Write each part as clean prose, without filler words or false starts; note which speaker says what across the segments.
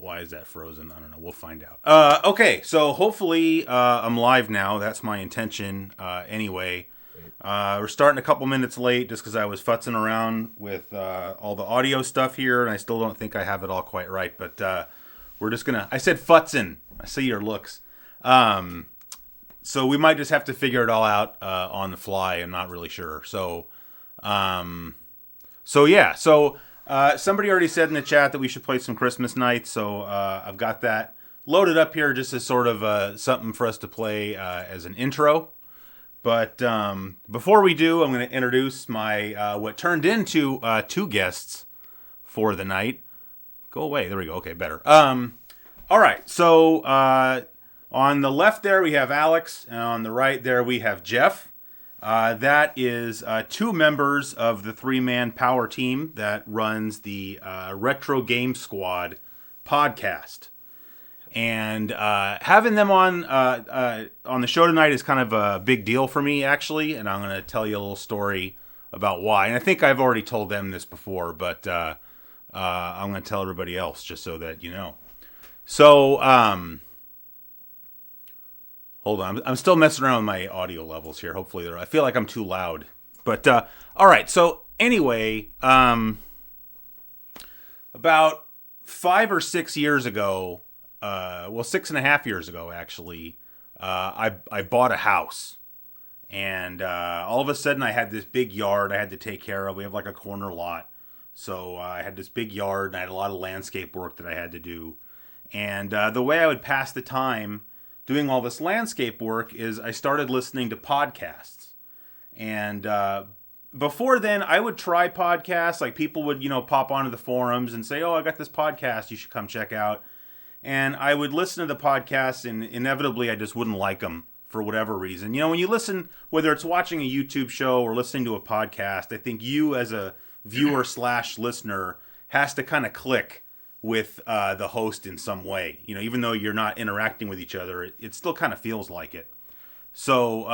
Speaker 1: Why is that frozen? I don't know. We'll find out. Okay, so hopefully I'm live now. That's my intention anyway. We're starting a couple minutes late just because I was futzing around with all the audio stuff here, and I still don't think I have it all quite right. But we're just going to... I said futzing. I see your looks. So we might just have to figure it all out on the fly. I'm not really sure. So yeah. So... somebody already said in the chat that we should play some Christmas Nights, so I've got that loaded up here just as sort of something for us to play as an intro. But before we do, I'm going to introduce my what turned into two guests for the night. Go away. There we go. Okay, better. All right. So on the left there we have Alex, and on the right there we have Jeff. That is two members of the three-man power team that runs the Retro Game Squad podcast. And having them on the show tonight is kind of a big deal for me, actually. And I'm going to tell you a little story about why. And I think I've already told them this before, but I'm going to tell everybody else just so that you know. So... hold on, I'm still messing around with my audio levels here. Hopefully, I feel like I'm too loud. But all right. So anyway, about 5 or 6 years ago, 6.5 years ago actually, I bought a house, and all of a sudden I had this big yard I had to take care of. We have like a corner lot, so I had this big yard, and I had a lot of landscape work that I had to do. And the way I would pass the time doing all this landscape work is I started listening to podcasts. And before then, I would try podcasts. Like, people would, pop onto the forums and say, oh, I got this podcast you should come check out. And I would listen to the podcasts, and inevitably I just wouldn't like them for whatever reason. When you listen, whether it's watching a YouTube show or listening to a podcast, I think you as a viewer / listener has to kind of click with the host in some way. Even though you're not interacting with each other, it still kind of feels like it. So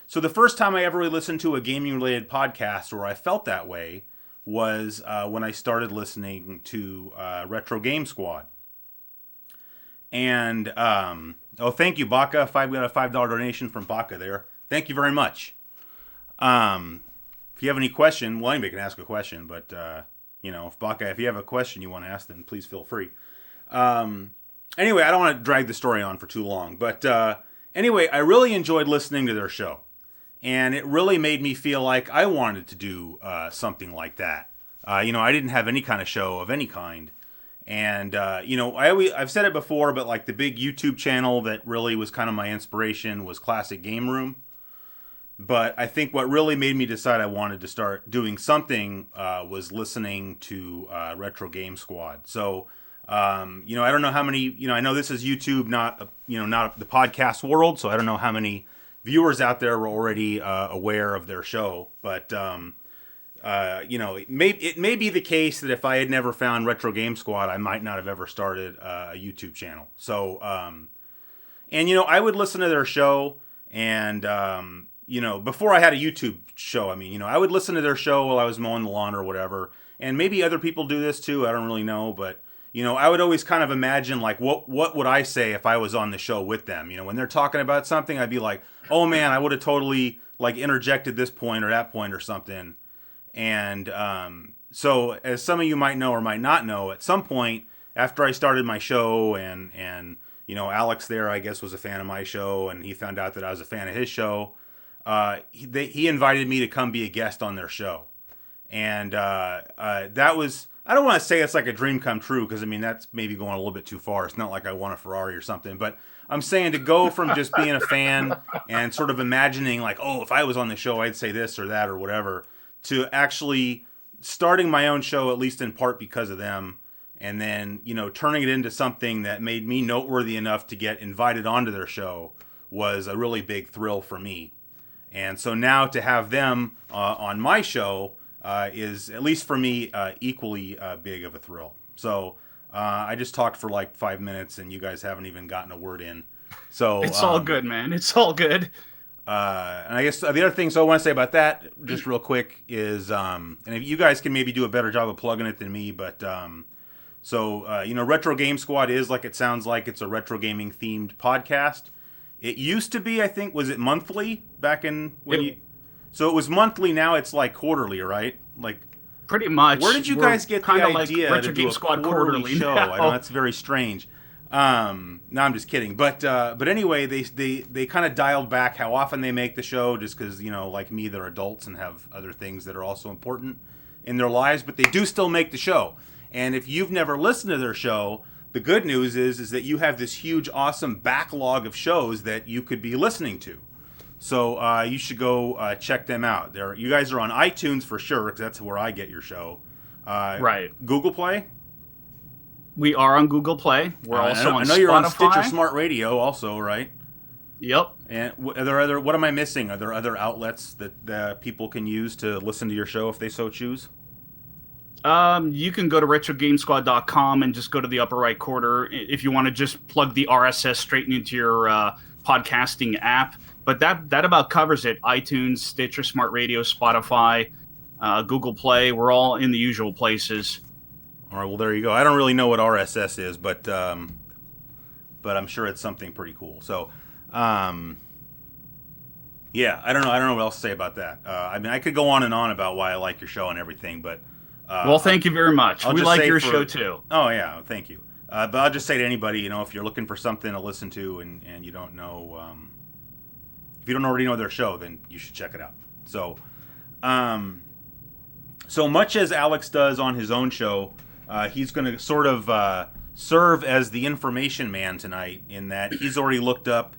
Speaker 1: so the first time I ever really listened to a gaming related podcast where I felt that way was when I started listening to Retro Game Squad. And thank you, Baka. We got a $5 donation from Baka there. Thank you very much. If you have any question, well, anybody can ask a question, but if you have a question you want to ask, then please feel free. Anyway, I don't want to drag the story on for too long, but anyway, I really enjoyed listening to their show, and it really made me feel like I wanted to do something like that. I didn't have any kind of show of any kind, and I've said it before, but like the big YouTube channel that really was kind of my inspiration was Classic Game Room. But I think what really made me decide I wanted to start doing something was listening to Retro Game Squad. So, I don't know how many, I know this is YouTube, not the podcast world. So I don't know how many viewers out there were already aware of their show. But, it may be the case that if I had never found Retro Game Squad, I might not have ever started a YouTube channel. So, I would listen to their show, and, before I had a YouTube show, I would listen to their show while I was mowing the lawn or whatever. And maybe other people do this too. I don't really know. But, I would always kind of imagine, like, what would I say if I was on the show with them? When they're talking about something, I'd be like, oh, man, I would have totally, like, interjected this point or that point or something. And so, as some of you might know or might not know, at some point after I started my show and Alex there, I guess, was a fan of my show, and he found out that I was a fan of his show. He invited me to come be a guest on their show. And that was, I don't want to say it's like a dream come true, because that's maybe going a little bit too far. It's not like I won a Ferrari or something, but I'm saying to go from just being a fan and sort of imagining like, oh, if I was on the show, I'd say this or that or whatever, to actually starting my own show, at least in part because of them, and then, turning it into something that made me noteworthy enough to get invited onto their show was a really big thrill for me. And so now to have them on my show is, at least for me, equally big of a thrill. So I just talked for like 5 minutes, and you guys haven't even gotten a word in. So
Speaker 2: it's all good, man. It's all good.
Speaker 1: And I guess the other thing I want to say about that, just real quick, is, and if you guys can maybe do a better job of plugging it than me, but So, Retro Game Squad is like it sounds like it's a retro gaming themed podcast. It used to be, I think, was it monthly back in when you? So it was monthly. Now it's like quarterly, right? Like
Speaker 2: pretty much.
Speaker 1: Where did you guys get the idea
Speaker 2: like
Speaker 1: to do a quarterly show?
Speaker 2: Now.
Speaker 1: I know that's very strange. No, I'm just kidding. But anyway, they kind of dialed back how often they make the show, just because like me, they're adults and have other things that are also important in their lives. But they do still make the show. And if you've never listened to their show, the good news is that you have this huge, awesome backlog of shows that you could be listening to. So you should go check them out. You guys are on iTunes for sure, because that's where I get your show.
Speaker 2: Right.
Speaker 1: Google Play?
Speaker 2: We are on Google Play. We're also on Spotify. I know
Speaker 1: you're on Stitcher Smart Radio also, right?
Speaker 2: Yep.
Speaker 1: And are there what am I missing? Are there other outlets that people can use to listen to your show if they so choose?
Speaker 2: You can go to retrogamesquad.com and just go to the upper right corner if you want to just plug the RSS straight into your podcasting app. But that about covers it. iTunes, Stitcher, Smart Radio, Spotify, Google Play. We're all in the usual places.
Speaker 1: All right, well, there you go. I don't really know what RSS is, but I'm sure it's something pretty cool. So, yeah, I don't know what else to say about that. I could go on and on about why I like your show and everything, but...
Speaker 2: well, thank you very much. We like your show, too.
Speaker 1: Oh, yeah, thank you. But I'll just say to anybody, if you're looking for something to listen to and you don't know... if you don't already know their show, then you should check it out. So, so much as Alex does on his own show, he's going to sort of serve as the information man tonight, in that he's already looked up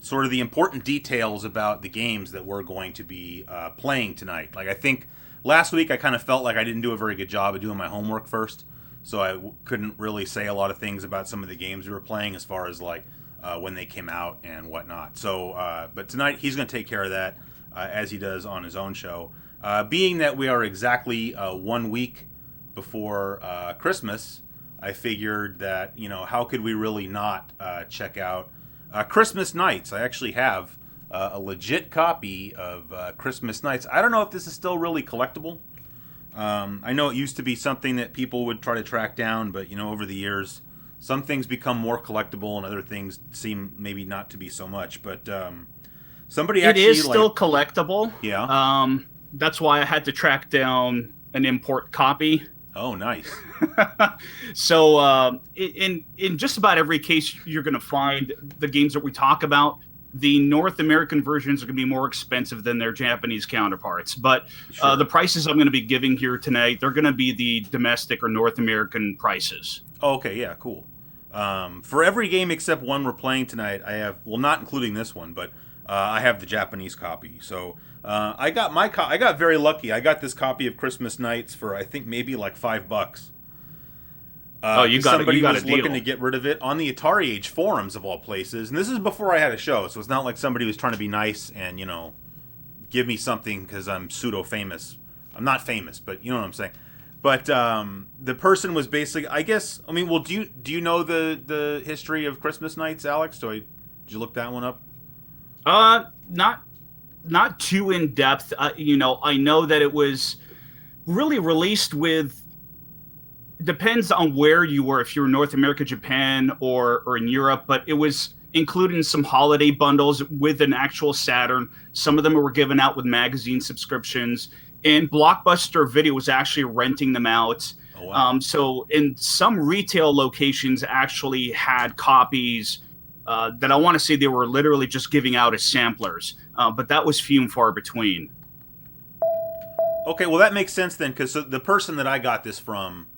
Speaker 1: sort of the important details about the games that we're going to be playing tonight. Like, I think last week I kind of felt like I didn't do a very good job of doing my homework first, so I couldn't really say a lot of things about some of the games we were playing as far as like when they came out and whatnot. So, but tonight he's going to take care of that as he does on his own show. Being that we are exactly 1 week before Christmas, I figured that, how could we really not check out Christmas Nights? I actually have a legit copy of Christmas Nights. I don't know if this is still really collectible. I know it used to be something that people would try to track down, but, over the years, some things become more collectible and other things seem maybe not to be so much. But somebody actually... It
Speaker 2: is still collectible.
Speaker 1: Yeah.
Speaker 2: That's why I had to track down an import copy.
Speaker 1: Oh, nice.
Speaker 2: So in just about every case you're going to find the games that we talk about, the North American versions are going to be more expensive than their Japanese counterparts. But
Speaker 1: sure.
Speaker 2: The prices I'm going to be giving here tonight, they're going to be the domestic or North American prices.
Speaker 1: Oh, okay, yeah, cool. For every game except one we're playing tonight, I have, well, not including this one, but I have the Japanese copy. So I got I got very lucky. I got this copy of Christmas Nights for, I think, maybe like $5. Somebody was looking to get rid of it on the Atari Age forums of all places, and this is before I had a show, so it's not like somebody was trying to be nice and give me something because I'm pseudo famous. I'm not famous, but you know what I'm saying. But the person was basically, I guess. I mean, well, do you know the history of Christmas Nights, Alex? Did you look that one up?
Speaker 2: Not too in depth. I know that it was really released with. Depends on where you were, if you were in North America, Japan, or in Europe, but it was included in some holiday bundles with an actual Saturn. Some of them were given out with magazine subscriptions, and Blockbuster Video was actually renting them out.
Speaker 1: Oh, wow.
Speaker 2: So in some retail locations actually had copies that I want to say they were literally just giving out as samplers, but that was few and far between.
Speaker 1: Okay, well that makes sense then, because the person that I got this from,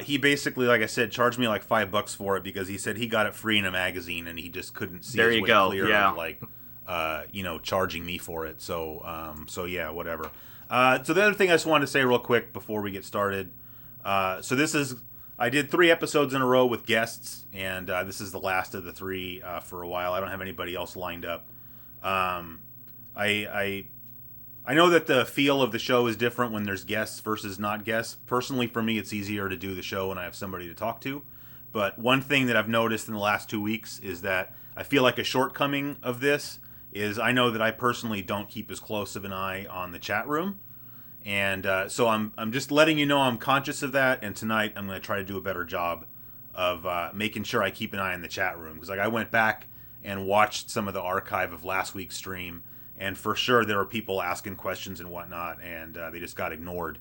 Speaker 1: he basically, like I said, charged me like $5 for it because he said he got it free in a magazine and he just couldn't see his way clear of like, charging me for it. So yeah, whatever. So the other thing I just wanted to say real quick before we get started. I did 3 episodes in a row with guests, and this is the last of the 3 for a while. I don't have anybody else lined up. I know that the feel of the show is different when there's guests versus not guests. Personally, for me, it's easier to do the show when I have somebody to talk to. But one thing that I've noticed in the last 2 weeks is that I feel like a shortcoming of this is I know that I personally don't keep as close of an eye on the chat room. And so I'm just letting you know I'm conscious of that, and tonight I'm going to try to do a better job of making sure I keep an eye on the chat room, because like I went back and watched some of the archive of last week's stream, and for sure there were people asking questions and whatnot, and they just got ignored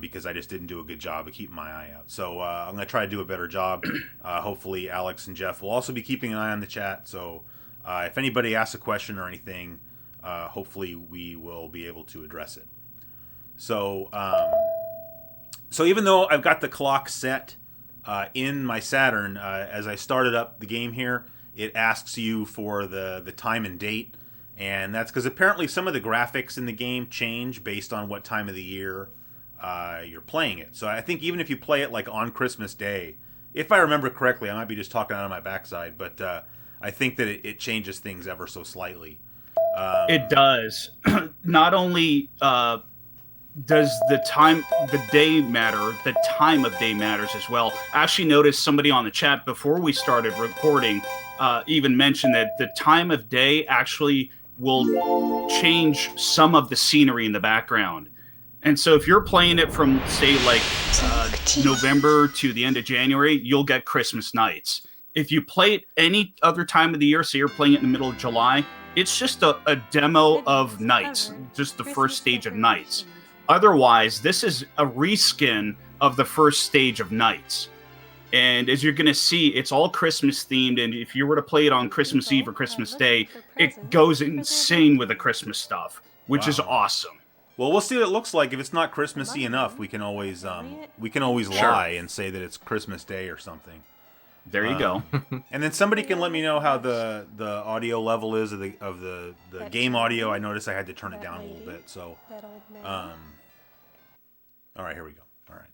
Speaker 1: because I just didn't do a good job of keeping my eye out. So I'm going to try to do a better job. Hopefully Alex and Jeff will also be keeping an eye on the chat, so if anybody asks a question or anything, hopefully we will be able to address it. So even though I've got the clock set in my Saturn, as I started up the game here, it asks you for the time and date, and that's because apparently some of the graphics in the game change based on what time of the year you're playing it. So I think even if you play it like on Christmas Day, if I remember correctly, I might be just talking out of my backside, but I think that it changes things ever so slightly.
Speaker 2: It does. Not only does the time of day matters as well. I actually noticed somebody on the chat before we started recording even mentioned that the time of day actually will change some of the scenery in the background. And so if you're playing it from, say, like November to the end of January, you'll get Christmas nights. If you play it any other time of the year, say you're playing it in the middle of July, it's just a demo of nights, just the first stage of nights. Otherwise, this is a reskin of the first stage of nights. And as you're going to see, it's all Christmas themed. And if you were to play it on Christmas Eve or Christmas Day, it goes insane with the Christmas stuff, which is awesome.
Speaker 1: Well, we'll see what it looks like. If it's not Christmassy enough, we can always lie and say that it's Christmas Day or something.
Speaker 2: There you go.
Speaker 1: And then somebody can let me know how the audio level is of the game audio. I noticed I had to turn it down a little bit. So, all right, here we go. All right.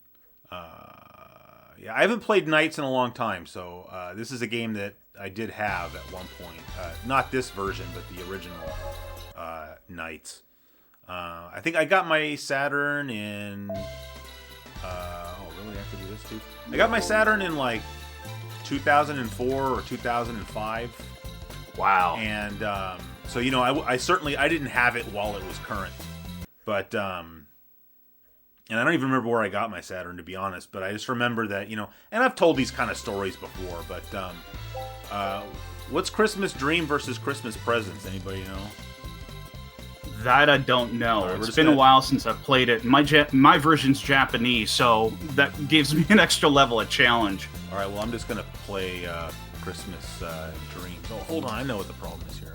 Speaker 1: Yeah, I haven't played Knights in a long time, so this is a game that I did have at one point. Not this version, but the original Knights. I think I got my Saturn in... oh, really? I have to do this too? I got my Saturn in, like, 2004 or 2005.
Speaker 2: Wow.
Speaker 1: And so, you know, I certainly... I didn't have it while it was current. But... and I don't even remember where I got my Saturn, to be honest, but I just remember that, you know, and I've told these kind of stories before, but what's Christmas Dream versus Christmas Presents? Anybody know?
Speaker 2: That I don't know. It's been a while since I've played it. My version's Japanese, so that gives me an extra level of challenge.
Speaker 1: All right, well, I'm just going to play Christmas Dream. Oh, hold on, I know what the problem is here.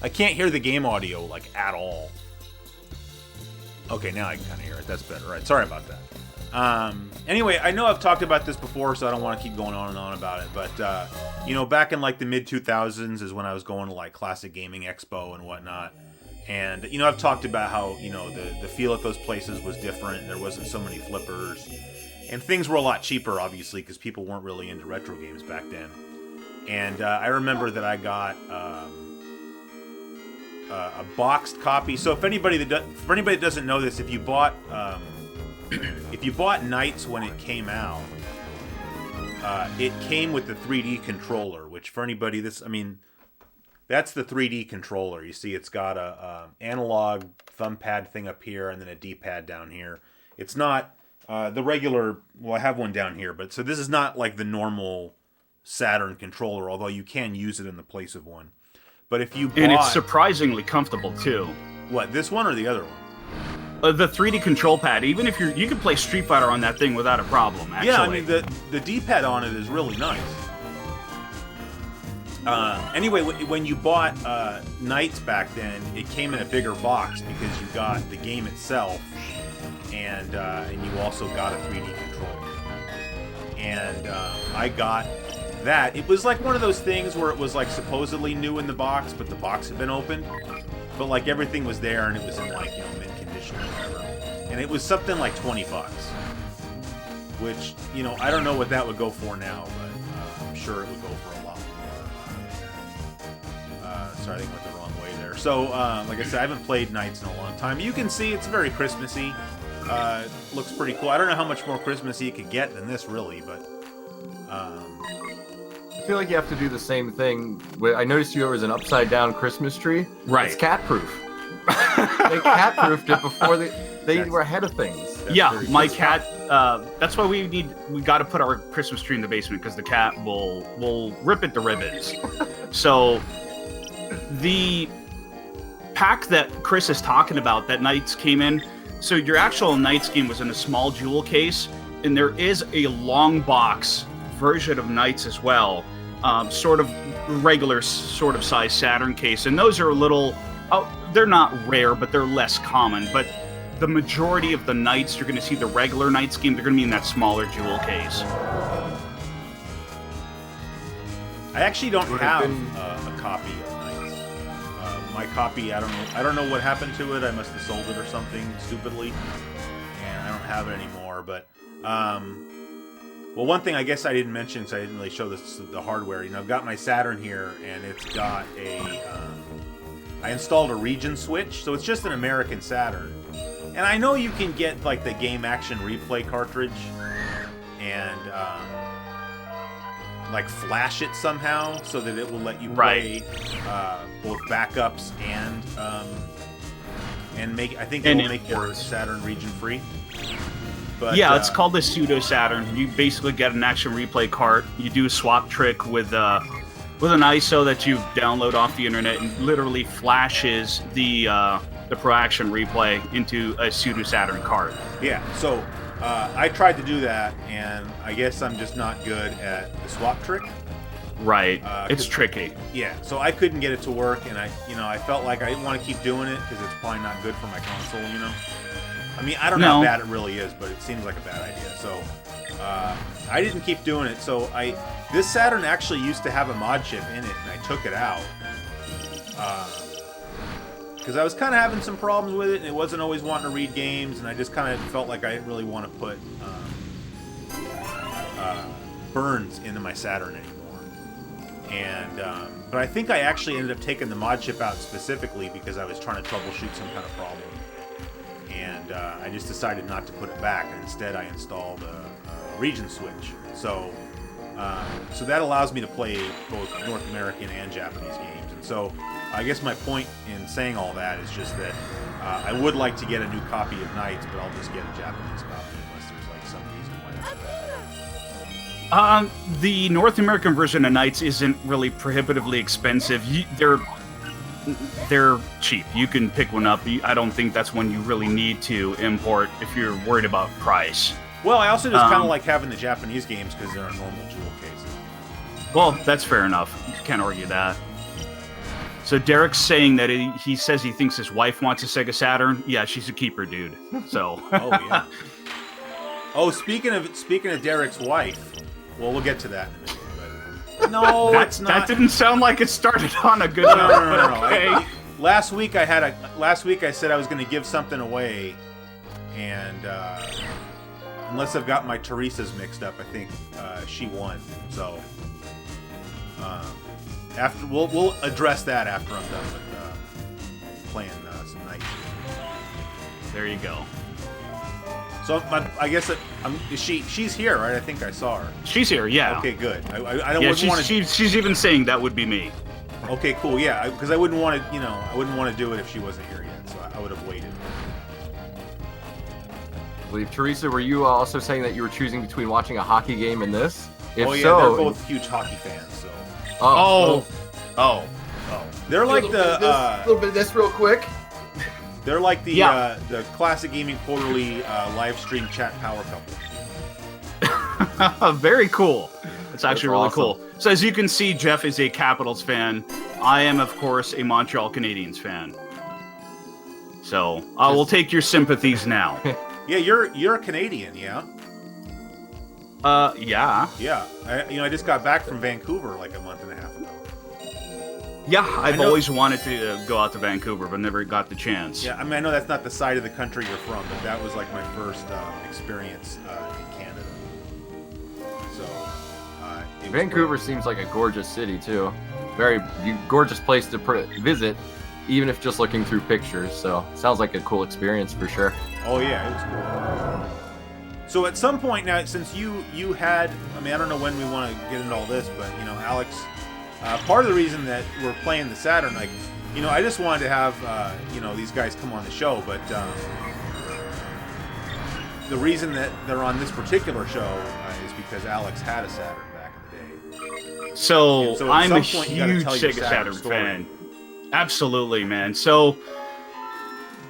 Speaker 1: I can't hear the game audio, like, at all. Okay, now I can kind of hear it. That's better. All right, sorry about that. Anyway, I know I've talked about this before, so I don't want to keep going on and on about it. But, you know, back in, like, the mid-2000s is when I was going to, like, Classic Gaming Expo and whatnot. And, you know, I've talked about how, you know, the feel at those places was different. There wasn't so many flippers. And things were a lot cheaper, obviously, because people weren't really into retro games back then. And I remember that I got... a boxed copy. So for anybody that doesn't know this, if you bought Knights when it came out, it came with the 3D controller. Which for anybody, that's the 3D controller. You see, it's got a analog thumb pad thing up here, and then a D-pad down here. It's not the regular. Well, I have one down here, but so this is not like the normal Saturn controller. Although you can use it in the place of one. But if you bought...
Speaker 2: And it's surprisingly comfortable, too.
Speaker 1: What, this one or the other one?
Speaker 2: The 3D control pad. Even if you can play Street Fighter on that thing without a problem, actually.
Speaker 1: Yeah, I mean, the D-pad on it is really nice. Anyway, when you bought Knights back then, it came in a bigger box because you got the game itself, and you also got a 3D controller. And I got... that. It was like one of those things where it was like supposedly new in the box, but the box had been opened. But like everything was there and it was in like, you know, mint condition or whatever. And it was something like $20. Which, you know, I don't know what that would go for now, but I'm sure it would go for a lot more. Sorry, I think I went the wrong way there. So, like I said, I haven't played Knights in a long time. You can see it's very Christmassy. Looks pretty cool. I don't know how much more Christmassy it could get than this, really, but...
Speaker 3: I feel like you have to do the same thing. I noticed you was an upside down Christmas tree.
Speaker 2: Right.
Speaker 3: It's cat proof. They cat proofed it before They were ahead of things.
Speaker 2: Yeah, my cat. That's why we got to put our Christmas tree in the basement because the cat will rip it to ribbons. So the pack that Chris is talking about that Knights came in. So your actual Knights game was in a small jewel case, and there is a long box version of Knights as well, sort of regular sort of size Saturn case, and those are a little. They're not rare, but they're less common. But the majority of the Knights, you're going to see the regular Knights game, they're going to be in that smaller jewel case.
Speaker 1: I actually don't have a copy of Knights. My copy, I don't know what happened to it. I must have sold it or something stupidly, and I don't have it anymore. But well, one thing I guess I didn't mention, so I didn't really show the hardware. You know, I've got my Saturn here, and it's got I installed a region switch, so it's just an American Saturn. And I know you can get like the Game Action Replay cartridge and like flash it somehow so that it will let you play both backups and make. I think it will make your Saturn region free. But,
Speaker 2: yeah, it's called the pseudo Saturn. You basically get an Action Replay cart. You do a swap trick with an ISO that you download off the internet and literally flashes the Pro Action Replay into a pseudo Saturn card.
Speaker 1: Yeah, so I tried to do that, and I guess I'm just not good at the swap trick.
Speaker 2: Right, it's tricky.
Speaker 1: Yeah, so I couldn't get it to work, and I felt like I didn't want to keep doing it because it's probably not good for my console, you know. I mean, I don't know how bad it really is, but it seems like a bad idea. So I didn't keep doing it. So this Saturn actually used to have a mod chip in it, and I took it out because I was kind of having some problems with it, and it wasn't always wanting to read games, and I just kind of felt like I didn't really want to put burns into my Saturn anymore. And but I think I actually ended up taking the mod chip out specifically because I was trying to troubleshoot some kind of problem. And I just decided not to put it back, and instead I installed a region switch. So that allows me to play both North American and Japanese games. And so I guess my point in saying all that is just that I would like to get a new copy of Knights, but I'll just get a Japanese copy unless there's like some reason why that's bad.
Speaker 2: The North American version of Knights isn't really prohibitively expensive. They're cheap. You can pick one up. I don't think that's one you really need to import if you're worried about price.
Speaker 1: Well, I also just kind of like having the Japanese games because they're in normal jewel cases.
Speaker 2: Well, that's fair enough. You can't argue that. So Derek's saying that he says he thinks his wife wants a Sega Saturn. Yeah, she's a keeper, dude. So.
Speaker 1: Oh yeah. Oh, speaking of Derek's wife, well, we'll get to that in a minute. No, it's not.
Speaker 2: That didn't sound like it started on a good note.
Speaker 1: No.
Speaker 2: Okay.
Speaker 1: Last week I said I was going to give something away, and unless I've got my Teresa's mixed up, I think she won. So after we'll address that after I'm done with playing some Knights.
Speaker 2: There you go.
Speaker 1: So I guess she's here, right? I think I saw her.
Speaker 2: She's here, yeah.
Speaker 1: Okay, good. I don't want to.
Speaker 2: She's even saying that would be me.
Speaker 1: Okay, cool. Yeah, because I wouldn't want to. I wouldn't want to do it if she wasn't here yet. So I would have waited.
Speaker 3: I believe Teresa, were you also saying that you were choosing between watching a hockey game and this? If
Speaker 1: oh yeah,
Speaker 3: so,
Speaker 1: they're both huge hockey fans. So.
Speaker 2: Oh.
Speaker 1: They're like
Speaker 4: a little bit of this real quick.
Speaker 1: They're like the Classic Gaming Quarterly live stream chat power couple.
Speaker 2: Very cool. It's actually really
Speaker 3: awesome.
Speaker 2: cool. So as you can see, Jeff is a Capitals fan. I am, of course, a Montreal Canadiens fan. So I will take your sympathies now.
Speaker 1: Yeah, you're a Canadian, yeah?
Speaker 2: Yeah.
Speaker 1: Yeah. I just got back from Vancouver like a month and a half ago.
Speaker 2: Yeah, I've always wanted to go out to Vancouver, but never got the chance.
Speaker 1: Yeah, I mean, I know that's not the side of the country you're from, but that was like my first experience in Canada. So,
Speaker 3: Vancouver seems like a gorgeous city too. Very gorgeous place to visit, even if just looking through pictures. So, sounds like a cool experience for sure.
Speaker 1: Oh yeah, it was cool. So at some point now, since you had, I mean, I don't know when we want to get into all this, but Alex. Part of the reason that we're playing the Saturn, I just wanted to have, these guys come on the show, but the reason that they're on this particular show is because Alex had a Saturn back in the day.
Speaker 2: So
Speaker 1: at
Speaker 2: I'm a
Speaker 1: some point you gotta
Speaker 2: huge
Speaker 1: tell your
Speaker 2: Sega Saturn
Speaker 1: story.
Speaker 2: fan. Absolutely, man. So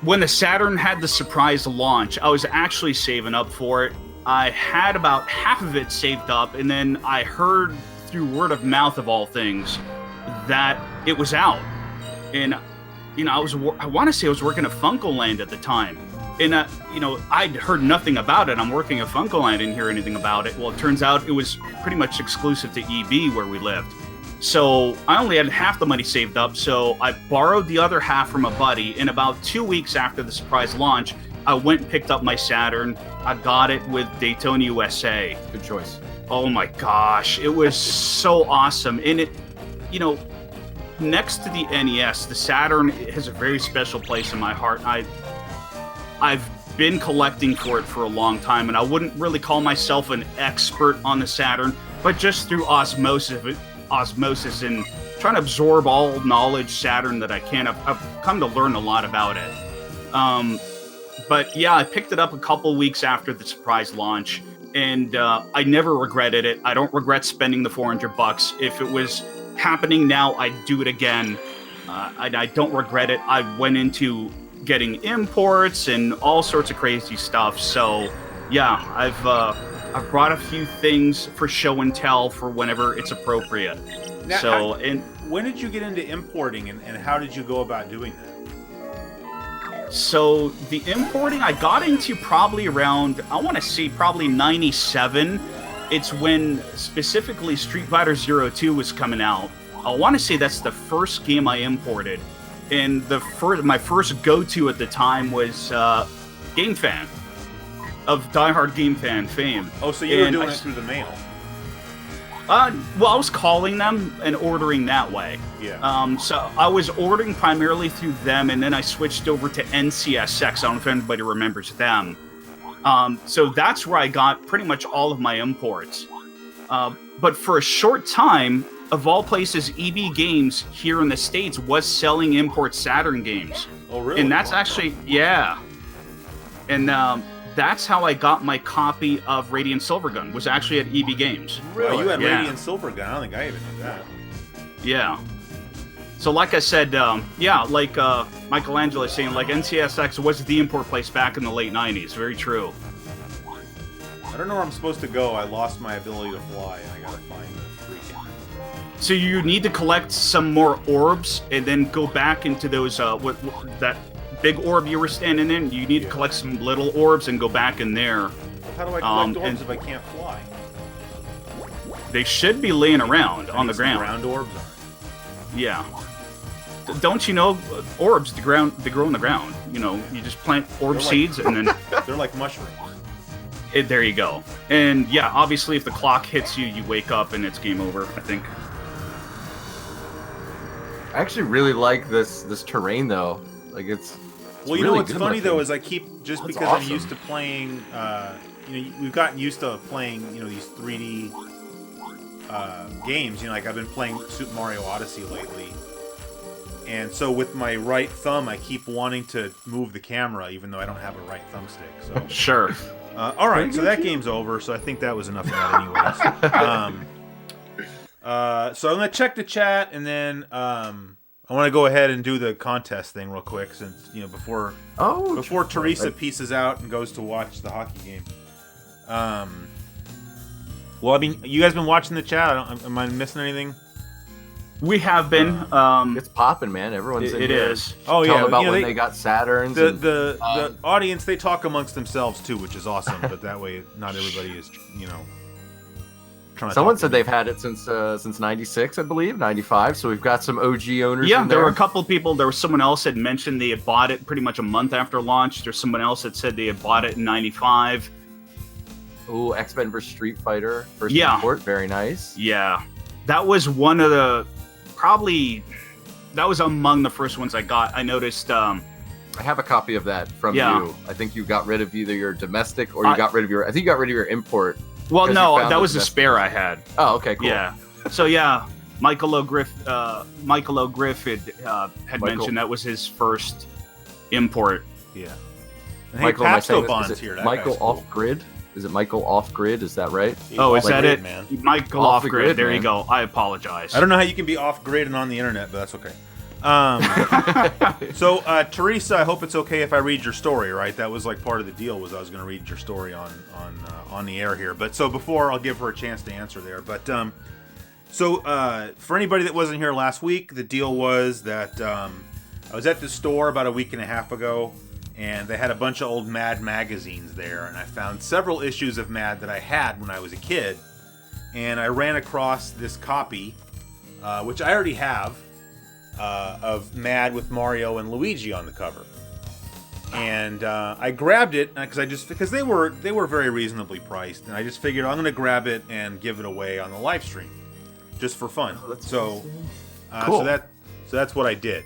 Speaker 2: when the Saturn had the surprise launch, I was actually saving up for it. I had about half of it saved up, and then I heard through word of mouth, of all things, that it was out. And I want to say I was working at Funkoland at the time. And, I'd heard nothing about it. I'm working at Funkoland, didn't hear anything about it. Well, it turns out it was pretty much exclusive to EB where we lived. So I only had half the money saved up, so I borrowed the other half from a buddy. And about 2 weeks after the surprise launch, I went and picked up my Saturn. I got it with Daytona USA.
Speaker 3: Good choice.
Speaker 2: Oh my gosh, it was so awesome. And it, next to the NES, the Saturn has a very special place in my heart. I've been collecting for it for a long time, and I wouldn't really call myself an expert on the Saturn, but just through osmosis and trying to absorb all knowledge Saturn that I can, I've come to learn a lot about it. But yeah, I picked it up a couple weeks after the surprise launch, and I never regretted it. I don't regret spending the $400. If it was happening now, I'd do it again. I don't regret it. I went into getting imports and all sorts of crazy stuff. So yeah, I've brought a few things for show and tell for whenever it's appropriate.
Speaker 1: Now, when did you get into importing, and how did you go about doing that?
Speaker 2: So the importing I got into probably around, I want to say probably 97. It's when specifically Street Fighter 02 was coming out. I want to say that's the first game I imported. And my first go-to at the time was Game Fan, of diehard Game Fan fame.
Speaker 1: Oh, so you were doing it through the mail?
Speaker 2: Well, I was calling them and ordering that way.
Speaker 1: Yeah.
Speaker 2: So I was ordering primarily through them, and then I switched over to NCSX. I don't know if anybody remembers them. So that's where I got pretty much all of my imports. But for a short time, of all places, EB Games here in the States was selling import Saturn games.
Speaker 1: Oh, really?
Speaker 2: And that's actually, yeah. And that's how I got my copy of Radiant Silvergun, was actually at EB Games.
Speaker 1: Really? Oh, you had
Speaker 2: Yeah.
Speaker 1: Radiant Silvergun. I don't think I even knew that.
Speaker 2: Yeah. So like I said, like Michelangelo is saying, like NCSX was the import place back in the late 90s. Very true.
Speaker 1: I don't know where I'm supposed to go. I lost my ability to fly, and I gotta find the freaking...
Speaker 2: So you need to collect some more orbs and then go back into those, that big orb you were standing in. You need to collect some little orbs and go back in there.
Speaker 1: Well, how do I collect orbs if I can't fly?
Speaker 2: They should be laying around on the ground.
Speaker 1: Ground orbs are.
Speaker 2: Yeah. Don't you know, orbs, they grow in the ground. You know, you just plant orb seeds and then...
Speaker 1: They're like mushrooms.
Speaker 2: There you go. And yeah, obviously if the clock hits you, you wake up and it's game over, I think.
Speaker 3: I actually really like this terrain though. Like it's
Speaker 1: Well, you
Speaker 3: really
Speaker 1: know what's
Speaker 3: good
Speaker 1: funny
Speaker 3: looking.
Speaker 1: though is I keep just
Speaker 3: That's
Speaker 1: because
Speaker 3: awesome.
Speaker 1: I'm used to playing. We've gotten used to playing. These 3D games. Like I've been playing Super Mario Odyssey lately, and so with my right thumb, I keep wanting to move the camera, even though I don't have a right thumbstick. So
Speaker 2: Sure.
Speaker 1: all right, so that game's over. So I think that was enough of that, anyways. So I'm gonna check the chat, and then I want to go ahead and do the contest thing real quick, since before Teresa pieces out and goes to watch the hockey game. Well, I mean, you guys been watching the chat? Am I missing anything?
Speaker 2: We have been.
Speaker 3: It's popping, man. Everyone's in
Speaker 2: It
Speaker 3: here.
Speaker 2: is.
Speaker 1: Oh
Speaker 3: Tell
Speaker 1: yeah,
Speaker 3: them about when they got Saturns.
Speaker 1: The audience, they talk amongst themselves too, which is awesome. But that way, not everybody is trying to.
Speaker 3: Someone said they've had it since '96, I believe, '95. So we've got some OG owners.
Speaker 2: Yeah,
Speaker 3: in
Speaker 2: there
Speaker 3: there
Speaker 2: were a couple people. There was someone else that mentioned they had bought it pretty much a month after launch. There's someone else that said they had bought it in '95.
Speaker 3: Ooh, X-Men vs Street Fighter first
Speaker 2: Yeah.
Speaker 3: import, very nice.
Speaker 2: Yeah, that was one of the that was among the first ones I got. I noticed.
Speaker 3: I have a copy of that from
Speaker 2: Yeah.
Speaker 3: you. I think you got rid of either your domestic or you got rid of your. I think you got rid of your import.
Speaker 2: Well,
Speaker 3: because
Speaker 2: no,
Speaker 3: you found
Speaker 2: that
Speaker 3: the
Speaker 2: was a
Speaker 3: domestic.
Speaker 2: spare I had.
Speaker 3: Oh, okay, cool.
Speaker 2: Yeah. So yeah, Michael O'Griffith had mentioned that was his first import.
Speaker 1: Yeah. Hey,
Speaker 3: Michael, am I saying
Speaker 1: Papstobon's
Speaker 3: this? Is
Speaker 1: here.
Speaker 3: it
Speaker 1: That
Speaker 3: Michael
Speaker 1: guy's cool.
Speaker 3: Off Grid? Is it Michael Off Grid? Is that right?
Speaker 1: He's
Speaker 2: Oh, is
Speaker 1: off
Speaker 2: that
Speaker 1: grid,
Speaker 2: it?
Speaker 1: man.
Speaker 2: Michael
Speaker 3: Off
Speaker 2: off
Speaker 3: the
Speaker 2: grid.
Speaker 3: grid,
Speaker 2: There
Speaker 3: man.
Speaker 2: you go. I apologize.
Speaker 1: I don't know how you can be off grid and on the internet, but that's okay. So, Teresa, I hope it's okay if I read your story, right? That was like part of the deal, was I was going to read your story on the air here. But so before, I'll give her a chance to answer there. But for anybody that wasn't here last week, the deal was that I was at the store about a week and a half ago, and they had a bunch of old Mad magazines there, and I found several issues of Mad that I had when I was a kid, and I ran across this copy, which I already have, of Mad with Mario and Luigi on the cover, and I grabbed it because they were very reasonably priced, and I just figured I'm going to grab it and give it away on the live stream, just for fun.
Speaker 3: Cool.
Speaker 1: So that's what I did.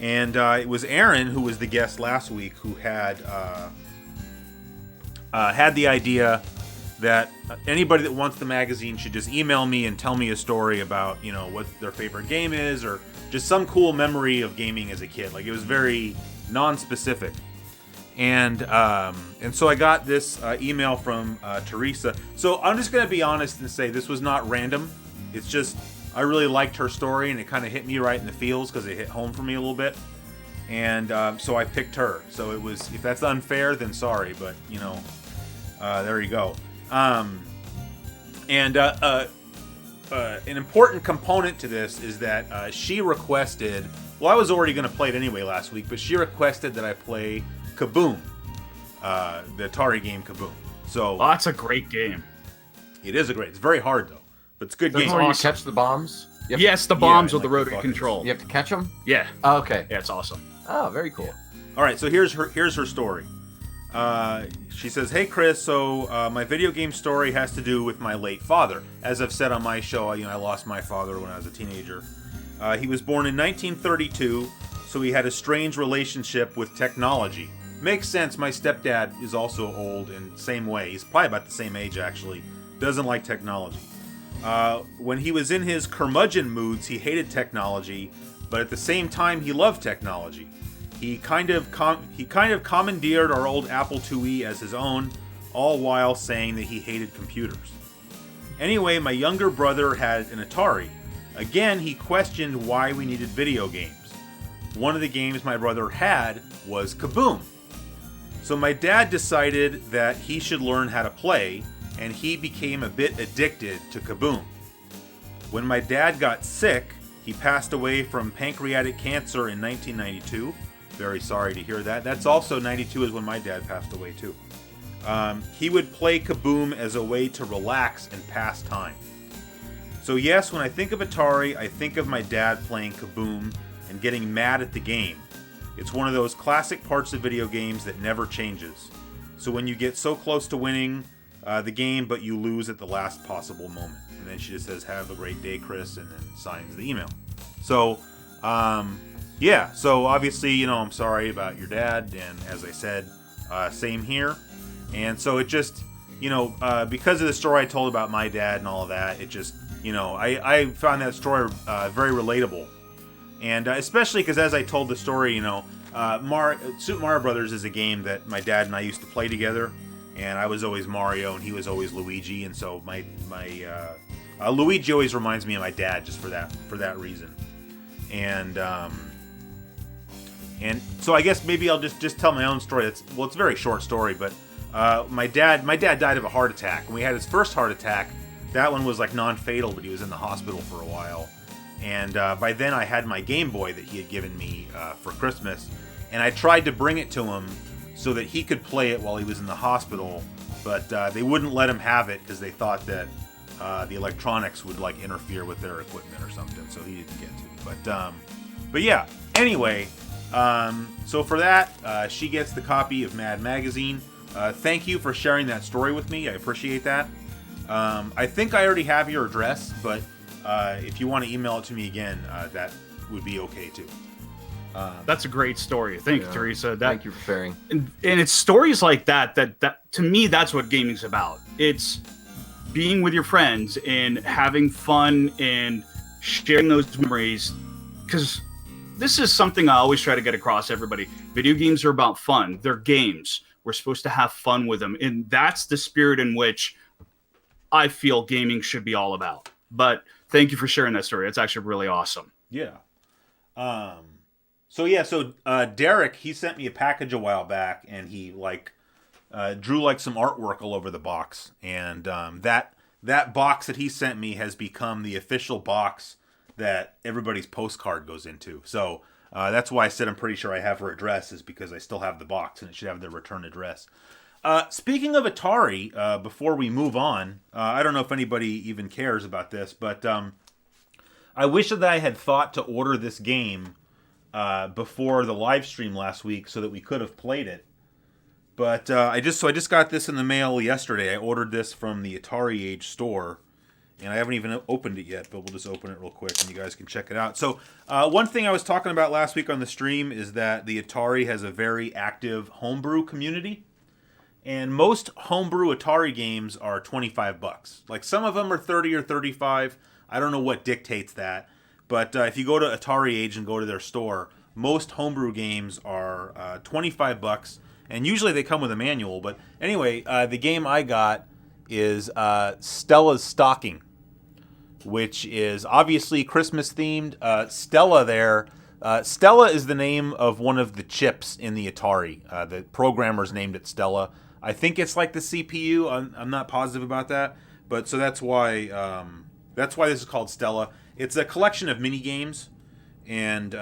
Speaker 1: And it was Aaron, who was the guest last week, who had the idea that anybody that wants the magazine should just email me and tell me a story about, what their favorite game is, or just some cool memory of gaming as a kid. Like, it was very non-specific. And so I got this email from Teresa. So I'm just going to be honest and say this was not random. It's just I really liked her story, and it kind of hit me right in the feels because it hit home for me a little bit. And so I picked her. So it was, if that's unfair, then sorry, but there you go. An important component to this is that she requested. Well, I was already going to play it anyway last week, but she requested that I play Kaboom, the Atari game Kaboom. So
Speaker 2: that's a great game.
Speaker 1: It is it's very hard though, but it's a good
Speaker 3: That's
Speaker 1: game.
Speaker 3: where you
Speaker 2: awesome.
Speaker 3: catch the bombs?
Speaker 2: Yes, the bombs
Speaker 1: Yeah,
Speaker 2: with the
Speaker 1: like the
Speaker 2: rotary
Speaker 1: fucking-
Speaker 2: control.
Speaker 3: You have to catch them?
Speaker 2: Yeah.
Speaker 3: Oh, okay.
Speaker 2: Yeah, it's awesome.
Speaker 3: Oh, very cool.
Speaker 1: All right, so here's her story. She says, "Hey Chris, so my video game story has to do with my late father. As I've said on my show, I lost my father when I was a teenager. He was born in 1932, so he had a strange relationship with technology. Makes sense. My stepdad is also old in the same way. He's probably about the same age actually. Doesn't like technology. When he was in his curmudgeon moods, he hated technology, but at the same time, he loved technology. He kind of commandeered our old Apple IIe as his own, all while saying that he hated computers. Anyway, my younger brother had an Atari. Again, he questioned why we needed video games. One of the games my brother had was Kaboom. So my dad decided that he should learn how to play, and he became a bit addicted to Kaboom. When my dad got sick, he passed away from pancreatic cancer in 1992. Very sorry to hear that. That's also 92 is when my dad passed away too. He would play Kaboom as a way to relax and pass time. So yes, when I think of Atari, I think of my dad playing Kaboom and getting mad at the game. It's one of those classic parts of video games that never changes. So when you get so close to winning the game, but you lose at the last possible moment. And then she just says, "Have a great day, Chris," and then signs the email. So, yeah, so obviously, I'm sorry about your dad, and as I said, same here. And so it just, because of the story I told about my dad and all of that, it just, I found that story very relatable. And especially because as I told the story, Super Mario Brothers is a game that my dad and I used to play together, and I was always Mario and he was always Luigi, and so my Luigi always reminds me of my dad just for that reason. And so I guess maybe I'll just tell my own story. It's a very short story, but my dad died of a heart attack. When we had his first heart attack, that one was like non-fatal, but he was in the hospital for a while. And by then I had my Game Boy that he had given me for Christmas, and I tried to bring it to him so that he could play it while he was in the hospital, but they wouldn't let him have it because they thought that the electronics would like interfere with their equipment or something, so he didn't get to. But yeah. Anyway, so for that, she gets the copy of Mad Magazine. Thank you for sharing that story with me. I appreciate that. I think I already have your address, but if you want to email it to me again, that would be okay too.
Speaker 2: That's a great story. Thank you, Teresa.
Speaker 3: Thank you for sharing.
Speaker 2: And it's stories like that to me, that's what gaming's about. It's being with your friends and having fun and sharing those memories. Because this is something I always try to get across to everybody. Video games are about fun. They're games. We're supposed to have fun with them. And that's the spirit in which I feel gaming should be all about. But thank you for sharing that story. It's actually really awesome.
Speaker 1: Yeah. So Derek, he sent me a package a while back, and he drew like some artwork all over the box. And that box that he sent me has become the official box that everybody's postcard goes into. So that's why I said I'm pretty sure I have her address, is because I still have the box and it should have their return address. Speaking of Atari, before we move on, I don't know if anybody even cares about this, but I wish that I had thought to order this game before the live stream last week so that we could have played it. But I just got this in the mail yesterday. I ordered this from the Atari Age store. And I haven't even opened it yet, but we'll just open it real quick and you guys can check it out. So one thing I was talking about last week on the stream is that the Atari has a very active homebrew community. And most homebrew Atari games are $25. Like some of them are 30 or 35. I don't know what dictates that. But if you go to Atari Age and go to their store, most homebrew games are $25. And usually they come with a manual. But anyway, the game I got is Stella's Stocking, which is obviously Christmas themed. Stella is the name of one of the chips in the Atari. The programmers named it Stella. I think it's like the CPU. I'm not positive about that, but so that's why this is called Stella. It's a collection of mini games, and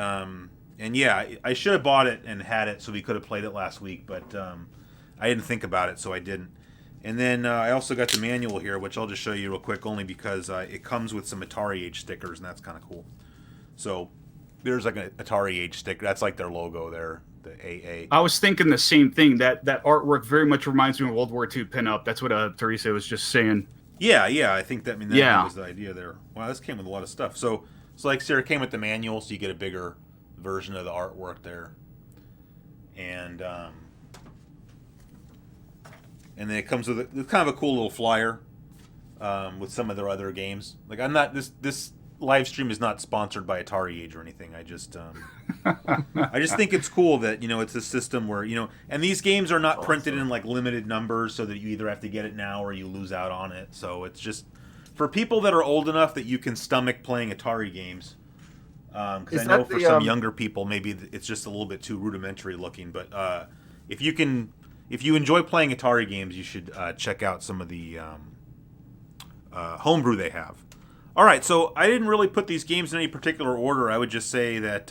Speaker 1: yeah, I should have bought it and had it so we could have played it last week, but I didn't think about it, so I didn't. And then I also got the manual here, which I'll just show you real quick, only because it comes with some Atari Age stickers, and that's kind of cool. So there's like an Atari Age sticker. That's like their logo there, the AA.
Speaker 2: I was thinking the same thing. That artwork very much reminds me of World War II pinup. That's what Teresa was just saying.
Speaker 1: Yeah, I think that was the idea there. Wow, this came with a lot of stuff. So like Sarah, came with the manual, so you get a bigger version of the artwork there. And then it comes with it's kind of a cool little flyer with some of their other games. Like I'm not this live stream is not sponsored by Atari Age or anything. I just think it's cool that it's a system where and these games are not printed in like limited numbers, so that you either have to get it now or you lose out on it. So it's just for people that are old enough that you can stomach playing Atari games. Because I know for some younger people maybe it's just a little bit too rudimentary looking. But if you enjoy playing Atari games, you should check out some of the homebrew they have. All right, so I didn't really put these games in any particular order. I would just say that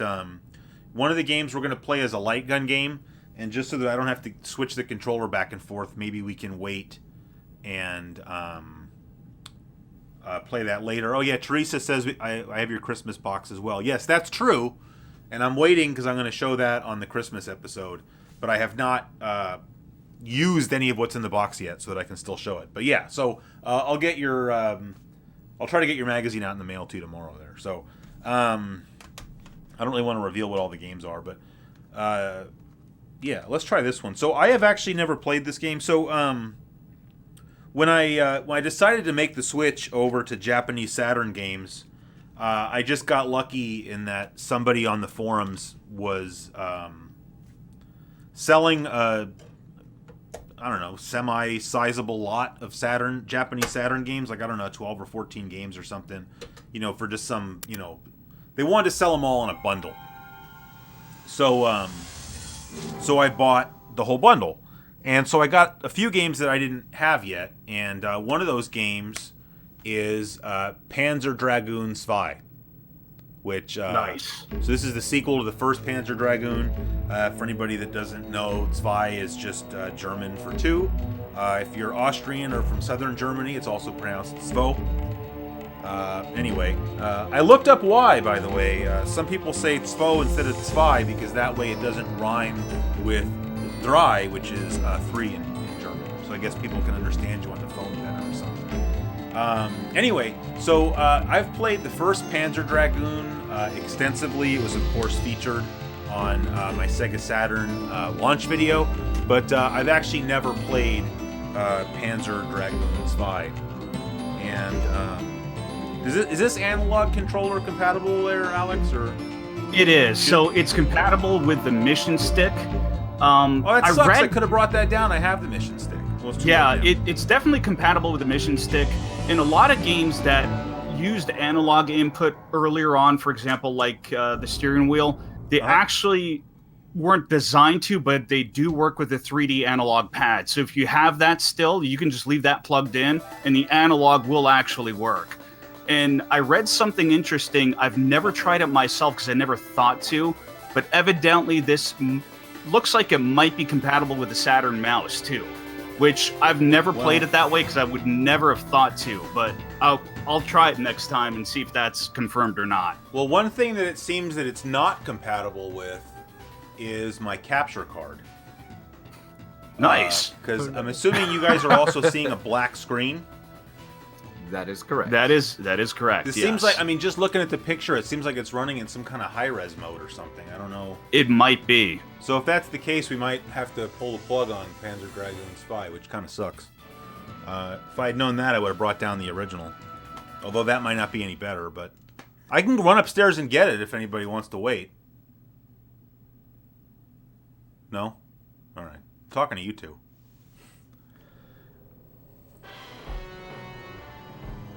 Speaker 1: one of the games we're going to play is a light gun game, and just so that I don't have to switch the controller back and forth, maybe we can wait and play that later. Oh yeah, Teresa says I have your Christmas box as well. Yes, that's true, and I'm waiting because I'm going to show that on the Christmas episode, but I have not used any of what's in the box yet, so that I can still show it. But yeah, so I'll get your I'll try to get your magazine out in the mail too tomorrow there. So I don't really want to reveal what all the games are, but yeah, let's try this one. So I have actually never played this game. So when I decided to make the switch over to Japanese Saturn games, I just got lucky in that somebody on the forums was selling a semi-sizable lot of Japanese Saturn games, like, 12 or 14 games or something, for just some, they wanted to sell them all in a bundle. So I bought the whole bundle. And so I got a few games that I didn't have yet, and one of those games is Panzer Dragoon Zwei. Which
Speaker 2: nice.
Speaker 1: So this is the sequel to the first Panzer Dragoon. For anybody that doesn't know, Zwei is just German for two. If you're Austrian or from southern Germany, it's also pronounced Zwo. Anyway, I looked up why, by the way. Some people say Zwo instead of Zwei because that way it doesn't rhyme with drei, which is three in German. So I guess people can understand you on the phone better or something. Anyway, so I've played the first Panzer Dragoon extensively. It was, of course, featured on my Sega Saturn launch video, but I've actually never played Panzer Dragoon Zwei. And is this analog controller compatible there, Alex? Or
Speaker 2: It is. So it's compatible with the mission stick.
Speaker 1: Oh, that sucks. I could have brought that down. I have the mission stick.
Speaker 2: Yeah, it's definitely compatible with the mission stick. In a lot of games that used analog input earlier on, for example, like the steering wheel, they actually weren't designed to, but they do work with the 3D analog pad. So if you have that still, you can just leave that plugged in, and the analog will actually work. And I read something interesting. I've never tried it myself because I never thought to, but evidently this looks like it might be compatible with the Saturn mouse too, which I've never played it that way because I would never have thought to, but I'll try it next time and see if that's confirmed or not.
Speaker 1: Well, one thing that it seems that it's not compatible with is my capture card.
Speaker 2: Nice.
Speaker 1: Because I'm assuming you guys are also seeing a black screen.
Speaker 3: That is correct.
Speaker 2: That is correct.
Speaker 1: This seems like, I mean, just looking at the picture, it seems like it's running in some kind of high-res mode or something. I don't know.
Speaker 2: It might be.
Speaker 1: So if that's the case, we might have to pull the plug on Panzer Dragoon Zwei, which kind of sucks. If I had known that, I would have brought down the original. Although that might not be any better, but I can run upstairs and get it if anybody wants to wait. No? All right. I'm talking to you two.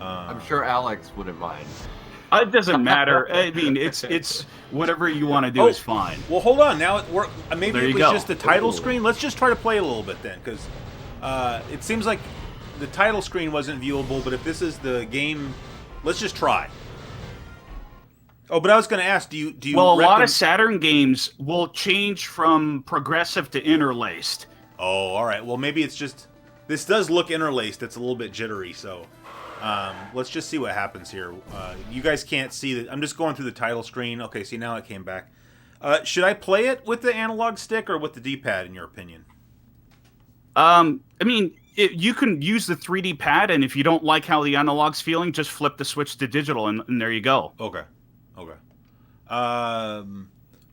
Speaker 3: I'm sure Alex wouldn't mind.
Speaker 2: It doesn't matter. I mean, it's whatever you want to do is fine.
Speaker 1: Well, hold on. Now maybe it was
Speaker 2: go.
Speaker 1: just the title screen. Let's just try to play it a little bit then, because it seems like the title screen wasn't viewable. But if this is the game, let's just try. Oh, but I was going to ask, do you?
Speaker 2: Well, a lot of Saturn games will change from progressive to interlaced.
Speaker 1: Oh, all right. Well, maybe it's just this does look interlaced. It's a little bit jittery, so. Let's just see what happens here. You guys can't see that. I'm just going through the title screen. Okay, see, now it came back. Should I play it with the analog stick or with the D-pad, in your opinion?
Speaker 2: I mean, you can use the 3D pad, and if you don't like how the analog's feeling, just flip the switch to digital, and there you go.
Speaker 1: Okay.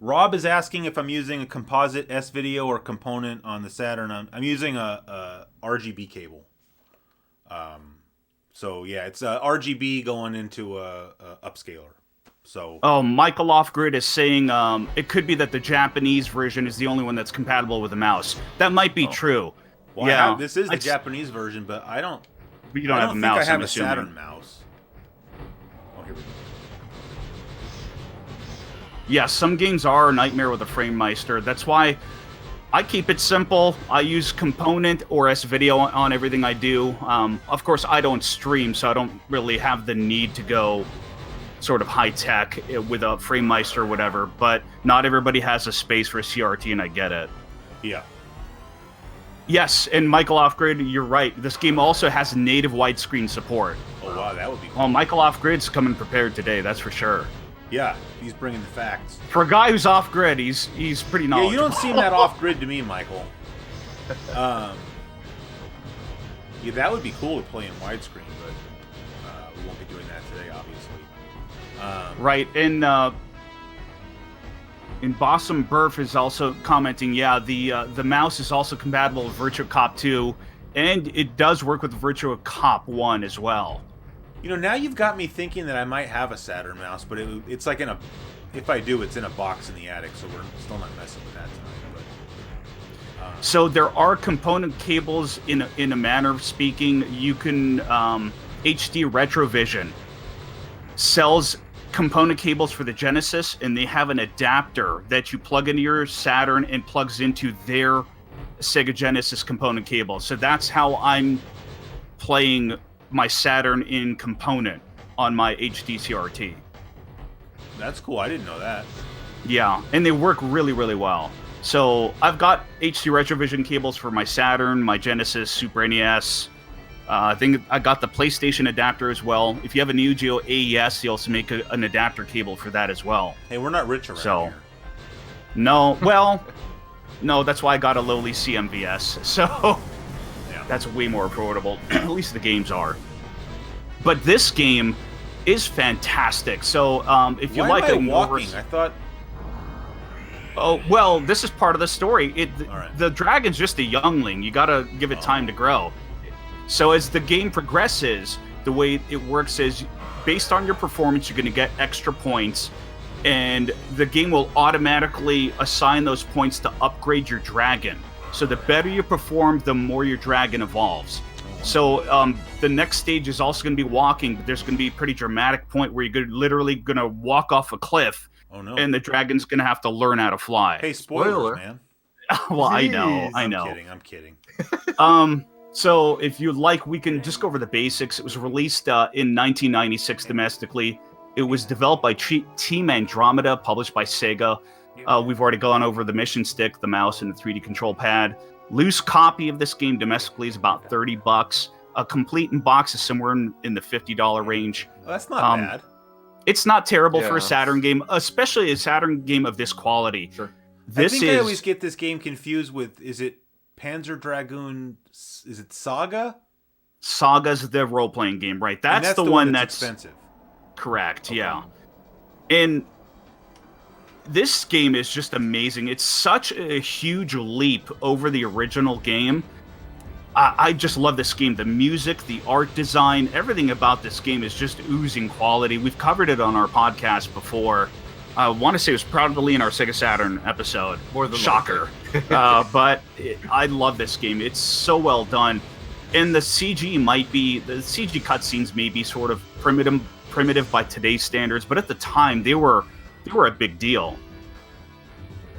Speaker 1: Rob is asking if I'm using a composite S-video or component on the Saturn. I'm using a RGB cable. So yeah, it's RGB going into a upscaler. So
Speaker 2: Michael Offgrid is saying it could be that the Japanese version is the only one that's compatible with the mouse. That might be true.
Speaker 1: Well, yeah, this is the Japanese version, but I don't.
Speaker 2: But you don't have a mouse.
Speaker 1: I have a Saturn mouse. Oh, here we go.
Speaker 2: Yeah, some games are a nightmare with a FrameMeister. That's why I keep it simple. I use component or S-video on everything I do. Of course, I don't stream, so I don't really have the need to go sort of high-tech with a FrameMeister or whatever, but not everybody has a space for a CRT, and I get it.
Speaker 1: Yeah.
Speaker 2: Yes, and Michael Offgrid, you're right. This game also has native widescreen support.
Speaker 1: Oh, wow, that would be cool.
Speaker 2: Well, Michael Offgrid's coming prepared today, that's for sure.
Speaker 1: Yeah, he's bringing the facts.
Speaker 2: For a guy who's off-grid, he's pretty knowledgeable.
Speaker 1: Yeah, you don't seem that off-grid to me, Michael. Yeah, that would be cool to play in widescreen, but we won't be doing that today, obviously.
Speaker 2: Right, and Bossum Burf is also commenting, yeah, the mouse is also compatible with Virtua Cop 2, and it does work with Virtua Cop 1 as well.
Speaker 1: You know, now you've got me thinking that I might have a Saturn mouse, but it's like if I do, it's in a box in the attic, so we're still not messing with that tonight. But,
Speaker 2: so there are component cables in a manner of speaking. You can HD Retrovision sells component cables for the Genesis, and they have an adapter that you plug into your Saturn and plugs into their Sega Genesis component cable. So that's how I'm playing my Saturn in component on my HD CRT.
Speaker 1: That's cool. I didn't know that.
Speaker 2: Yeah, and they work really, really well. So I've got HD Retrovision cables for my Saturn, my Genesis, Super NES. I think I got the PlayStation adapter as well. If you have a Neo Geo AES, they also make an adapter cable for that as well.
Speaker 1: Hey, we're not rich around here.
Speaker 2: No, well, no, that's why I got a lowly CMVS. So that's way more affordable. At least the games are. But this game is fantastic. So if you like
Speaker 1: a walking, I thought.
Speaker 2: Oh well, this is part of the story.
Speaker 1: Right.
Speaker 2: The dragon's just a youngling. You gotta give it time to grow. So as the game progresses, the way it works is based on your performance, you're gonna get extra points, and the game will automatically assign those points to upgrade your dragon. So the better you perform, the more your dragon evolves. So the next stage is also going to be walking, but there's going to be a pretty dramatic point where you're literally going to walk off a cliff, and the dragon's going to have to learn how to fly.
Speaker 1: Hey, spoilers, man.
Speaker 2: Well,
Speaker 1: Jeez.
Speaker 2: I know.
Speaker 1: I'm kidding.
Speaker 2: So if you'd like, we can just go over the basics. It was released in 1996 domestically. It was developed by Team Andromeda, published by Sega. We've already gone over the mission stick, the mouse, and the 3D control pad. Loose copy of this game domestically is about $30. A complete in box is somewhere in the $50 range.
Speaker 1: Well, that's not bad.
Speaker 2: It's not terrible for a Saturn game, especially a Saturn game of this quality.
Speaker 3: Sure.
Speaker 1: I always get this game confused with, is it Panzer Dragoon? Is it Saga?
Speaker 2: Saga's the role-playing game, right? That's the one that's
Speaker 1: expensive.
Speaker 2: Correct, yeah. And this game is just amazing. It's such a huge leap over the original game. I just love this game. The music, the art design, everything about this game is just oozing quality. We've covered it on our podcast before. I want to say it was probably in our Sega Saturn episode.
Speaker 3: More than
Speaker 2: Shocker. But I love this game. It's so well done. And the CG cutscenes may be sort of primitive by today's standards, but at the time they were a big deal.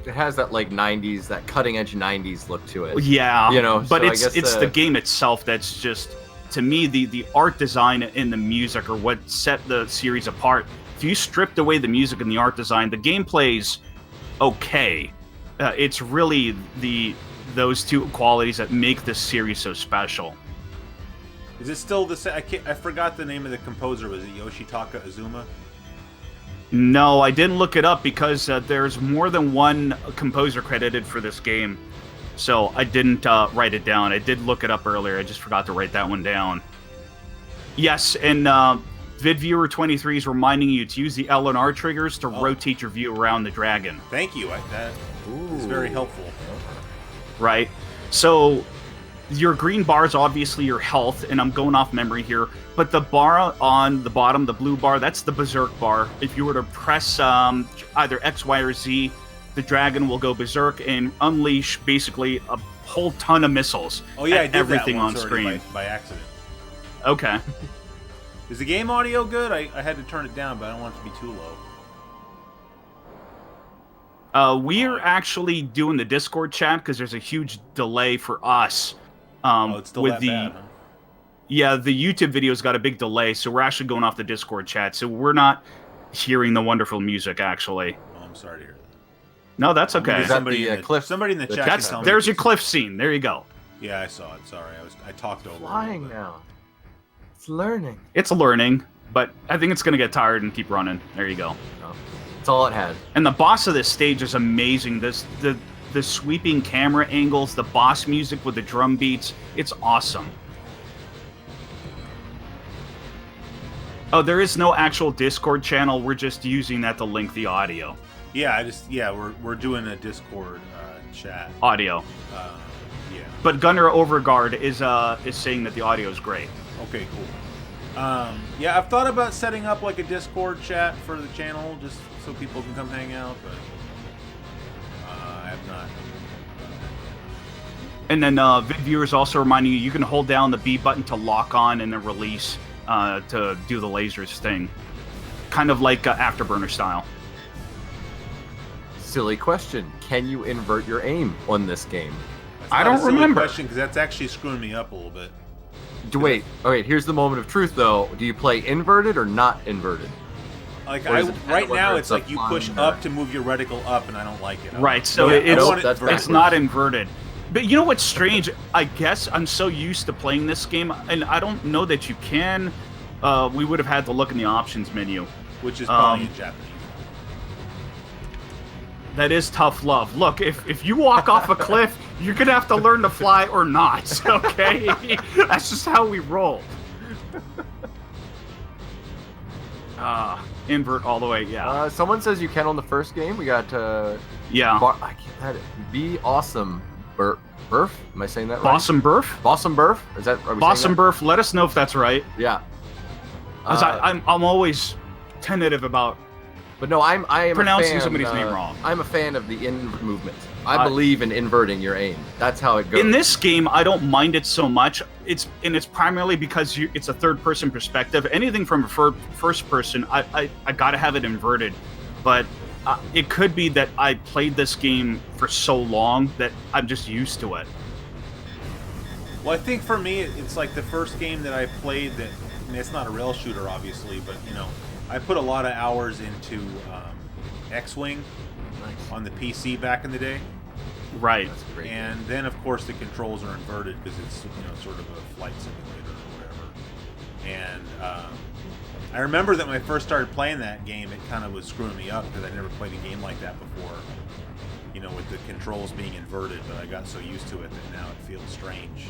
Speaker 3: It has that like 90s, that cutting edge 90s look to it.
Speaker 2: Yeah, but
Speaker 3: so
Speaker 2: it's the game itself that's just, to me, the art design and the music are what set the series apart. If you stripped away the music and the art design, the gameplay's okay. It's really those two qualities that make this series so special.
Speaker 1: Is it still the same? I forgot the name of the composer. Was it Yoshitaka Azuma?
Speaker 2: No, I didn't look it up because there's more than one composer credited for this game. So I didn't write it down. I did look it up earlier. I just forgot to write that one down. Yes, and VidViewer 23 is reminding you to use the L and R triggers to rotate your view around the dragon.
Speaker 1: Thank you. That is very helpful.
Speaker 2: Right. So your green bar is obviously your health, and I'm going off memory here, but the bar on the bottom, the blue bar, that's the berserk bar. If you were to press either X, Y, or Z, the dragon will go berserk and unleash basically a whole ton of missiles.
Speaker 1: Oh yeah, I did
Speaker 2: everything
Speaker 1: that
Speaker 2: on
Speaker 1: once
Speaker 2: screen
Speaker 1: by accident.
Speaker 2: Okay.
Speaker 1: Is the game audio good? I had to turn it down, but I don't want it to be too low.
Speaker 2: We're actually doing the Discord chat because there's a huge delay for us.
Speaker 1: It's still
Speaker 2: with
Speaker 1: that
Speaker 2: the
Speaker 1: bad, huh?
Speaker 2: Yeah, the YouTube video's got a big delay, so we're actually going off the Discord chat, so we're not hearing the wonderful music actually.
Speaker 1: Oh, I'm sorry to hear that.
Speaker 2: No, that's okay.
Speaker 1: Somebody in the chat.
Speaker 2: There's your cliff scene. There you go.
Speaker 1: Yeah, I saw it. Sorry, I talked over.
Speaker 3: Flying now. It's learning.
Speaker 2: It's learning, but I think it's gonna get tired and keep running. There you go.
Speaker 3: That's all it had.
Speaker 2: And the boss of this stage is amazing. The sweeping camera angles, the boss music with the drum beats, it's awesome. Oh, there is no actual Discord channel. We're just using that to link the audio.
Speaker 1: Yeah, we're doing a Discord chat.
Speaker 2: Audio.
Speaker 1: Yeah.
Speaker 2: But Gunnar Overguard is saying that the audio is great.
Speaker 1: Okay, cool. Yeah, I've thought about setting up like a Discord chat for the channel just so people can come hang out, but I have not.
Speaker 2: And then VidViewer's also reminding you can hold down the B button to lock on and then release to do the lasers thing. Kind of like Afterburner style.
Speaker 3: Silly question. Can you invert your aim on this game?
Speaker 2: I don't remember.
Speaker 1: Question, because that's actually screwing me up a little bit.
Speaker 3: Wait, here's the moment of truth though. Do you play inverted or not inverted?
Speaker 1: Like right now, it's like you push up to move your reticle up, and I don't like it.
Speaker 2: Right, so it's not inverted. But you know what's strange? I guess I'm so used to playing this game, and I don't know that you can. We would have had to look in the options menu,
Speaker 1: which is probably in Japanese.
Speaker 2: That is tough love. Look, if you walk off a cliff, you're gonna have to learn to fly or not. Okay, that's just how we roll. Invert all the way. Yeah.
Speaker 3: Someone says you can on the first game. We got
Speaker 2: yeah.
Speaker 3: I can't. Be awesome. Burf? Am I saying that right?
Speaker 2: Bossum Burf?
Speaker 3: Bossum Burf? Is that?
Speaker 2: Bossum Burf. Let us know if that's right.
Speaker 3: Yeah.
Speaker 2: I'm always tentative about
Speaker 3: But no, I am
Speaker 2: pronouncing
Speaker 3: a fan,
Speaker 2: somebody's name wrong.
Speaker 3: I'm a fan of the invert movement. I believe in inverting your aim. That's how it goes.
Speaker 2: In this game, I don't mind it so much. It's primarily because it's a third-person perspective. Anything from a first person, I gotta have it inverted. But it could be that I played this game for so long that I'm just used to it.
Speaker 1: Well, I think for me, it's like the first game that I played that, I mean, it's not a rail shooter, obviously, but, you know, I put a lot of hours into X-Wing on the PC back in the day.
Speaker 2: Right.
Speaker 3: That's a great game.
Speaker 1: And then, of course, the controls are inverted because it's, you know, sort of a flight simulator or whatever. And I remember that when I first started playing that game, it kind of was screwing me up because I never played a game like that before. You know, with the controls being inverted, but I got so used to it that now it feels strange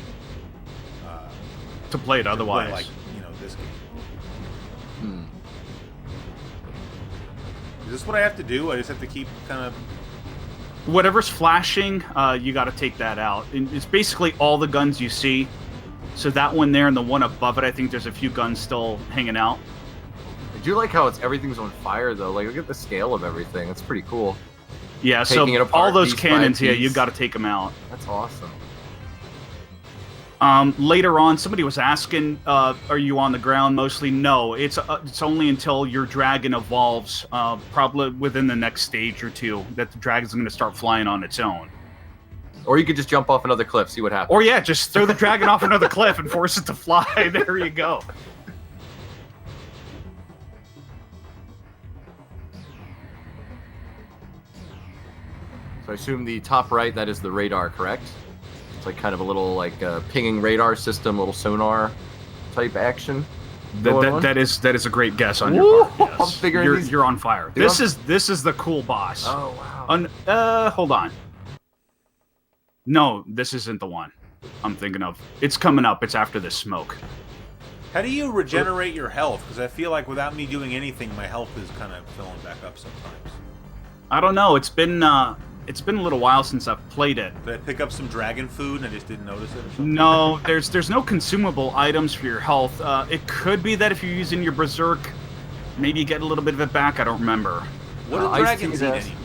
Speaker 2: To play it otherwise.
Speaker 1: play like, you know, this game. Is this what I have to do? I just have to keep kind of...
Speaker 2: Whatever's flashing, you got to take that out. And it's basically all the guns you see. So that one there and the one above it, I think there's a few guns still hanging out.
Speaker 3: I do like how everything's on fire though. Like look at the scale of everything. It's pretty cool.
Speaker 2: Yeah,
Speaker 3: Taking it
Speaker 2: so
Speaker 3: apart
Speaker 2: all those
Speaker 3: piece by
Speaker 2: cannons here,
Speaker 3: piece.
Speaker 2: you've got to take them out.
Speaker 3: That's awesome.
Speaker 2: Later on, somebody was asking, are you on the ground mostly? No, it's only until your dragon evolves, probably within the next stage or two, that the dragon's going to start flying on its own.
Speaker 3: Or you could just jump off another cliff, see what happens.
Speaker 2: Or yeah, just throw the dragon off another cliff and force it to fly. There you go.
Speaker 3: So I assume the top right, that is the radar, correct? It's like kind of a little like pinging radar system, little sonar type action.
Speaker 2: That is a great guess on your part. Yes.
Speaker 3: I'm figuring
Speaker 2: You're on fire.
Speaker 3: Dude,
Speaker 2: This is the cool boss.
Speaker 3: Oh wow.
Speaker 2: Hold on. No, this isn't the one I'm thinking of. It's coming up. It's after this smoke.
Speaker 1: How do you regenerate your health? Because I feel like without me doing anything, my health is kind of filling back up sometimes.
Speaker 2: I don't know. It's been a little while since I've played it.
Speaker 1: Did I pick up some dragon food and I just didn't notice it or something?
Speaker 2: No, there's no consumable items for your health. It could be that if you're using your berserk, maybe you get a little bit of it back. I don't remember.
Speaker 1: What do dragons eat anyway?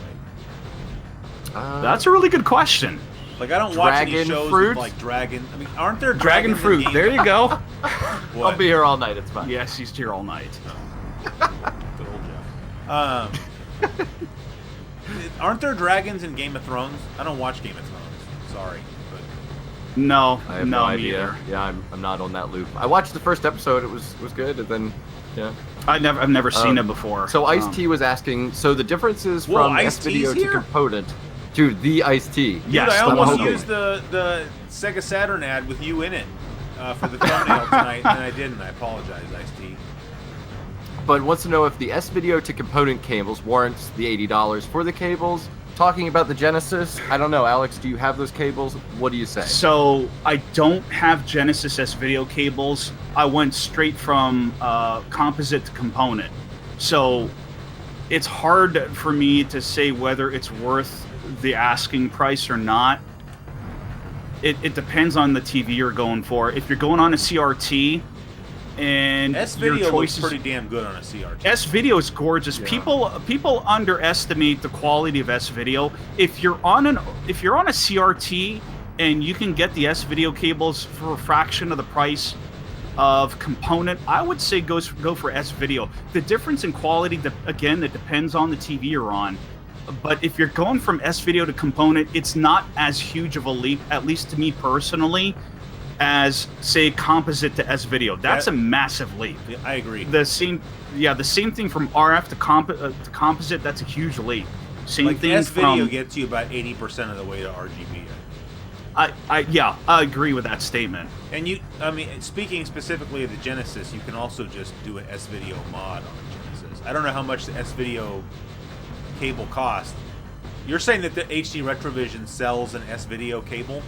Speaker 2: That's a really good question.
Speaker 1: Like, I don't watch any
Speaker 3: Dragon
Speaker 1: shows
Speaker 3: fruit?
Speaker 1: with, like, dragon... I mean, aren't there
Speaker 2: Dragon
Speaker 1: dragons in
Speaker 2: fruit.
Speaker 1: games?
Speaker 2: There you go.
Speaker 1: What?
Speaker 3: I'll be here all night. It's fine.
Speaker 2: Yes, he's here all night.
Speaker 1: Good old Jeff. Aren't there dragons in Game of Thrones? I don't watch Game of Thrones. Sorry. But
Speaker 2: No,
Speaker 3: I have no idea.
Speaker 2: neither.
Speaker 3: Yeah, I'm not on that loop. I watched the first episode. It was good, and then yeah.
Speaker 2: I've never seen it before.
Speaker 3: So Ice-T was asking. So the differences
Speaker 1: Whoa,
Speaker 3: from
Speaker 1: Ice-T's
Speaker 3: S-Video to
Speaker 1: here?
Speaker 3: component. Dude, the Ice-T.
Speaker 2: Yes,
Speaker 1: dude, I
Speaker 2: the
Speaker 1: almost
Speaker 2: logo.
Speaker 1: used the Sega Saturn ad with you in it for the thumbnail tonight, and I didn't. I apologize, Ice-T.
Speaker 3: But wants to know if the S-Video to component cables warrants the $80 for the cables. Talking about the Genesis, I don't know, Alex, do you have those cables? What do you say?
Speaker 2: So I don't have Genesis S video cables. I went straight from composite to component. So it's hard for me to say whether it's worth the asking price or not. It depends on the TV you're going for. If you're going on a CRT and
Speaker 1: S-Video
Speaker 2: your
Speaker 1: looks
Speaker 2: choices...
Speaker 1: pretty damn good on a CRT.
Speaker 2: S-Video is gorgeous.
Speaker 3: Yeah.
Speaker 2: People underestimate the quality of S-Video. If you're on a CRT and you can get the S-Video cables for a fraction of the price of component, I would say go for S-Video. The difference in quality, again, it depends on the TV you're on. But if you're going from S-Video to component, it's not as huge of a leap, at least to me personally, as say composite to S-Video. That's a massive leap.
Speaker 1: Yeah, I agree.
Speaker 2: The same thing from RF to composite. That's a huge leap. Same
Speaker 1: Like,
Speaker 2: thing
Speaker 1: S-Video
Speaker 2: from.
Speaker 1: gets you about 80% of the way to RGB.
Speaker 2: I agree with that statement.
Speaker 1: And speaking specifically of the Genesis, you can also just do an S-Video mod on the Genesis. I don't know how much the S-Video cable cost. You're saying that the HD Retrovision sells an S-Video cable?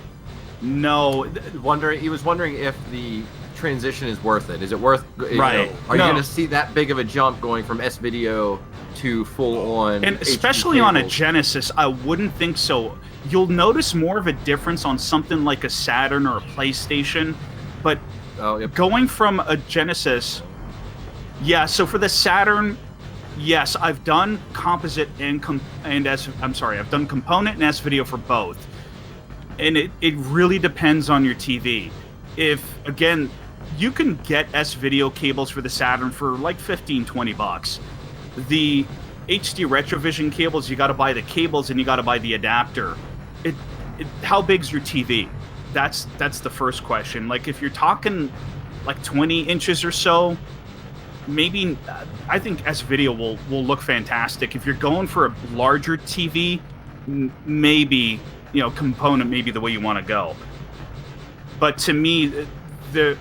Speaker 2: No,
Speaker 3: He was wondering if the transition is worth it. Is it worth?
Speaker 2: Right.
Speaker 3: Are you
Speaker 2: No.
Speaker 3: going to see that big of a jump going from S-Video to full-on?
Speaker 2: and
Speaker 3: HD
Speaker 2: especially on a
Speaker 3: cables?
Speaker 2: Genesis, I wouldn't think so. You'll notice more of a difference on something like a Saturn or a PlayStation, but
Speaker 3: Oh, yep.
Speaker 2: going from a Genesis, yeah. So for the Saturn, Yes, I've done composite and I've done component and S-video for both. And it really depends on your TV. If, again, you can get S-video cables for the Saturn for like $15-20. The HD Retrovision cables, you got to buy the cables and you got to buy the adapter. How big's your TV? That's the first question. Like, if you're talking like 20 inches or so, maybe I think S-video will look fantastic. If you're going for a larger TV, maybe, component may be the way you want to go. But to me, they're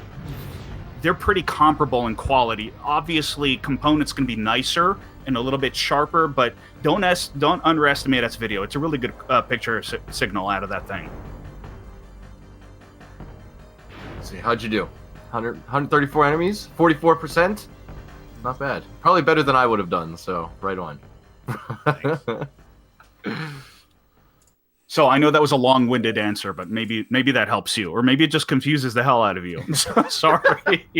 Speaker 2: pretty comparable in quality. Obviously, component's going to be nicer and a little bit sharper, but don't underestimate S-video. It's a really good picture signal out of that thing.
Speaker 3: Let's see, how'd you do? 134 enemies, 44%. Not bad. Probably better than I would have done. So right on.
Speaker 2: So I know that was a long-winded answer, but maybe that helps you, or maybe it just confuses the hell out of you. Sorry.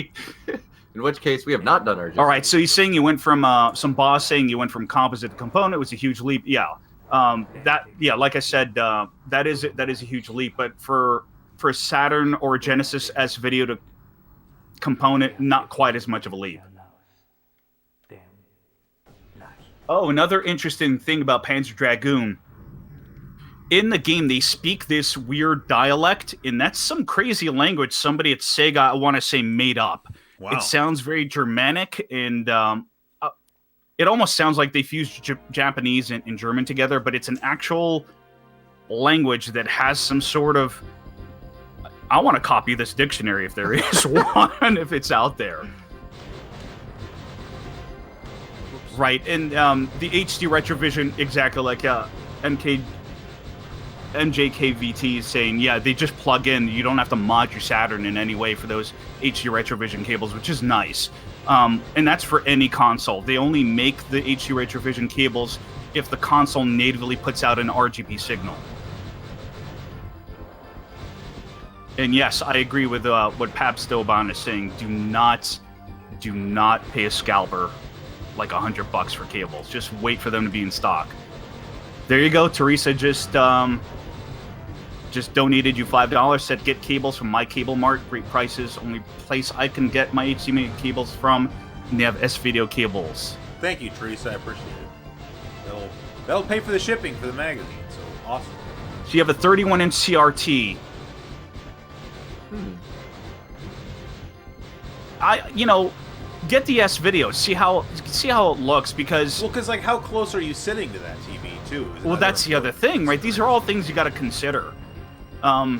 Speaker 3: In which case, we have not done our job.
Speaker 2: All right, so he's saying you went from some boss saying you went from composite to component. It was a huge leap. Yeah, like I said, that is a huge leap. But for Saturn or Genesis S-video to component, not quite as much of a leap. Oh, another interesting thing about Panzer Dragoon. In the game, they speak this weird dialect, and that's some crazy language somebody at Sega, I want to say, made up. Wow. It sounds very Germanic, and it almost sounds like they fused Japanese and German together, but it's an actual language that has some sort of... I want to copy this dictionary if there is one, if it's out there. Right, and the HD Retrovision, exactly like MJKVT is saying, yeah, they just plug in. You don't have to mod your Saturn in any way for those HD Retrovision cables, which is nice. And that's for any console. They only make the HD Retrovision cables if the console natively puts out an RGB signal. And yes, I agree with what Pab Stoban is saying. Do not pay a scalper like $100 for cables. Just wait for them to be in stock. There you go. Teresa just donated you $5. Said get cables from My Cable Mart. Great prices. Only place I can get my HDMI cables from. And they have S-video cables.
Speaker 1: Thank you, Teresa. I appreciate it. That'll pay for the shipping for the magazine. So awesome.
Speaker 2: So you have a 31-inch CRT. Get the S-video. See how it looks, because...
Speaker 1: Well, because, like, how close are you sitting to that TV, too?
Speaker 2: Well, that's the other thing, right? These are all things you got to consider.
Speaker 1: I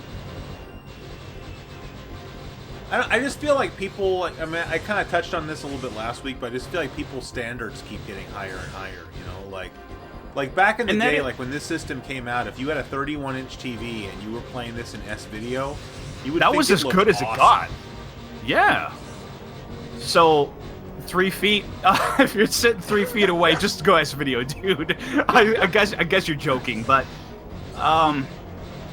Speaker 1: just feel like people... I mean, I kind of touched on this a little bit last week, but I just feel like people's standards keep getting higher and higher, Like, back in the day, like, when this system came out, if you had a 31-inch TV and you were playing this in S-video, you would think
Speaker 2: that was as good as it got. Yeah. So, 3 feet. If you're sitting 3 feet away, just go S-video, dude. I guess you're joking, but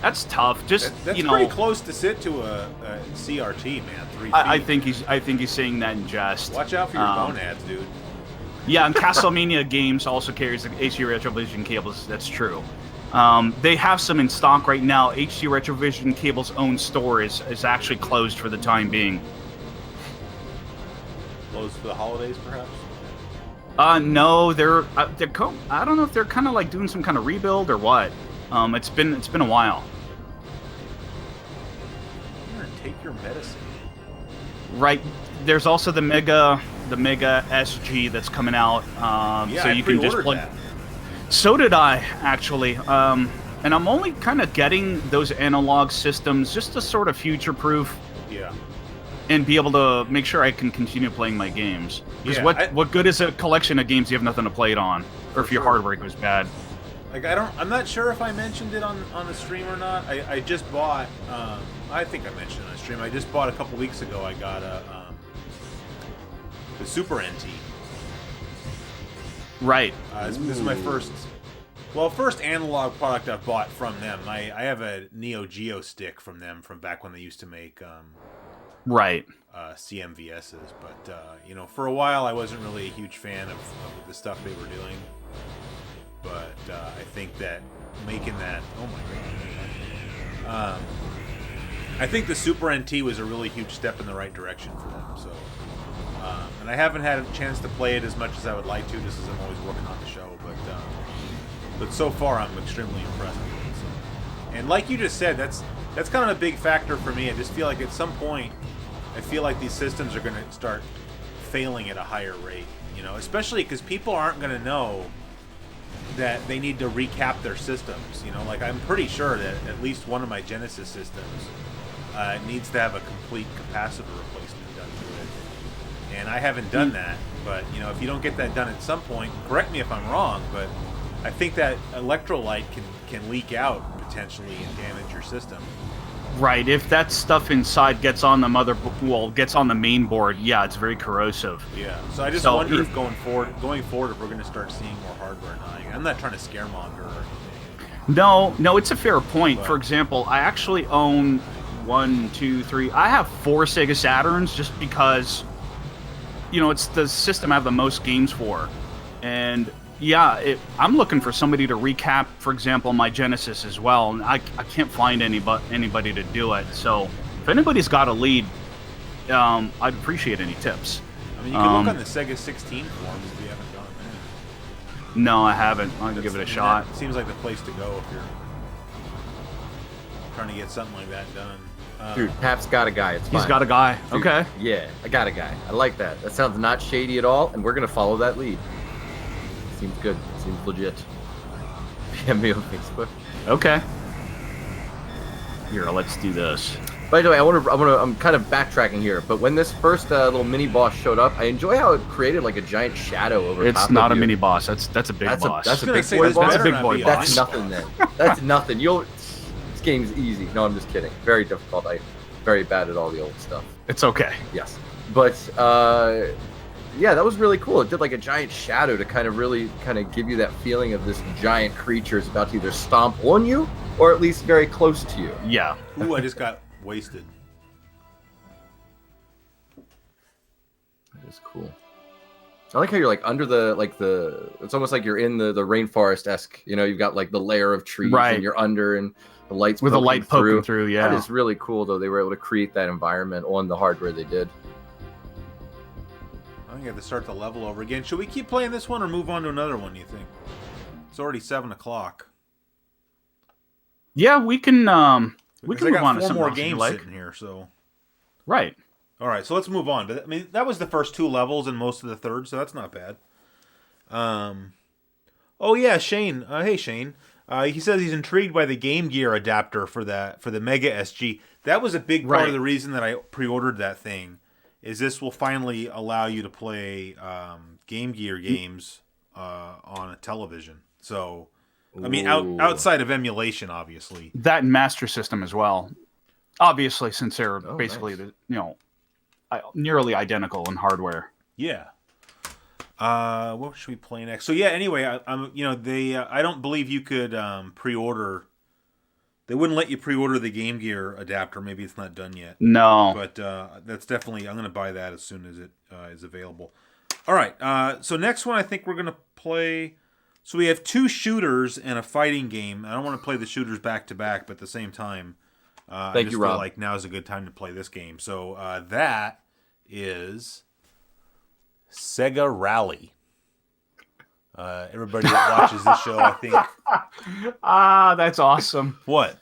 Speaker 2: that's tough. That's
Speaker 1: pretty close to sit to a CRT, man. 3 feet.
Speaker 2: I think he's saying that in jest.
Speaker 1: Watch out for your gonads, dude.
Speaker 2: Yeah, and Castlevania Games also carries the HD Retrovision cables. That's true. They have some in stock right now. HD Retrovision Cable's own store is actually closed for the time being.
Speaker 1: Closed for the holidays, perhaps?
Speaker 2: No, they're I don't know if they're kind of like doing some kind of rebuild or what. It's been a while.
Speaker 1: Take your medicine.
Speaker 2: Right. There's also the Mega SG that's coming out. So you can just plug. That. So did I, actually. And I'm only kind of getting those analog systems just to sort of future-proof.
Speaker 1: Yeah.
Speaker 2: And be able to make sure I can continue playing my games. Because what good is a collection of games you have nothing to play it on, or if your hardware goes bad?
Speaker 1: Like I'm not sure if I mentioned it on the stream or not. I just bought. I think I mentioned it on the stream. I just bought a couple weeks ago. I got the Super NT.
Speaker 2: Right.
Speaker 1: This is my first analog product I've bought from them. I have a Neo Geo stick from them from back when they used to make
Speaker 2: Right.
Speaker 1: CMVSs. But for a while I wasn't really a huge fan of the stuff they were doing. But I think that making that, oh my god, I think the Super NT was a really huge step in the right direction for them. So, and I haven't had a chance to play it as much as I would like to, just as I'm always working on the show. But so far I'm extremely impressed with it. So. And like you just said, that's kind of a big factor for me. I just feel like at some point, I feel like these systems are going to start failing at a higher rate. Especially because people aren't going to know that they need to recap their systems. Like I'm pretty sure that at least one of my Genesis systems needs to have a complete capacitor replacement done to it. And I haven't done that, but if you don't get that done at some point, correct me if I'm wrong, but I think that electrolyte can leak out potentially and damage your system.
Speaker 2: Right. If that stuff inside gets on the gets on the main board, yeah, it's very corrosive.
Speaker 1: Yeah. So I just wonder if going forward, if we're going to start seeing more hardware dying. I'm not trying to scaremonger or anything.
Speaker 2: No, it's a fair point. For example, I actually own 1, 2, 3. I have 4 Sega Saturns just because, it's the system I have the most games for, and yeah, I'm looking for somebody to recap, for example, my Genesis as well, and I can't find anybody to do it. So if anybody's got a lead, I'd appreciate any tips.
Speaker 1: I mean, you can look on the Sega 16 forums if you haven't done that.
Speaker 2: No, I haven't. I'm gonna give it a shot.
Speaker 1: That seems like the place to go if you're trying to get something like that done.
Speaker 3: Dude, Pap's got a guy. It's fine.
Speaker 2: He's got a guy.
Speaker 3: Dude,
Speaker 2: okay.
Speaker 3: Yeah, I got a guy. I like that. That sounds not shady at all, and we're gonna follow that lead. Seems good. Seems legit. PM me on Facebook.
Speaker 2: Okay. Here, let's do this.
Speaker 3: By the way, I'm kind of backtracking here, but when this first little mini boss showed up, I enjoy how it created like a giant shadow over top of you.
Speaker 2: It's not a mini boss. That's a big boss.
Speaker 3: That's a big boy boss.
Speaker 2: That's a big boy boss.
Speaker 3: That's nothing then. That's nothing. This game's easy. No, I'm just kidding. Very difficult. I'm very bad at all the old stuff.
Speaker 2: It's okay.
Speaker 3: Yes, but yeah, that was really cool. It did like a giant shadow to kind of give you that feeling of this giant creature is about to either stomp on you or at least very close to you.
Speaker 2: Yeah.
Speaker 1: Ooh, I just got wasted.
Speaker 3: That is cool. I like how you're like under it's almost like you're in the rainforest-esque. You've got like the layer of trees and you're under and the lights
Speaker 2: with the light poking through. Yeah.
Speaker 3: That is really cool though. They were able to create that environment on the hardware they did.
Speaker 1: I think I have to start the level over again. Should we keep playing this one or move on to another one, you think? It's already 7 o'clock.
Speaker 2: Yeah, we can move on to something else.
Speaker 1: 4 more games sitting here, so...
Speaker 2: Right.
Speaker 1: All right, so let's move on. But I mean, that was the first 2 levels and most of the third, so that's not bad. Oh yeah, Shane. Hey Shane. He says he's intrigued by the Game Gear adapter for the Mega SG. That was a big part of the reason that I pre-ordered that thing. Is this will finally allow you to play Game Gear games on a television. So, I mean, outside of emulation, obviously.
Speaker 2: That and Master System as well. Obviously, since they're basically nearly identical in hardware.
Speaker 1: Yeah. What should we play next? So yeah. Anyway, I don't believe you could pre-order. They wouldn't let you pre-order the Game Gear adapter. Maybe it's not done yet.
Speaker 2: No.
Speaker 1: But that's definitely... I'm going to buy that as soon as it is available. All right. So next one I think we're going to play... So we have 2 shooters and a fighting game. I don't want to play the shooters back-to-back, but at the same time... I just feel like now is a good time to play this game. So that is Sega Rally. Everybody that watches this show, I think.
Speaker 2: That's awesome.
Speaker 1: What?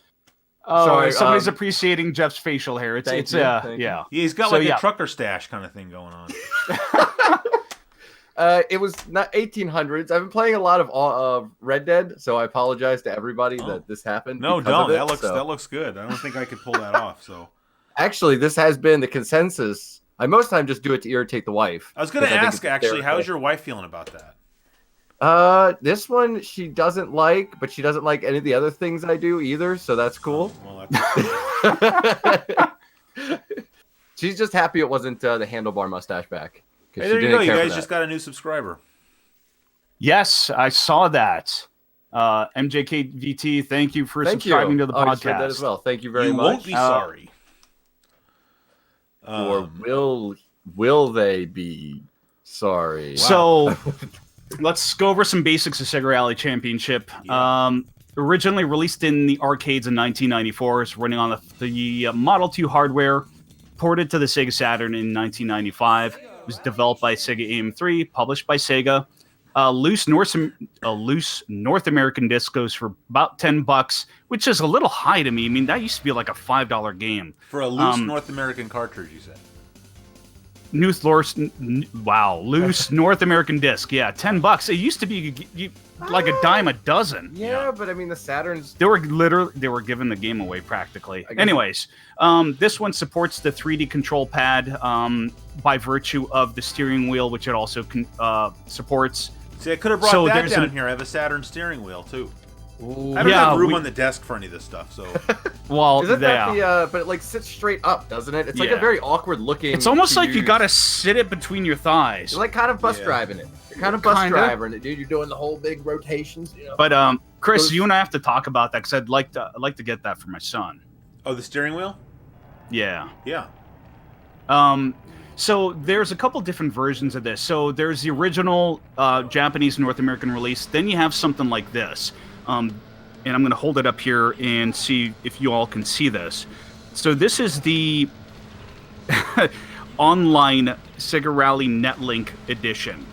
Speaker 2: Oh, sorry, somebody's appreciating Jeff's facial hair. Yeah.
Speaker 1: He's got a trucker stash kind of thing going on.
Speaker 3: It was not 1800s. I've been playing a lot of Red Dead, so I apologize to everybody that this happened.
Speaker 1: No, don't. That looks good. I don't think I could pull that off. So
Speaker 3: actually, this has been the consensus. I most time just do it to irritate the wife.
Speaker 1: I was going to ask actually, how's your wife feeling about that?
Speaker 3: This one she doesn't like, but she doesn't like any of the other things I do either, so that's cool.
Speaker 1: Well, that's...
Speaker 3: She's just happy it wasn't the handlebar mustache back.
Speaker 1: Hey, there you go. You guys just got a new subscriber.
Speaker 2: Yes, I saw that. MJKVT, thank you for subscribing to the podcast.
Speaker 3: I said that as well. Thank you very much.
Speaker 1: You won't be sorry.
Speaker 3: Or will they be sorry?
Speaker 1: Wow.
Speaker 2: So let's go over some basics of Sega Rally Championship.
Speaker 1: Yeah.
Speaker 2: Originally released in the arcades in 1994, it's running on the Model 2 hardware, ported to the Sega Saturn in 1995. It was developed by Sega AM3, published by Sega. Loose North American disc goes for about $10, which is a little high to me. I mean, that used to be like a $5 game.
Speaker 1: For a loose North American cartridge, you said.
Speaker 2: Loose North American disc. Yeah, $10. It used to be like a dime a dozen.
Speaker 3: Yeah, but I mean the Saturns.
Speaker 2: They were giving the game away practically. Anyways, this one supports the 3D control pad by virtue of the steering wheel, which it also supports.
Speaker 1: See, I could have brought that down here. I have a Saturn steering wheel too.
Speaker 3: Ooh.
Speaker 1: I don't have room on the desk for any of this stuff, so.
Speaker 2: Well,
Speaker 3: Isn't that but it like sits straight up, doesn't it? It's like a very awkward looking.
Speaker 2: It's almost like you gotta sit it between your thighs.
Speaker 3: You're like kind of bus driving it. You're kind of bus driving it, dude. You're doing the whole big rotations. You know?
Speaker 2: But Chris, you and I have to talk about that because I'd like to get that for my son.
Speaker 1: Oh, the steering wheel?
Speaker 2: Yeah.
Speaker 1: Yeah.
Speaker 2: So there's a couple different versions of this. So there's the original Japanese North American release. Then you have something like this. And I'm going to hold it up here and see if you all can see this. So this is the online Sega Rally Netlink edition.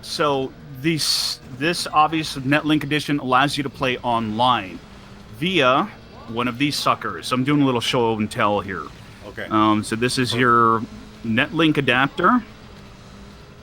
Speaker 2: So this obvious Netlink edition allows you to play online via one of these suckers. I'm doing a little show and tell here.
Speaker 1: Okay.
Speaker 2: So this is your Netlink adapter.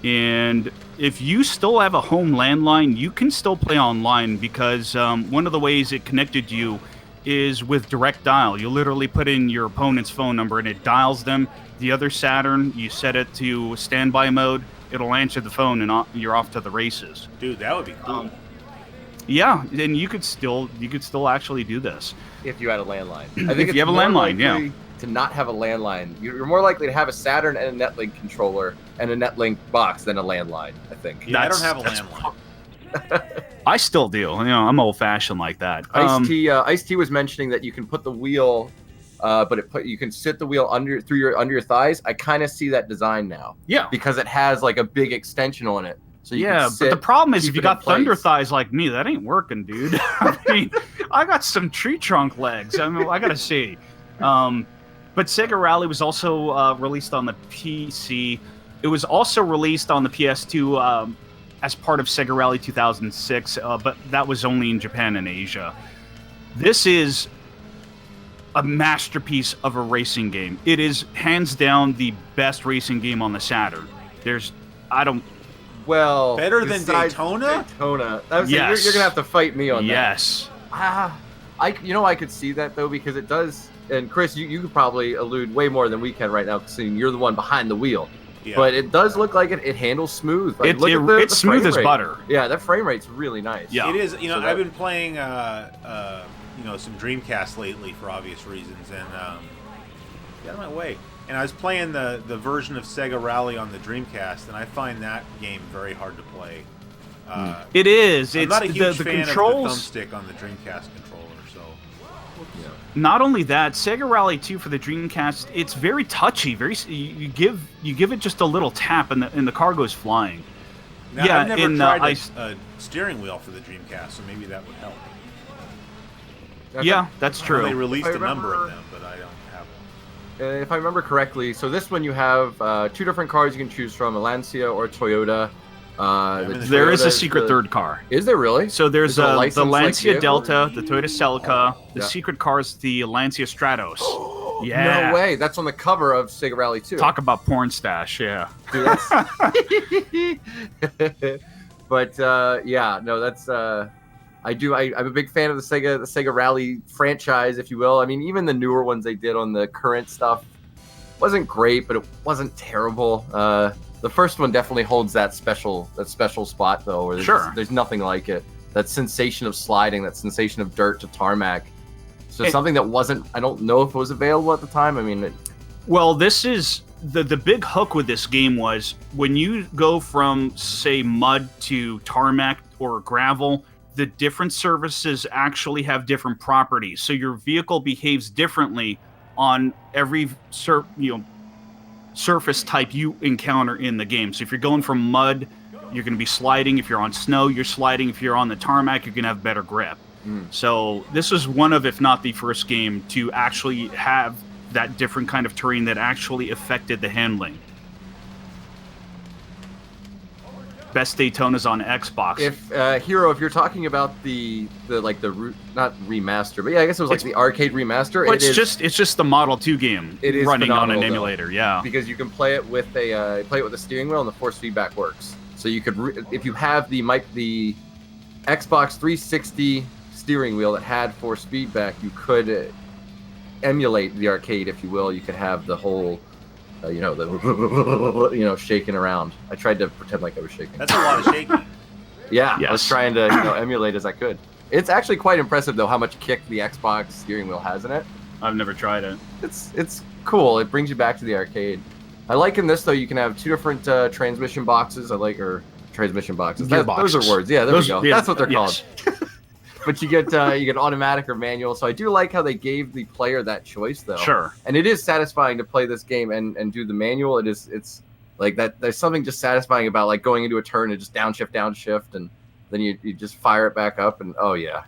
Speaker 2: And if you still have a home landline, you can still play online because one of the ways it connected you is with direct dial. You literally put in your opponent's phone number and it dials them. The other Saturn, you set it to standby mode. It'll answer the phone and you're off to the races.
Speaker 1: Dude, that would be cool.
Speaker 2: Yeah, and you could still actually do this
Speaker 3: if you had a landline. I think
Speaker 2: if you have a landline, yeah.
Speaker 3: To not have a landline, you're more likely to have a Saturn and a Netlink controller and a Netlink box than a landline. I think.
Speaker 1: Yeah, I don't have a landline.
Speaker 2: I still do. You know, I'm old-fashioned like that.
Speaker 3: Ice-T was mentioning that you can put the wheel, you can sit the wheel under your thighs. I kind of see that design now.
Speaker 2: Yeah,
Speaker 3: because it has like a big extension on it. So you
Speaker 2: yeah,
Speaker 3: can sit,
Speaker 2: but the problem is if you got
Speaker 3: place.
Speaker 2: thunder thighs like me, that ain't working, dude. I mean, I got some tree trunk legs. I mean, I gotta see. But Sega Rally was also released on the PC. It was also released on the PS2 as part of Sega Rally 2006, but that was only in Japan and Asia. This is a masterpiece of a racing game. It is hands down the best racing game on the Saturn.
Speaker 1: Better than Daytona?
Speaker 3: Daytona.
Speaker 2: Yes.
Speaker 3: You're gonna have to fight me on that.
Speaker 2: Yes.
Speaker 3: I could see that though because it does. And Chris, you could probably allude way more than we can right now, seeing you're the one behind the wheel. Yeah. But it does look like it handles smooth. Like,
Speaker 2: it's smooth as butter.
Speaker 3: Yeah, that frame rate's really nice.
Speaker 1: Yeah, it is. You know, I've been playing, some Dreamcast lately for obvious reasons, and get out of my way. And I was playing the version of Sega Rally on the Dreamcast, and I find that game very hard to play.
Speaker 2: It is.
Speaker 1: I'm
Speaker 2: it's
Speaker 1: not a huge
Speaker 2: the
Speaker 1: fan
Speaker 2: controls,
Speaker 1: of the thumbstick on the Dreamcast controller, so.
Speaker 3: Yeah.
Speaker 2: Not only that, Sega Rally 2 for the Dreamcast, it's very touchy. You give it just a little tap, and the car goes flying.
Speaker 1: Now,
Speaker 2: yeah,
Speaker 1: I've never tried a steering wheel for the Dreamcast, so maybe that would help.
Speaker 2: Yeah, that's true.
Speaker 1: Well, they released a number of them, but I don't have one.
Speaker 3: If I remember correctly, so this one you have two different cars you can choose from, a Lancia or a Toyota.
Speaker 2: There is a secret third car.
Speaker 3: Is there really?
Speaker 2: So there's the Lancia Delta, the Toyota Celica. The
Speaker 3: yeah.
Speaker 2: secret car is the Lancia Stratos. Yeah.
Speaker 3: No way. That's on the cover of Sega Rally 2.
Speaker 2: Talk about porn stash, yeah.
Speaker 3: Dude, that's... But yeah, no, that's I'm a big fan of the Sega Rally franchise, if you will. I mean, even the newer ones they did on the current stuff wasn't great, but it wasn't terrible. The first one definitely holds that special spot though, where there's nothing like it. That sensation of sliding, that sensation of dirt to tarmac. So something that wasn't, I don't know if it was available at the time. I mean,
Speaker 2: well, this is the big hook with this game was when you go from say mud to tarmac or gravel, the different surfaces actually have different properties. So your vehicle behaves differently on every surface type you encounter in the game. So if you're going from mud, you're going to be sliding. If you're on snow, you're sliding. If you're on the tarmac, you're going to have better grip. So this was one of, if not the first game, to actually have that different kind of terrain that actually affected the handling. Best Daytona's on Xbox.
Speaker 3: If Hero, if you're talking about the not remaster, but yeah, I guess it was like the arcade remaster.
Speaker 2: It's just the Model 2 game
Speaker 3: it is
Speaker 2: running on an
Speaker 3: though,
Speaker 2: emulator, yeah.
Speaker 3: Because you can play it with a steering wheel and the force feedback works. So you could if you have the Xbox 360 steering wheel that had force feedback, you could emulate the arcade, if you will. You could have the whole shaking around. I tried to pretend like I was shaking.
Speaker 1: That's a lot of shaking.
Speaker 3: Yeah,
Speaker 2: yes.
Speaker 3: I was trying to emulate as I could. It's actually quite impressive though how much kick the Xbox steering wheel has in it.
Speaker 2: I've never tried it.
Speaker 3: It's cool. It brings you back to the arcade. I like in this though you can have two different transmission boxes. Transmission boxes. Those are words. Yeah, there we go. Yeah, that's what they're called. But you get automatic or manual. So I do like how they gave the player that choice, though.
Speaker 2: Sure.
Speaker 3: And it is satisfying to play this game and do the manual. It's like that. There's something just satisfying about like going into a turn and just downshift, and then you just fire it back up, and oh yeah.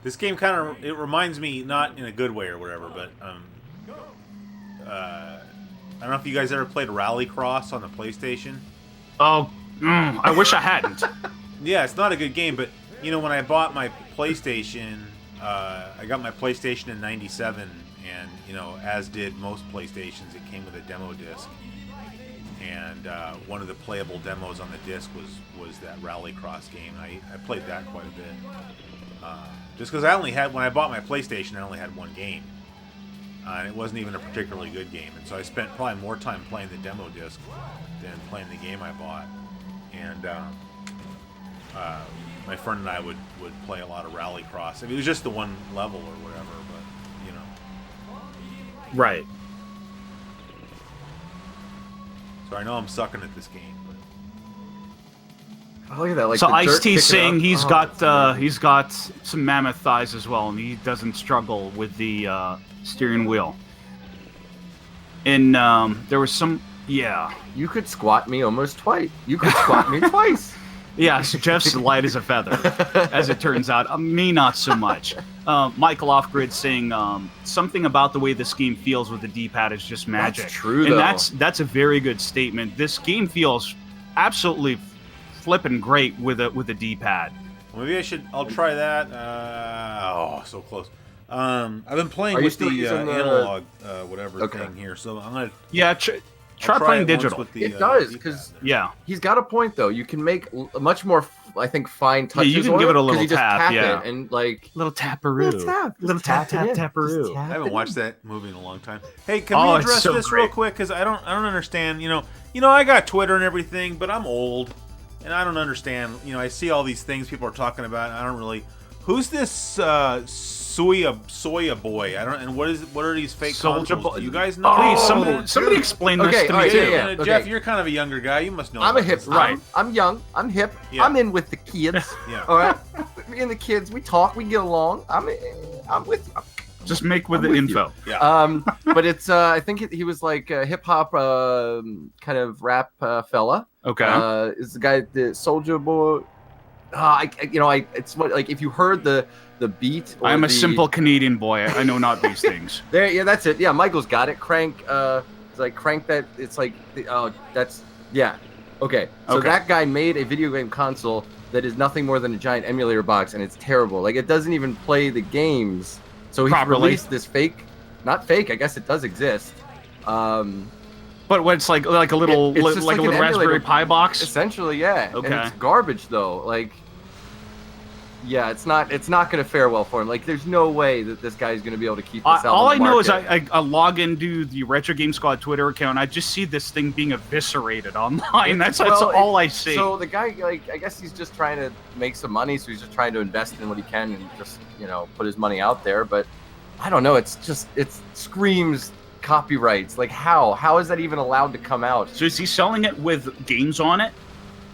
Speaker 1: This game it reminds me, not in a good way or whatever, but I don't know if you guys ever played Rallycross on the PlayStation.
Speaker 2: Oh, I wish I hadn't.
Speaker 1: Yeah, it's not a good game, but when I bought my PlayStation, I got my PlayStation in '97, and as did most PlayStations, it came with a demo disc, and one of the playable demos on the disc was that Rallycross game. I played that quite a bit, just because when I bought my PlayStation, I only had one game, and it wasn't even a particularly good game, and so I spent probably more time playing the demo disc than playing the game I bought, and my friend and I would play a lot of Rallycross. I mean, it was just the one level or whatever, but
Speaker 2: Right.
Speaker 1: So I know I'm sucking at this game. But...
Speaker 3: Oh, look at that! Like
Speaker 2: so
Speaker 3: the dirt
Speaker 2: Ice-T's
Speaker 3: kicking
Speaker 2: saying
Speaker 3: up.
Speaker 2: he's got some mammoth thighs as well, and he doesn't struggle with the steering wheel. And there was some, yeah.
Speaker 3: You could squat me almost twice. You could squat me twice.
Speaker 2: Yeah, so Jeff's light as a feather, as it turns out. Me, not so much. Michael Offgrid saying something about the way this game feels with the D-pad is just magic.
Speaker 3: That's true,
Speaker 2: and
Speaker 3: though.
Speaker 2: that's a very good statement. This game feels absolutely flipping great with a D-pad.
Speaker 1: Well, maybe I'll try that. So close. I've been playing
Speaker 3: Are you
Speaker 1: with
Speaker 3: still
Speaker 1: the
Speaker 3: using the-
Speaker 1: analog whatever
Speaker 3: Okay.
Speaker 1: thing here, so I'm gonna.
Speaker 2: Yeah, try playing
Speaker 1: it once
Speaker 2: digital.
Speaker 1: with the,
Speaker 3: It does,
Speaker 1: D-pad.
Speaker 3: because
Speaker 2: Yeah.
Speaker 3: he's got a point though. You can make much more, I think, fine touches.
Speaker 2: you can
Speaker 3: on
Speaker 2: give it a
Speaker 3: 'cause
Speaker 2: little
Speaker 3: you just
Speaker 2: tap, yeah.
Speaker 3: it and like
Speaker 2: Little taparoo. Little taparoo.
Speaker 1: I haven't watched that movie in a long time. Hey, can
Speaker 2: Oh,
Speaker 1: we
Speaker 2: it's
Speaker 1: address
Speaker 2: so
Speaker 1: this real
Speaker 2: great.
Speaker 1: quick? Because I don't understand. I got Twitter and everything, but I'm old, and I don't understand. I see all these things people are talking about. And I don't really. Who's this Soya boy? I don't. And what are these fake
Speaker 2: Soulja
Speaker 1: consoles?
Speaker 2: Boy.
Speaker 1: Do you guys know?
Speaker 2: Please, somebody explain this
Speaker 3: Okay,
Speaker 2: to
Speaker 3: all
Speaker 2: me
Speaker 3: right,
Speaker 2: too.
Speaker 3: yeah.
Speaker 1: And,
Speaker 3: Okay.
Speaker 1: Jeff, you're kind of a younger guy. You must know.
Speaker 3: I'm a
Speaker 1: about
Speaker 3: hip.
Speaker 1: this.
Speaker 2: Right.
Speaker 3: I'm young. I'm hip.
Speaker 1: Yeah.
Speaker 3: I'm in with the kids.
Speaker 1: Yeah.
Speaker 3: All right. Me and the kids, we talk. We get along. I'm with you.
Speaker 2: Just make with
Speaker 3: I'm
Speaker 2: the
Speaker 3: with you.
Speaker 2: info.
Speaker 1: Yeah.
Speaker 3: But it's I think he was like a hip hop kind of rap fella.
Speaker 2: Okay.
Speaker 3: Is the guy the Soldier Boy? It's what, like, if you heard the beat. Or
Speaker 2: I'm a
Speaker 3: the-
Speaker 2: simple Canadian boy. I know not these things.
Speaker 3: There, yeah, that's it. Yeah, Michael's got it. Crank. It's like crank that. It's like that's yeah. Okay. So
Speaker 2: Okay.
Speaker 3: that guy made a video game console that is nothing more than a giant emulator box, and it's terrible. Like, it doesn't even play the games. So he
Speaker 2: Properly.
Speaker 3: released this fake, not fake. I guess it does exist.
Speaker 2: But what, it's like a little
Speaker 3: It's just
Speaker 2: like a
Speaker 3: like
Speaker 2: little
Speaker 3: an
Speaker 2: Raspberry
Speaker 3: emulator.
Speaker 2: Pi box.
Speaker 3: Essentially, yeah.
Speaker 2: Okay.
Speaker 3: And it's garbage though. Like, yeah, it's not going to fare well for him. Like, there's no way that this guy's going to be able to keep this out
Speaker 2: All
Speaker 3: on
Speaker 2: I
Speaker 3: the
Speaker 2: know is
Speaker 3: market.
Speaker 2: I log into the Retro Game Squad Twitter account. I just see this thing being eviscerated online. That's all I see.
Speaker 3: So the guy, like, I guess he's just trying to make some money, so he's just trying to invest in what he can and just, put his money out there. But I don't know. It screams copyrights. Like, how is that even allowed to come out?
Speaker 2: So is he selling it with games on it?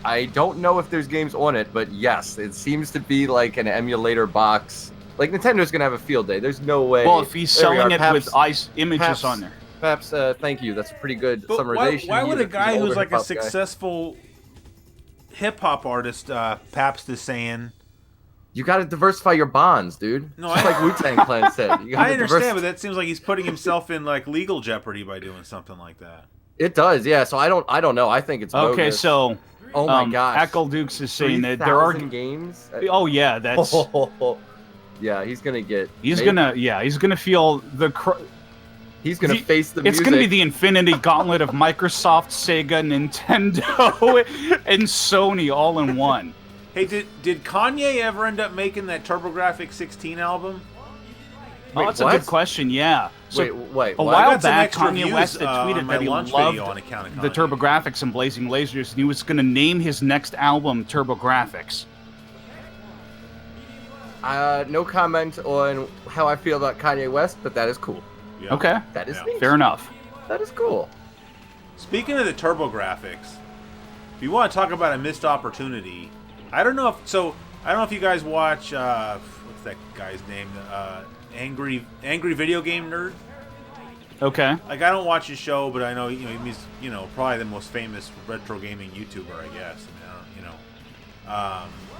Speaker 3: I don't know if there's games on it, but yes, it seems to be like an emulator box Like Nintendo's gonna have a field day. There's no way.
Speaker 2: Well, if he's
Speaker 3: There we
Speaker 2: selling
Speaker 3: are.
Speaker 2: it
Speaker 3: Paps-
Speaker 2: with images
Speaker 3: Paps-
Speaker 2: on there.
Speaker 3: Paps, thank you. That's a pretty good
Speaker 1: But
Speaker 3: summarization.
Speaker 1: why would a
Speaker 3: He's
Speaker 1: guy
Speaker 3: an
Speaker 1: who's
Speaker 3: older
Speaker 1: like a
Speaker 3: hip-hop guy.
Speaker 1: successful hip hop artist, Pabst is saying?
Speaker 3: You got to diversify your bonds, dude.
Speaker 1: No,
Speaker 3: Just like Wu-Tang Clan said. You gotta
Speaker 1: I understand, but that seems like he's putting himself in like legal jeopardy by doing something like that.
Speaker 3: It does, yeah. So I don't know. I think it's bogus.
Speaker 2: Okay, so
Speaker 3: Oh my gosh.
Speaker 2: Echo Dukes is saying that there are
Speaker 3: 3,000 games.
Speaker 2: Oh yeah, that's
Speaker 3: Yeah, he's gonna get.
Speaker 2: he's gonna feel the
Speaker 3: He's gonna face the
Speaker 2: it's
Speaker 3: music.
Speaker 2: gonna be the Infinity Gauntlet of Microsoft, Sega, Nintendo, and Sony all in one.
Speaker 1: Hey, did Kanye ever end up making that TurboGrafx 16 album?
Speaker 2: Oh, that's a
Speaker 3: what?
Speaker 2: good question. Yeah. So
Speaker 3: Wait.
Speaker 2: a
Speaker 3: what?
Speaker 2: while
Speaker 1: got some
Speaker 2: back,
Speaker 1: extra
Speaker 2: Kanye
Speaker 1: views,
Speaker 2: West had
Speaker 1: on
Speaker 2: tweeted
Speaker 1: my
Speaker 2: that he
Speaker 1: lunch
Speaker 2: loved
Speaker 1: video on account of
Speaker 2: the
Speaker 1: Kanye.
Speaker 2: TurboGrafx and Blazing Lasers, and he was going to name his next album TurboGrafx.
Speaker 3: No comment on how I feel about Kanye West, but that is cool.
Speaker 1: Yeah.
Speaker 2: Okay,
Speaker 3: That is
Speaker 1: Yeah.
Speaker 3: neat.
Speaker 2: fair enough.
Speaker 3: That is cool.
Speaker 1: Speaking of the TurboGrafx, if you want to talk about a missed opportunity, I don't know if you guys watch what's that guy's name? Angry Video Game Nerd.
Speaker 2: Okay.
Speaker 1: Like, I don't watch his show, but I know he's probably the most famous retro gaming YouTuber, I guess.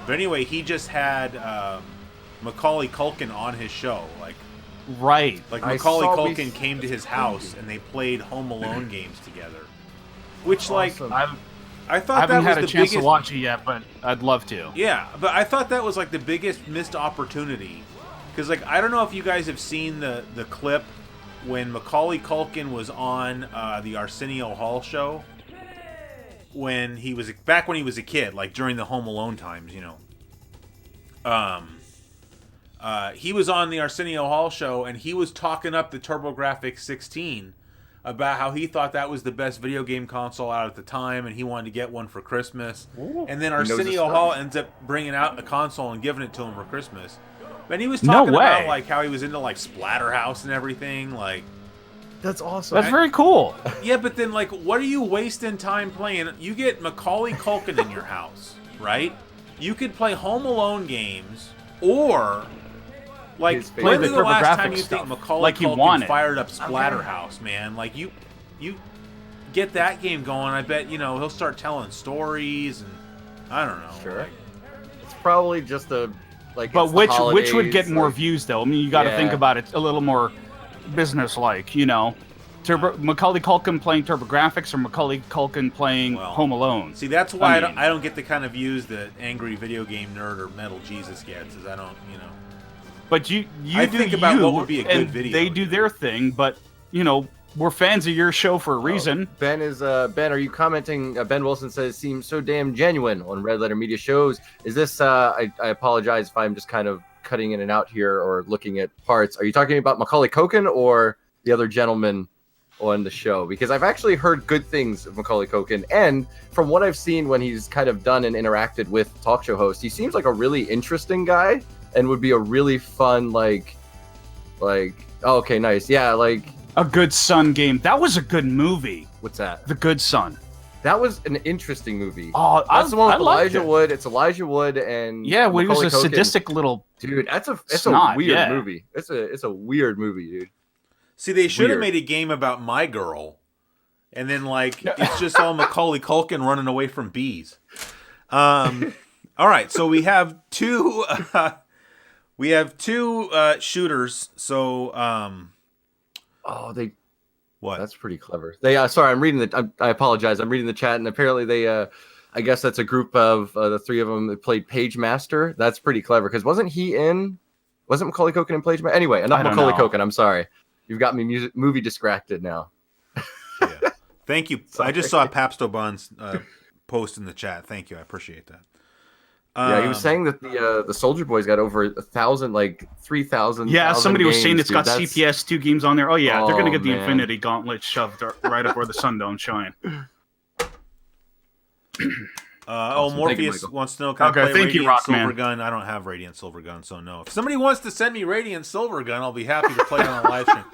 Speaker 1: But anyway, he just had Macaulay Culkin on his show.
Speaker 2: Right.
Speaker 1: Like
Speaker 3: I
Speaker 1: Macaulay
Speaker 3: saw
Speaker 1: Culkin
Speaker 3: we-
Speaker 1: came to his house and they played Home Alone games together. Which
Speaker 3: Awesome.
Speaker 1: I
Speaker 2: I
Speaker 1: thought
Speaker 2: haven't
Speaker 1: that was
Speaker 2: had a
Speaker 1: the
Speaker 2: chance
Speaker 1: biggest.
Speaker 2: to watch it yet, but I'd love to.
Speaker 1: Yeah, but I thought that was like the biggest missed opportunity, because I don't know if you guys have seen the clip when Macaulay Culkin was on the Arsenio Hall show when he was back when he was a kid, like during the Home Alone times, he was on the Arsenio Hall show and he was talking up the TurboGrafx 16 about how he thought that was the best video game console out at the time and he wanted to get one for Christmas.
Speaker 3: Ooh,
Speaker 1: And then
Speaker 3: he knows his
Speaker 1: Arsenio
Speaker 3: stuff.
Speaker 1: Hall ends up bringing out a console and giving it to him for Christmas. And he was
Speaker 2: No
Speaker 1: talking about
Speaker 2: way.
Speaker 1: like how he was into like Splatterhouse and everything. Like,
Speaker 3: That's awesome.
Speaker 2: That's very cool.
Speaker 1: yeah, but then like, what are you wasting time playing? You get Macaulay Culkin in your house, right? You could play Home Alone games or like
Speaker 3: His
Speaker 1: when
Speaker 3: favorite
Speaker 1: was the last
Speaker 2: TurboGrafx
Speaker 1: time you think
Speaker 2: stuff,
Speaker 1: Macaulay
Speaker 2: like he
Speaker 1: Culkin
Speaker 2: wanted.
Speaker 1: fired up Splatterhouse, man? Like you get that game going. I bet he'll start telling stories and I don't know.
Speaker 3: Sure.
Speaker 1: like-
Speaker 3: It's probably just a like.
Speaker 2: But
Speaker 3: it's the
Speaker 2: which would get
Speaker 3: holidays,
Speaker 2: more
Speaker 3: like-
Speaker 2: views, though? I mean, you got to think
Speaker 3: Yeah.
Speaker 2: about it a little more business-like, Macaulay Culkin playing TurboGrafx or Macaulay Culkin playing
Speaker 1: Well,
Speaker 2: Home Alone.
Speaker 1: See, that's why
Speaker 2: I mean-
Speaker 1: I don't get the kind of views that Angry Video Game Nerd or Metal Jesus gets. Is I don't.
Speaker 2: But you
Speaker 1: I
Speaker 2: do
Speaker 1: think about
Speaker 2: you,
Speaker 1: what would be a good
Speaker 2: and
Speaker 1: video,
Speaker 2: they do their thing. But we're fans of your show for a reason.
Speaker 3: Ben is Ben. Are you commenting? Ben Wilson says seems so damn genuine on Red Letter Media shows. Is this? I apologize if I'm just kind of cutting in and out here or looking at parts. Are you talking about Macaulay Culkin or the other gentleman on the show? Because I've actually heard good things of Macaulay Culkin, and from what I've seen when he's kind of done and interacted with talk show hosts, he seems like a really interesting guy and would be a really fun oh, okay, nice, yeah, like.
Speaker 2: A Good Son game. That was a good movie.
Speaker 3: What's that?
Speaker 2: The Good Son.
Speaker 3: That was an interesting movie.
Speaker 2: Oh,
Speaker 3: That's the one with
Speaker 2: liked
Speaker 3: Elijah
Speaker 2: it.
Speaker 3: Wood. It's Elijah Wood and
Speaker 2: Yeah, well, he was a
Speaker 3: Macaulay Culkin.
Speaker 2: sadistic little.
Speaker 3: Dude, it's a
Speaker 2: snot,
Speaker 3: weird
Speaker 2: yeah.
Speaker 3: movie. It's a weird movie, dude.
Speaker 1: See, they should have
Speaker 3: Weird.
Speaker 1: made a game about My Girl, and then it's just all Macaulay Culkin running away from bees. All right, so we have two. We have two shooters. So
Speaker 3: Oh, they.
Speaker 1: what?
Speaker 3: That's pretty clever. They. Sorry, I'm reading the. I apologize. I'm reading the chat, and apparently they. I guess that's a group of the three of them that played Page Master. That's pretty clever because wasn't Macaulay Culkin in Page Master? Anyway, enough
Speaker 2: I don't
Speaker 3: Macaulay
Speaker 2: know.
Speaker 3: Culkin. I'm sorry. You've got me movie distracted now.
Speaker 1: Yeah. Thank you. I just
Speaker 3: Sorry.
Speaker 1: saw Papstobon's post in the chat. Thank you. I appreciate that.
Speaker 3: Yeah, he was saying that the Soldier Boy's got over 1,000, like 3,000.
Speaker 2: Yeah, somebody was saying
Speaker 3: games,
Speaker 2: it's got
Speaker 3: dude. That's-
Speaker 2: CPS 2 games on there. Oh yeah, they're gonna
Speaker 3: Oh,
Speaker 2: get the
Speaker 3: man.
Speaker 2: Infinity Gauntlet shoved right up where the sun don't shine.
Speaker 3: Awesome. Thank you,
Speaker 1: Morpheus
Speaker 3: Michael.
Speaker 1: wants to know, can
Speaker 2: Okay,
Speaker 1: I play
Speaker 2: thank you,
Speaker 1: Radiant
Speaker 2: Rockman.
Speaker 1: Silver Gun? I don't have Radiant Silver Gun, so no. If somebody wants to send me Radiant Silver Gun, I'll be happy to play it on a live stream.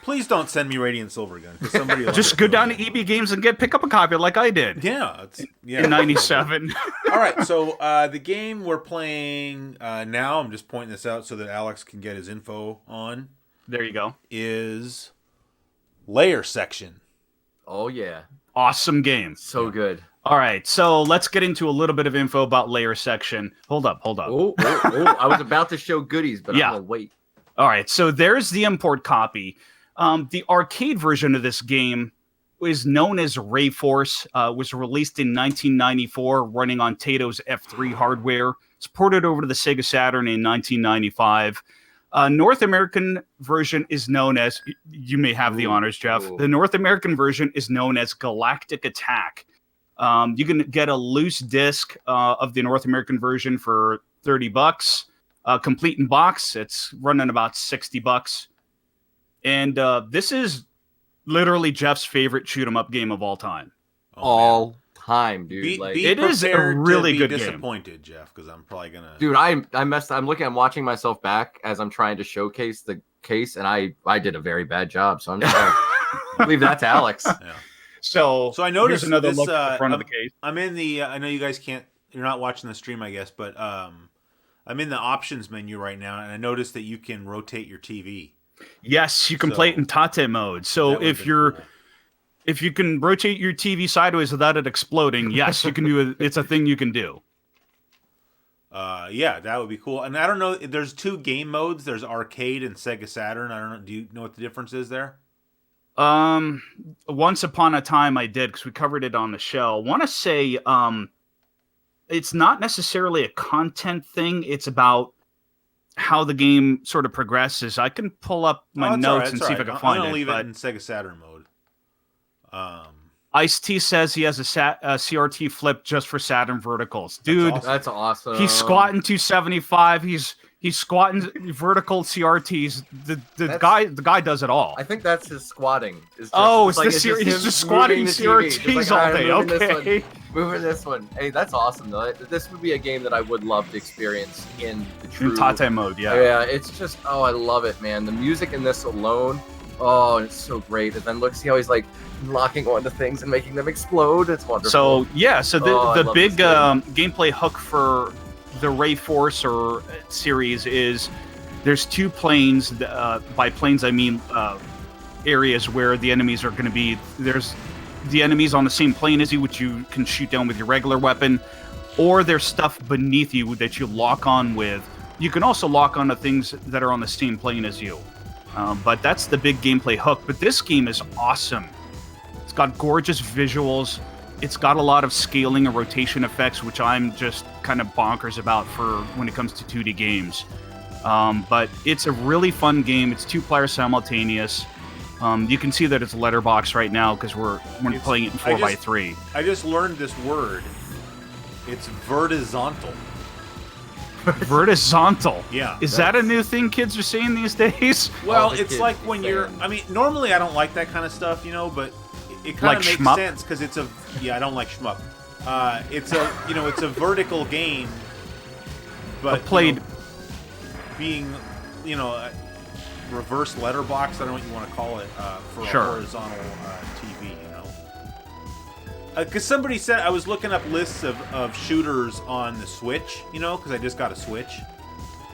Speaker 1: Please don't send me Radiant Silvergun, because somebody will
Speaker 2: Just go down to EB Games and pick up a copy like I did.
Speaker 1: Yeah,
Speaker 2: in '97.
Speaker 1: All right, so the game we're playing now, I'm just pointing this out so that Alex can get his info on.
Speaker 2: There you go.
Speaker 1: Is Layer Section.
Speaker 3: Oh yeah,
Speaker 2: awesome game.
Speaker 3: So good.
Speaker 2: All right, so let's get into a little bit of info about Layer Section. Hold up.
Speaker 3: Oh, I was about to show goodies, but
Speaker 2: yeah.
Speaker 3: I'm gonna wait.
Speaker 2: All right, so there's the import copy. The arcade version of this game is known as Ray Force. Was released in 1994, running on Tato's F3 hardware. It's ported over to the Sega Saturn in 1995. North American version is known as, you may have the honors, Jeff. The North American version is known as Galactic Attack. You can get a loose disc of the North American version for $30. Complete in box, it's running about $60. And this is literally Jeff's favorite shoot 'em up game of all time.
Speaker 3: All time, dude.
Speaker 2: It is a really good game.
Speaker 1: Disappointed, Jeff, because I'm probably gonna.
Speaker 3: Dude, I'm watching myself back as I'm trying to showcase the case, and I did a very bad job. So I'm just gonna leave that to Alex.
Speaker 1: Yeah.
Speaker 2: So
Speaker 1: I noticed
Speaker 2: another
Speaker 1: this,
Speaker 2: look at the front of the case.
Speaker 1: I'm in the. I know you guys can't. You're not watching the stream, I guess, but I'm in the options menu right now, and I noticed that you can rotate your TV.
Speaker 2: Yes, you can play it in Tate mode. So if you can rotate your TV sideways without it exploding, yes, you can do it. It's a thing you can do.
Speaker 1: Yeah, that would be cool. And I don't know, there's 2 game modes. There's arcade and Sega Saturn. I don't know. Do you know what the difference is there?
Speaker 2: Once upon a time I did, because we covered it on the show. I want to say it's not necessarily a content thing. It's about how the game sort of progresses. I can pull up my notes and see if I can find it.
Speaker 1: I'm going to leave it in Sega Saturn mode.
Speaker 2: Ice-T says he has a CRT flip just for Saturn verticals. Dude,
Speaker 3: that's awesome.
Speaker 2: He's squatting 275. He's squatting vertical CRTs. The guy does it all.
Speaker 3: I think that's his squatting.
Speaker 2: He's just squatting CRTs all day. Okay.
Speaker 3: Moving this one. Hey, that's awesome though. This would be a game that I would love to experience in the true
Speaker 2: Tate mode. Yeah.
Speaker 3: Yeah, it's just I love it, man. The music in this alone, it's so great. And then see how he's like locking onto things and making them explode. It's wonderful.
Speaker 2: So yeah, the big gameplay hook for the Ray Force or series is there's 2 planes. By planes I mean areas where the enemies are going to be. There's the enemies on the same plane as you, which you can shoot down with your regular weapon, or there's stuff beneath you that you lock on with. You can also lock on to things that are on the same plane as you. But that's the big gameplay hook. But this game is awesome. It's got gorgeous visuals. It's got a lot of scaling and rotation effects, which I'm just kind of bonkers about for when it comes to 2D games. But it's a really fun game. It's 2-player simultaneous. You can see that it's letterbox right now because we're playing it in 4x3.
Speaker 1: I just learned this word. It's vertizontal.
Speaker 2: Vertizontal.
Speaker 1: Yeah.
Speaker 2: Is that a new thing kids are saying these days?
Speaker 1: Well, it's like when you're. I mean, normally I don't like that kind of stuff, but it kind of makes sense because it's a. Yeah, I don't like shmup. It's a vertical game, but
Speaker 2: played
Speaker 1: being, reverse letterbox. I don't know what you want to call it for a horizontal TV. Because somebody said, I was looking up lists of shooters on the Switch. Because I just got a Switch.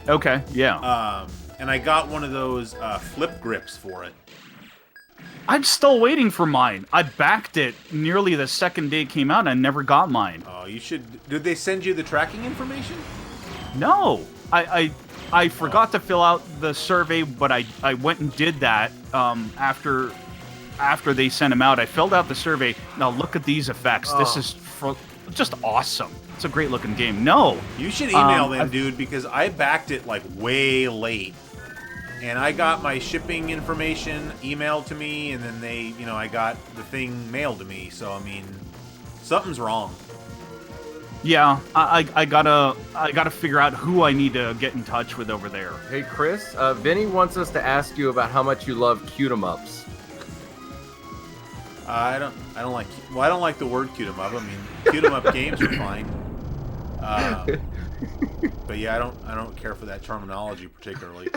Speaker 2: Okay. Yeah.
Speaker 1: And I got one of those flip grips for it.
Speaker 2: I'm still waiting for mine. I backed it nearly the second day it came out, and I never got mine.
Speaker 1: Oh, you should. Did they send you the tracking information?
Speaker 2: No. I forgot to fill out the survey, but I went and did that after they sent them out. I filled out the survey. Now look at these effects. This is just awesome. It's a great looking game. No.
Speaker 1: You should email them, dude, because I backed it like way late. And I got my shipping information emailed to me, and then I got the thing mailed to me. So, I mean, something's wrong.
Speaker 2: Yeah, I gotta figure out who I need to get in touch with over there.
Speaker 3: Hey, Chris, Vinny wants us to ask you about how much you love cute-em-ups.
Speaker 1: I don't like the word cute 'em up. I mean, cute 'em up games are fine. But yeah, I don't care for that terminology particularly.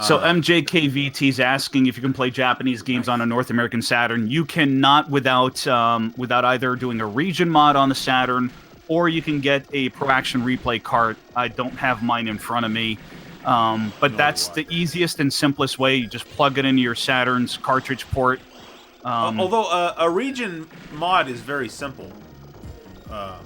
Speaker 2: So MJKVT's asking if you can play Japanese games on a North American Saturn. You cannot without either doing a region mod on the Saturn, or you can get a Pro Action Replay cart. I don't have mine in front of me, but that's the easiest and simplest way. You just plug it into your Saturn's cartridge port.
Speaker 1: Although a region mod is very simple. All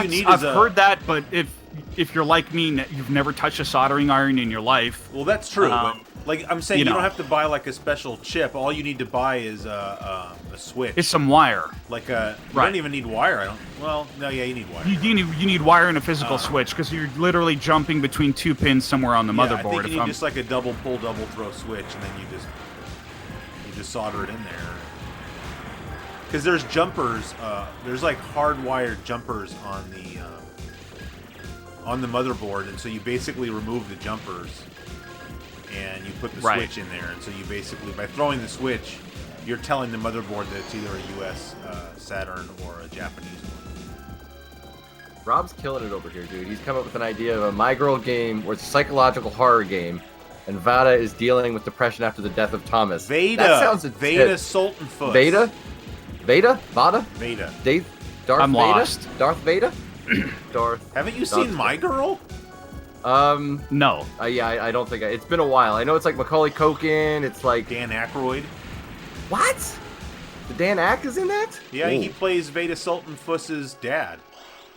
Speaker 1: you need is
Speaker 2: I've heard that, but if you're like me, you've never touched a soldering iron in your life.
Speaker 1: Well, that's true. But like I'm saying, you
Speaker 2: know.
Speaker 1: don't have to buy like a special chip. All you need to buy is a switch.
Speaker 2: It's some wire.
Speaker 1: Like you don't even need wire. I don't. Well, no, yeah, you need wire.
Speaker 2: You need wire and a physical switch because you're literally jumping between two pins somewhere on the motherboard.
Speaker 1: I think you need just like a double pull, double throw switch, and then you just solder it in there. Because there's jumpers. There's like hardwired jumpers on the motherboard, and so you basically remove the jumpers and you put the switch in there, and so you basically, by throwing the switch, you're telling the motherboard that it's either a US Saturn or a Japanese one.
Speaker 3: Rob's killing it over here, dude. He's come up with an idea of a My Girl game where it's a psychological horror game, and Vada is dealing with depression after the death of Thomas.
Speaker 1: Veda.
Speaker 3: That sounds
Speaker 1: Veda Sultanfuss.
Speaker 3: Veda? Vada?
Speaker 1: Veda.
Speaker 3: Darth
Speaker 2: I'm
Speaker 3: Veda?
Speaker 2: lost.
Speaker 3: Darth Veda? Darth.
Speaker 1: Haven't you seen My Girl?
Speaker 2: No.
Speaker 3: Yeah, I don't think it's been a while. I know it's like Macaulay Culkin. It's like
Speaker 1: Dan Aykroyd.
Speaker 3: What? The Dan Ack is in that?
Speaker 1: Yeah,
Speaker 3: Ooh.
Speaker 1: he plays Veda Sultanfuss's dad,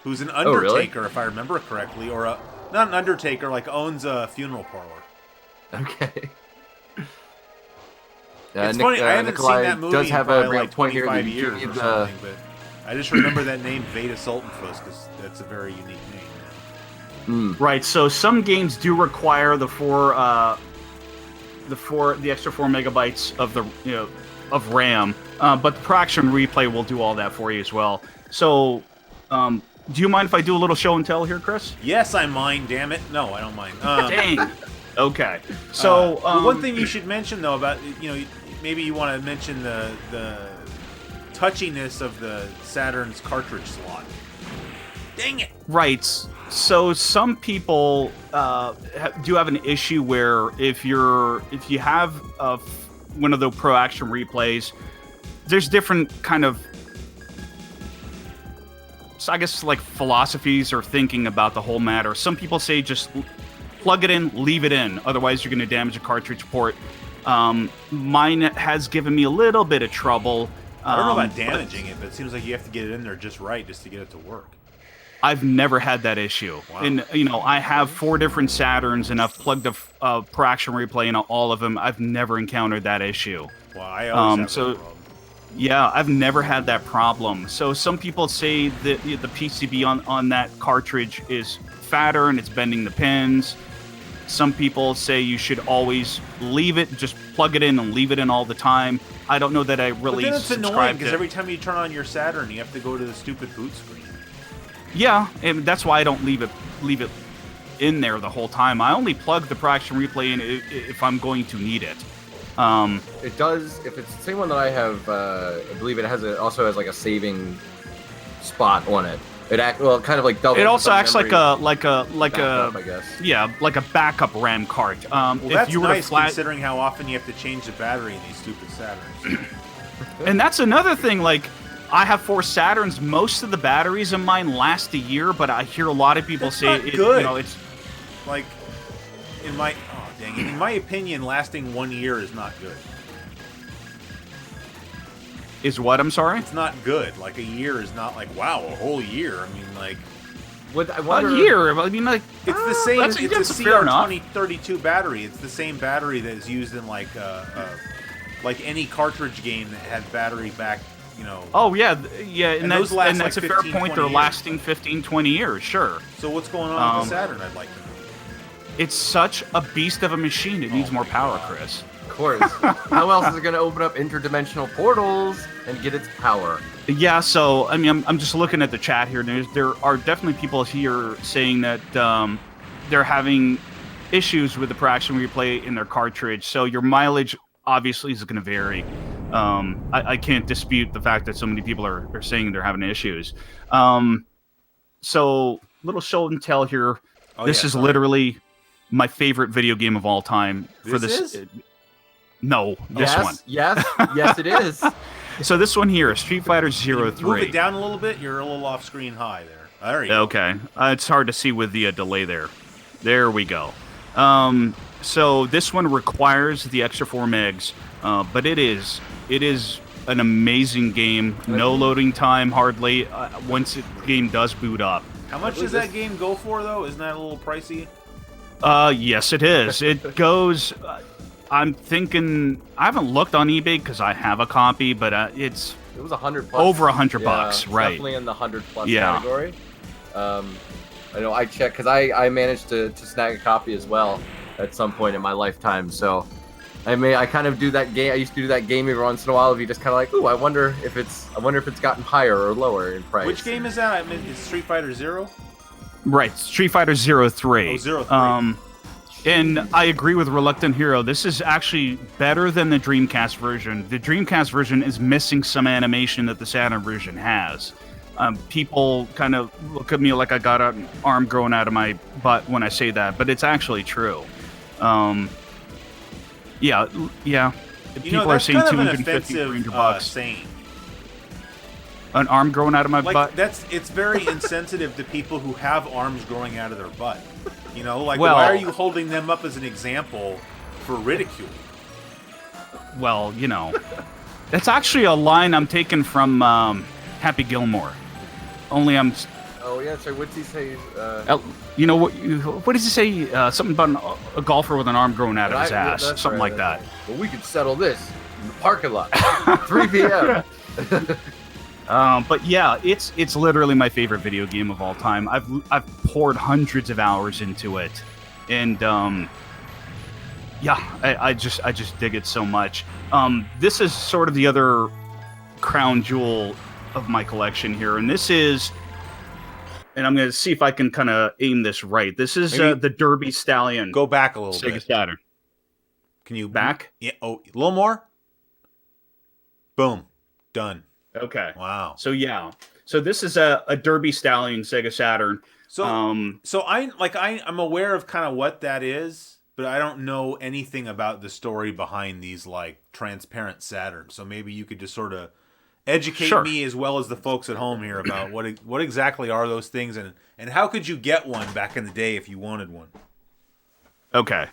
Speaker 1: who's an
Speaker 3: Oh, really?
Speaker 1: undertaker, if I remember correctly, or not an undertaker, like owns a funeral parlor.
Speaker 3: Okay.
Speaker 1: It's funny. I haven't
Speaker 3: Nikolai
Speaker 1: seen that movie
Speaker 3: does
Speaker 1: in
Speaker 3: have
Speaker 1: probably
Speaker 3: a real
Speaker 1: like
Speaker 3: point here.
Speaker 1: 25 years or something, but I just remember that name, Veda Sultanfuss, because that's a very unique name.
Speaker 2: Right. So some games do require the extra 4 megabytes of of RAM, but the Pro Action Replay will do all that for you as well. So, do you mind if I do a little show and tell here, Chris?
Speaker 1: Yes, I mind. Damn it! No, I don't mind.
Speaker 2: Dang. Okay. So
Speaker 1: one thing you should mention though about maybe you want to mention the touchiness of the Saturn's cartridge slot. Dang it!
Speaker 2: Right. So some people do have an issue where if you have one of the Pro Action Replays, there's different kind of, I guess, like philosophies or thinking about the whole matter. Some people say just plug it in, leave it in, otherwise you're going to damage a cartridge port. Mine has given me a little bit of trouble.
Speaker 1: I don't know about damaging it, but it seems like you have to get it in there just right just to get it to work.
Speaker 2: I've never had that issue.
Speaker 1: Wow.
Speaker 2: And, I have 4 different Saturns, and I've plugged a Pro Action Replay into all of them. I've never encountered that issue.
Speaker 1: Well, I always have that problem.
Speaker 2: Yeah, I've never had that problem. So some people say that the PCB on that cartridge is fatter and it's bending the pins. Some people say you should always leave it, just plug it in and leave it in all the time. I don't know that I really
Speaker 1: But then it's annoying
Speaker 2: subscribe
Speaker 1: because
Speaker 2: to.
Speaker 1: every time you turn on your Saturn, you have to go to the stupid boot screen.
Speaker 2: Yeah, and that's why I don't leave it in there the whole time. I only plug the Pro Action Replay in if I'm going to need it.
Speaker 3: It does. If it's the same one that I have, I believe it also has like a saving spot on it. It kind of like double.
Speaker 2: It also acts like a
Speaker 3: backup, I guess.
Speaker 2: Yeah, like a backup RAM card.
Speaker 1: Well,
Speaker 2: if
Speaker 1: that's
Speaker 2: you were
Speaker 1: nice
Speaker 2: to
Speaker 1: considering how often you have to change the battery in these stupid Saturns.
Speaker 2: And that's another thing. Like, I have 4 Saturns. Most of the batteries in mine last a year, but I hear a lot of people say
Speaker 1: not good.
Speaker 2: It's
Speaker 1: Like, in my opinion, lasting 1 year is not good.
Speaker 2: is what I'm sorry.
Speaker 1: It's not good. Like, a year is not like, wow, a whole year. I mean, like,
Speaker 2: A year. I mean, like
Speaker 1: it's the same.
Speaker 2: That's
Speaker 1: It's a
Speaker 2: fair enough.
Speaker 1: CR2032 battery. It's the same battery that is used in like any cartridge game that had battery back.
Speaker 2: Oh yeah, and
Speaker 1: those last,
Speaker 2: and that's
Speaker 1: like,
Speaker 2: a fair
Speaker 1: 15,
Speaker 2: point.
Speaker 1: 20
Speaker 2: They're
Speaker 1: years.
Speaker 2: lasting 15, 20 years, sure.
Speaker 1: So what's going on with the Saturn? I'd like to know.
Speaker 2: It's such a beast of a machine. It needs more power, Chris.
Speaker 3: Of course. How else is it going to open up interdimensional portals and get its power?
Speaker 2: Yeah, so I mean, I'm just looking at the chat here. And there are definitely people here saying that they're having issues with the Pro Action Replay in their cartridge. So your mileage obviously is going to vary. I can't dispute the fact that so many people are saying they're having issues. So little show and tell here. This is literally my favorite video game of all time. No, this one.
Speaker 3: Yes, it is.
Speaker 2: So this one here, Street Fighter 03.
Speaker 1: Move it down a little bit. You're a little off screen high there. There you go.
Speaker 2: Okay, it's hard to see with the delay there. There we go. So this one requires the extra 4 megs, but it is an amazing game. No loading time hardly. Once the game does boot up.
Speaker 1: How much does that game go for though? Isn't that a little pricey?
Speaker 2: Yes, it is. It goes. I'm thinking. I haven't looked on eBay because I have a copy, but it was
Speaker 3: $100.
Speaker 2: Over $100, right?
Speaker 3: Definitely in the 100+ category. I know I checked because I managed to snag a copy as well at some point in my lifetime. So I kind of do that game. I used to do that game every once in a while. If you just kind of like, ooh, I wonder if it's gotten higher or lower in price.
Speaker 1: Which game is that? I mean, is Street Fighter 0?
Speaker 2: Right, Street Fighter 03.
Speaker 1: Oh, 03.
Speaker 2: And I agree with Reluctant Hero. This is actually better than the Dreamcast version. The Dreamcast version is missing some animation that the Saturn version has. People kind of look at me like I got an arm growing out of my butt when I say that, but it's actually true. Yeah. People are saying $250
Speaker 1: saying.
Speaker 2: An arm growing out of my butt?
Speaker 1: It's very insensitive to people who have arms growing out of their butt. You know, like,
Speaker 2: well,
Speaker 1: why are you holding them up as an example for ridicule?
Speaker 2: Well, you know, that's actually a line I'm taking from Happy Gilmore. Only I'm...
Speaker 3: Oh, yeah, so what's he say?
Speaker 2: You know, what does he say? Something about a golfer with an arm growing out of his ass. Something like that.
Speaker 3: Well, we could settle this in the parking lot. 3 p.m.
Speaker 2: But yeah, it's literally my favorite video game of all time. I've poured hundreds of hours into it, and I just dig it so much. This is sort of the other crown jewel of my collection here, and this is, and I'm going to see if I can kind of aim this right. This is the Derby Stallion.
Speaker 1: Go back a little
Speaker 2: Sega
Speaker 1: bit.
Speaker 2: Saturn.
Speaker 1: Can you
Speaker 2: back?
Speaker 1: Yeah. Oh, a little more. Boom. Done.
Speaker 2: Okay.
Speaker 1: Wow.
Speaker 2: So yeah. So this is a Derby Stallion Sega Saturn.
Speaker 1: So I'm aware of kind of what that is, but I don't know anything about the story behind these like transparent Saturns. So maybe you could just sort of educate me as well as the folks at home here about what exactly are those things, and how could you get one back in the day if you wanted one?
Speaker 2: Okay.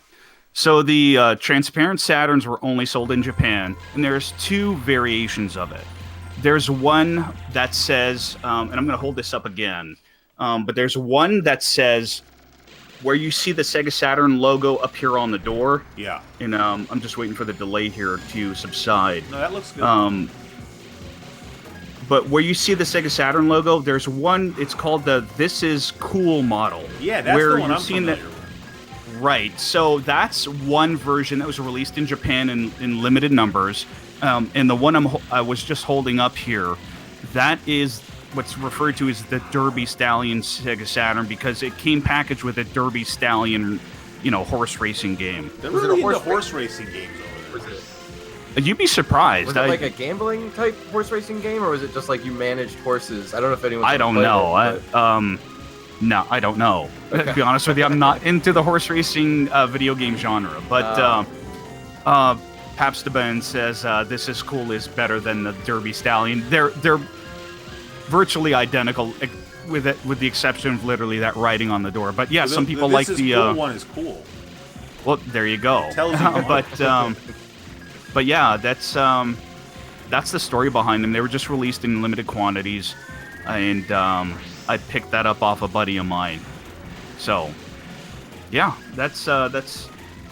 Speaker 2: So the transparent Saturns were only sold in Japan, and there's 2 variations of it. There's one that says, and I'm going to hold this up again, but there's one that says where you see the Sega Saturn logo appear on the door.
Speaker 1: Yeah.
Speaker 2: And I'm just waiting for the delay here to subside.
Speaker 1: No, that looks good.
Speaker 2: But where you see the Sega Saturn logo, there's one, it's called the This Is Cool model.
Speaker 1: Yeah, that's the one I'm familiar with.
Speaker 2: Right, so that's one version that was released in Japan in limited numbers. And the one I was just holding up here, that is what's referred to as the Derby Stallion Sega Saturn, because it came packaged with a Derby Stallion, horse racing game.
Speaker 1: They're really into horse racing games over there.
Speaker 2: You'd be surprised.
Speaker 3: Was it like a gambling type horse racing game, or was it just like you managed horses? I don't know if anyone.
Speaker 2: I don't know. No, I don't know. Okay. To be honest with you, I'm not into the horse racing video game genre. But Papstaben says This Is Cool is better than the Derby Stallion. They're virtually identical, with the exception of literally that writing on the door. But yeah, some people like the
Speaker 1: cool one is cool.
Speaker 2: Well, there you go.
Speaker 1: Tells you
Speaker 2: but yeah, that's the story behind them. They were just released in limited quantities, and I picked that up off a buddy of mine. So yeah, that's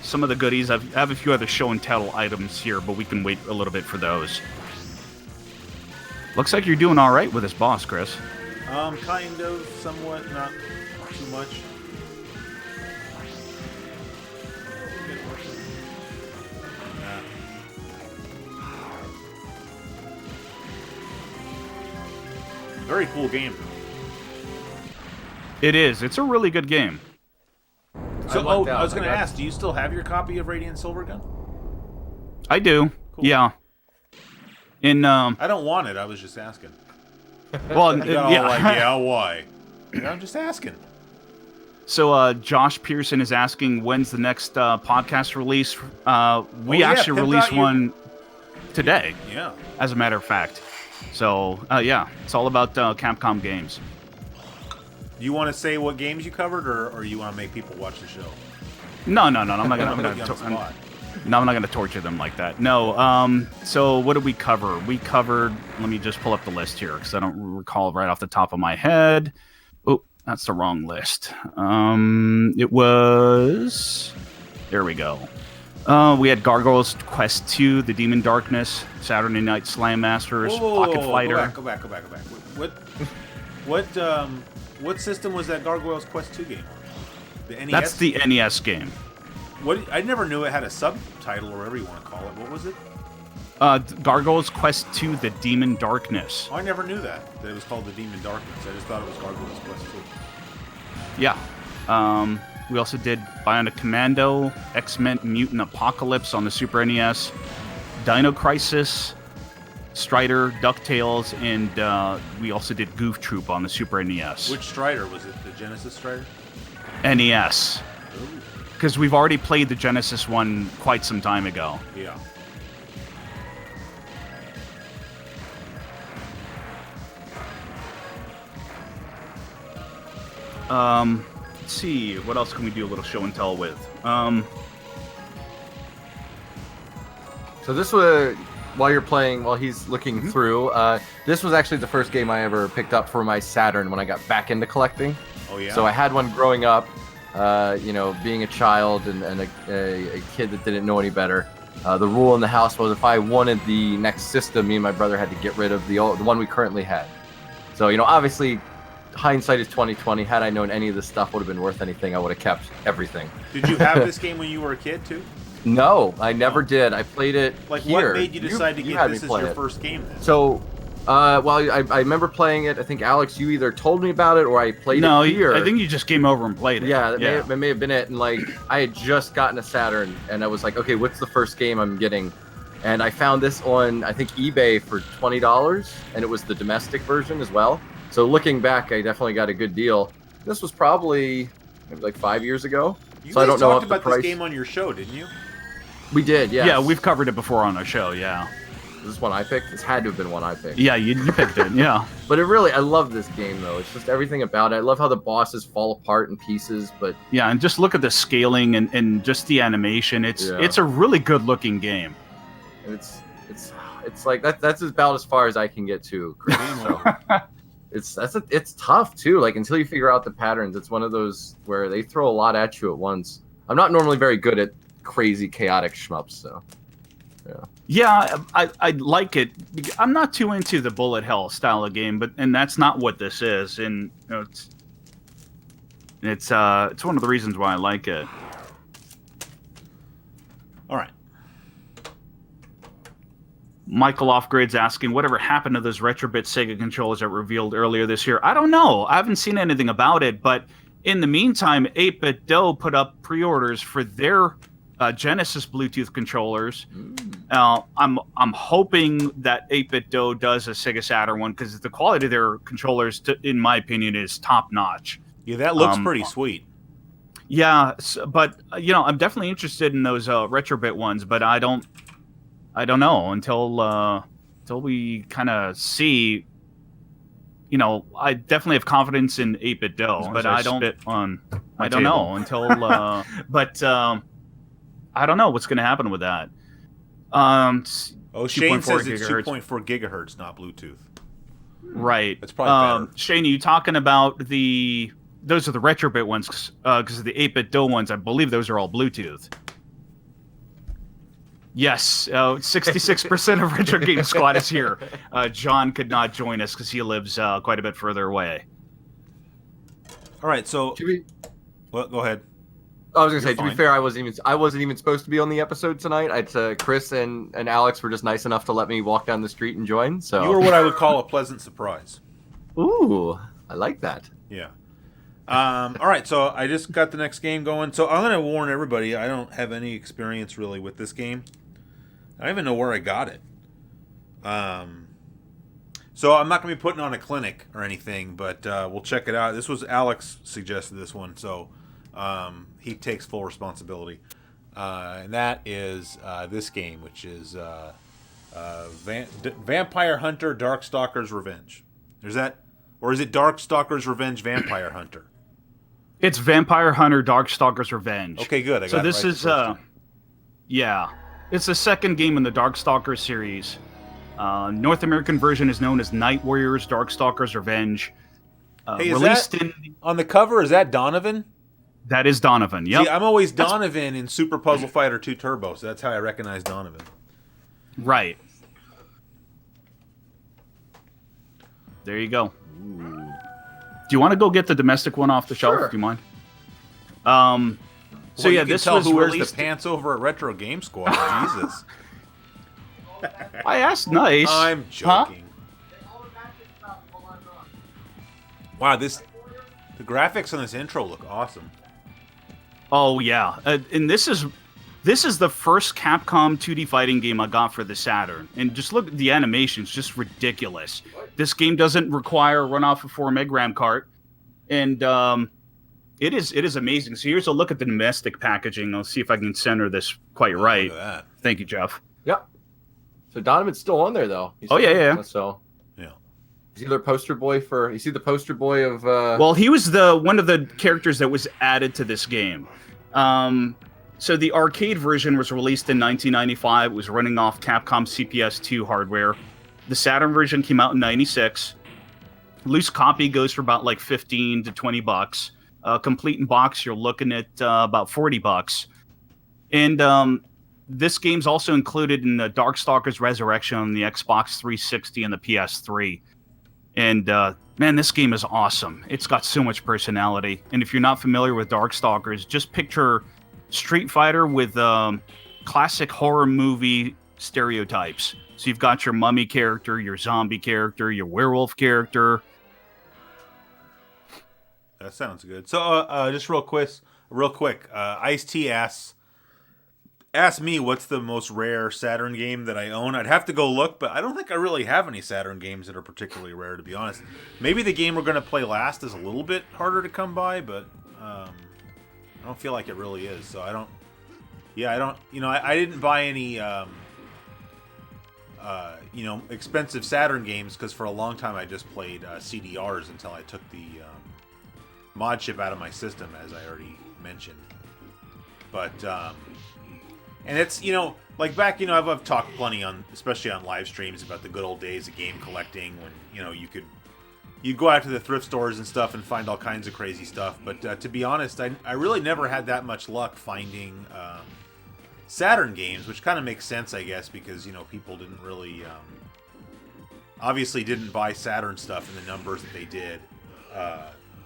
Speaker 2: some of the goodies. I have a few other show and tell items here, but we can wait a little bit for those. Looks like you're doing all right with this boss, Chris.
Speaker 1: Kind of, somewhat, not too much. Very cool game.
Speaker 2: It is. It's a really good game.
Speaker 1: So, I was going to ask, do you still have your copy of Radiant Silvergun?
Speaker 2: I do. Cool. Yeah.
Speaker 1: I don't want it. I was just asking.
Speaker 2: Well,
Speaker 1: yeah, why? I'm just asking.
Speaker 2: So Josh Pearson is asking when's the next podcast release. We actually released one today.
Speaker 1: Yeah.
Speaker 2: As a matter of fact. So it's all about Capcom games.
Speaker 1: Do you want to say what games you covered, or you want to make people watch the show?
Speaker 2: No. I'm not gonna. I'm not gonna torture them like that. No. So what did we cover? We covered. Let me just pull up the list here because I don't recall right off the top of my head. Oh, that's the wrong list. It was. There we go. We had Gargoyles Quest 2, The Demon Darkness, Saturday Night Slam Masters, Pocket Fighter.
Speaker 1: Go back. What system was that Gargoyles Quest 2 game on? The NES?
Speaker 2: That's the NES game.
Speaker 1: I never knew it had a subtitle or whatever you want to call it. What was it?
Speaker 2: Gargoyles Quest 2, The Demon Darkness.
Speaker 1: Oh, I never knew that it was called The Demon Darkness. I just thought it was Gargoyles Quest 2.
Speaker 2: Yeah. We also did Bionic Commando, X-Men Mutant Apocalypse on the Super NES, Dino Crisis, Strider, DuckTales, and we also did Goof Troop on the Super NES.
Speaker 1: Which Strider? Was it the Genesis Strider?
Speaker 2: NES. Because we've already played the Genesis one quite some time ago.
Speaker 1: Yeah.
Speaker 2: Let's see, what else can we do a little show and tell with?
Speaker 3: So this was while he's looking through. This was actually the first game I ever picked up for my Saturn when I got back into collecting.
Speaker 1: Oh yeah.
Speaker 3: So I had one growing up, being a child and a kid that didn't know any better. The rule in the house was if I wanted the next system, me and my brother had to get rid of the one we currently had. So obviously, hindsight is 20/20. Had I known any of this stuff would have been worth anything, I would have kept everything.
Speaker 1: Did you have this game when you were a kid too?
Speaker 3: No, I never did. I played it here.
Speaker 1: What made you decide to get this as your first game then?
Speaker 3: So, I remember playing it. I think, Alex, you either told me about it or I played it here.
Speaker 2: I think you just came over and played it.
Speaker 3: Yeah, that may have been it. And, I had just gotten a Saturn, and I was like, okay, what's the first game I'm getting? And I found this on, I think, eBay for $20, and it was the domestic version as well. So looking back, I definitely got a good deal. This was probably maybe 5 years ago.
Speaker 1: You
Speaker 3: so I don't know
Speaker 1: talked
Speaker 3: if the
Speaker 1: about
Speaker 3: price...
Speaker 1: this game on your show, didn't you?
Speaker 3: We did, yeah.
Speaker 2: Yeah, we've covered it before on our show, yeah.
Speaker 3: Is this one I picked? This had to have been one I picked.
Speaker 2: Yeah, you picked it, yeah.
Speaker 3: But I love this game, though. It's just everything about it. I love how the bosses fall apart in pieces, but...
Speaker 2: Yeah, and just look at the scaling and just the animation. It's a really good-looking game.
Speaker 3: And it's like, that's about as far as I can get to, Chris. So. It's tough, too. Until you figure out the patterns, it's one of those where they throw a lot at you at once. I'm not normally very good at crazy, chaotic shmups, so...
Speaker 2: Yeah, I like it. I'm not too into the bullet hell style of game, and that's not what this is. And it's one of the reasons why I like it.
Speaker 1: All right.
Speaker 2: Michael Offgrid's asking, whatever happened to those Retrobit Sega controllers that were revealed earlier this year? I don't know. I haven't seen anything about it, but in the meantime, 8-Bit Do put up pre-orders for their Genesis Bluetooth controllers. I'm hoping that 8-Bit Do does a Sega Saturn one because the quality of their controllers, in my opinion, is top notch.
Speaker 1: Yeah, that looks pretty sweet.
Speaker 2: Yeah, but I'm definitely interested in those Retrobit ones, but I don't know until we kind of see. I definitely have confidence in 8-Bit Do, but I don't know until. But I don't know what's going to happen with that.
Speaker 1: Shane says it's 2.4 gigahertz, not Bluetooth.
Speaker 2: Right.
Speaker 1: That's probably better.
Speaker 2: Shane, are you talking about those are the Retrobit ones, because of the 8-Bit Do ones, I believe those are all Bluetooth. Yes, 66% of Retro Game Squad is here. John could not join us because he lives quite a bit further away.
Speaker 1: All right, so... Well, go ahead.
Speaker 3: I was gonna say, to be fair, I wasn't even supposed to be on the episode tonight. Chris and Alex were just nice enough to let me walk down the street and join. So
Speaker 1: you were what I would call a pleasant surprise.
Speaker 3: Ooh, I like that.
Speaker 1: Yeah. All right, so I just got the next game going. So I'm gonna warn everybody, I don't have any experience really with this game. I don't even know where I got it. So I'm not gonna be putting on a clinic or anything, but we'll check it out. This was Alex suggested this one, so. he takes full responsibility. And that is this game, which is Vampire Hunter Darkstalkers Revenge. Is that, or is it Darkstalkers Revenge Vampire Hunter?
Speaker 2: It's Vampire Hunter Darkstalkers Revenge.
Speaker 1: Okay, good.
Speaker 2: So this is yeah, it's the second game in the Darkstalkers series. North American version is known as Night Warriors Darkstalkers Revenge.
Speaker 1: Hey, on the cover? Is that Donovan?
Speaker 2: That is Donovan. Yep.
Speaker 1: See, I'm always Donovan in Super Puzzle Fighter 2 Turbo, so that's how I recognize Donovan.
Speaker 2: Right. There you go.
Speaker 3: Ooh.
Speaker 2: Do you want to go get the domestic one off the shelf?
Speaker 3: Sure.
Speaker 2: Do you mind?
Speaker 1: So
Speaker 2: yeah,
Speaker 1: you
Speaker 2: this
Speaker 1: can tell
Speaker 2: was
Speaker 1: who wears
Speaker 2: released.
Speaker 1: the pants over at Retro Game Squad. Jesus.
Speaker 2: I asked nice.
Speaker 1: I'm joking. Wow, the graphics on this intro look awesome.
Speaker 2: Oh yeah, and this is the first Capcom 2D fighting game I got for the Saturn, and just look at the animations, just ridiculous. This game doesn't require a run off a 4 meg RAM cart, and it is amazing. So here's a look at the domestic packaging. I'll see if I can center this quite right.
Speaker 1: Look at that.
Speaker 2: Thank you, Jeff.
Speaker 3: Yep. So Donovan's still on there though.
Speaker 2: Oh yeah.
Speaker 3: So
Speaker 1: Yeah.
Speaker 3: he's either poster boy for. You see the poster boy of.
Speaker 2: Well, he was one of the characters that was added to this game. So the arcade version was released in 1995. It was running off Capcom CPS2 hardware. The Saturn version came out in 96. Loose copy goes for about like 15 to 20 bucks. Complete in box, you're looking at about 40 bucks. And this game's also included in the Darkstalkers Resurrection on the Xbox 360 and the PS3. And man, this game is awesome. It's got so much personality. And if you're not familiar with Darkstalkers, just picture Street Fighter with classic horror movie stereotypes. So you've got your mummy character, your zombie character, your werewolf character.
Speaker 1: That sounds good. So just real quick, Ice-T asks me what's the most rare Saturn game that I own. I'd have to go look, but I don't think I really have any Saturn games that are particularly rare, to be honest. Maybe the game we're going to play last is a little bit harder to come by, but I don't feel like it really is. So I don't, I didn't buy any, expensive Saturn games because for a long time I just played CDRs until I took the mod chip out of my system, as I already mentioned. But, and it's, like back, I've talked plenty especially on live streams about the good old days of game collecting when, you'd go out to the thrift stores and stuff and find all kinds of crazy stuff. But to be honest, I really never had that much luck finding Saturn games, which kind of makes sense, I guess, because, people didn't really, obviously didn't buy Saturn stuff in the numbers that they did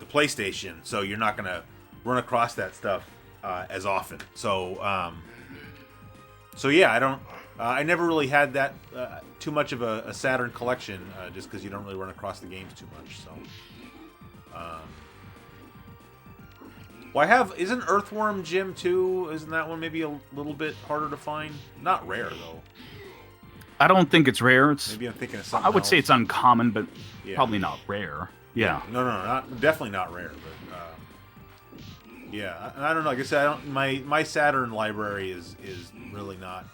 Speaker 1: the PlayStation, so you're not going to run across that stuff as often. So yeah, I never really had that too much of a Saturn collection, just because you don't really run across the games too much. So, isn't Earthworm Jim 2? Isn't that one maybe a little bit harder to find? Not rare though.
Speaker 2: I don't think it's rare.
Speaker 1: Maybe I'm thinking of something.
Speaker 2: I would say it's uncommon, but
Speaker 1: Yeah.
Speaker 2: probably not rare. Yeah.
Speaker 1: No, definitely not rare. But yeah, I don't know. Like I said, my Saturn library is really not.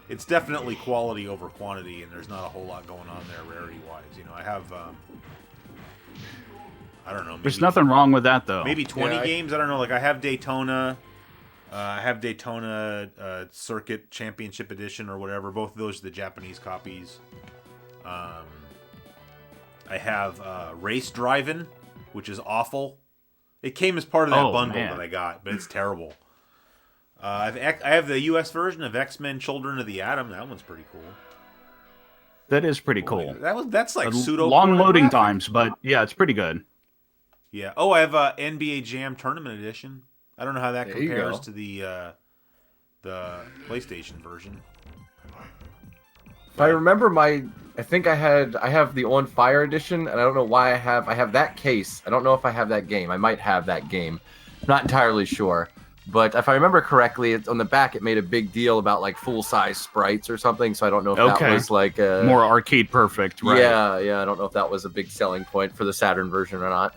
Speaker 1: It's definitely quality over quantity, and there's not a whole lot going on there rarity-wise. I have. I don't know.
Speaker 2: There's nothing wrong with that, though.
Speaker 1: Maybe 20 games. I don't know. Like I have Daytona. I have Daytona Circuit Championship Edition or whatever. Both of those are the Japanese copies. I have Race Driving, which is awful. It came as part of that bundle that I got, but it's terrible. I have the U.S. version of X-Men: Children of the Atom. That one's pretty cool.
Speaker 2: That is pretty cool.
Speaker 1: That's like pseudo
Speaker 2: long loading times, but yeah, it's pretty good.
Speaker 1: Yeah. Oh, I have NBA Jam Tournament Edition. I don't know how that compares to the PlayStation version.
Speaker 3: If I remember I have the On Fire edition, and I don't know why I have that case. I don't know if I have that game. I might have that game. I'm not entirely sure. But if I remember correctly, it's on the back. It made a big deal about like full-size sprites or something. So I don't know if that was like
Speaker 2: more arcade perfect, right?
Speaker 3: Yeah. I don't know if that was a big selling point for the Saturn version or not.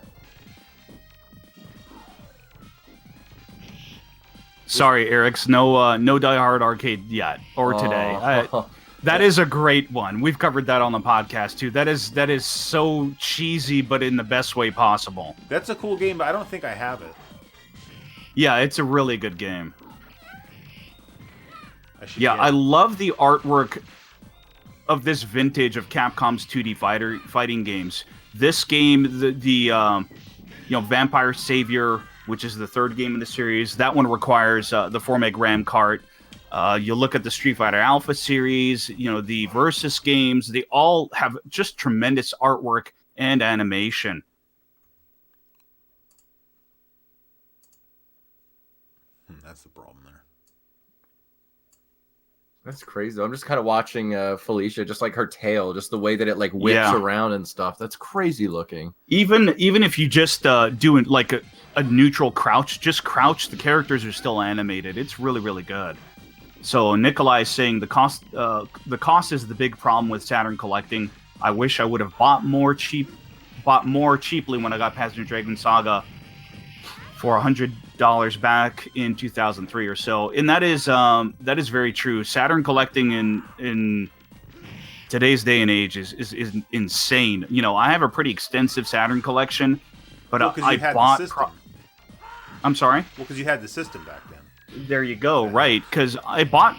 Speaker 2: Sorry, Eric's no Die Hard Arcade yet or today. That is a great one. We've covered that on the podcast too. That is so cheesy, but in the best way possible.
Speaker 1: That's a cool game, but I don't think I have it.
Speaker 2: Yeah, it's a really good game. I love the artwork of this vintage of Capcom's 2D fighting games. This game, the Vampire Savior, which is the third game in the series, that one requires the 4-meg RAM cart. You look at the Street Fighter Alpha series, the Versus games, they all have just tremendous artwork and animation.
Speaker 1: That's the problem there.
Speaker 3: That's crazy. I'm just kind of watching Felicia, just like her tail, just the way that it like whips around and stuff. That's crazy looking.
Speaker 2: Even if you just do like a neutral crouch, just crouch, the characters are still animated. It's really, really good. So Nikolai is saying the cost is the big problem with Saturn collecting. I wish I would have bought more cheaply when I got Panzer Dragoon Saga for $100 back in 2003 or so. And that is very true. Saturn collecting in today's day and age is insane. I have a pretty extensive Saturn collection, but I bought. I'm sorry.
Speaker 1: Well, because you had the system back then.
Speaker 2: There you go. Right, because I bought.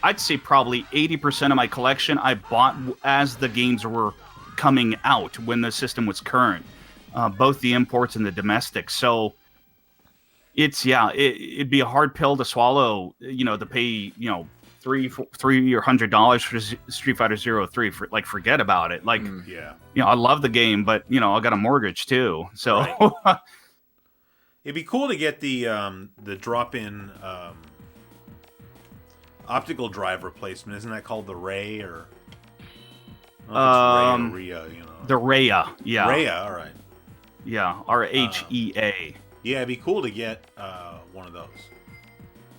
Speaker 2: I'd say probably 80% of my collection I bought as the games were coming out when the system was current, both the imports and the domestic. So it'd be a hard pill to swallow, to pay, $300 or $100 for Street Fighter 03. Forget about it. I love the game, but I got a mortgage too. So
Speaker 1: right. It'd be cool to get the drop-in optical drive replacement. Isn't that called the Ray or? Ray or Rhea,
Speaker 2: The Rhea, yeah.
Speaker 1: Rhea, all right.
Speaker 2: Yeah, RHEA.
Speaker 1: Yeah, it'd be cool to get one of those.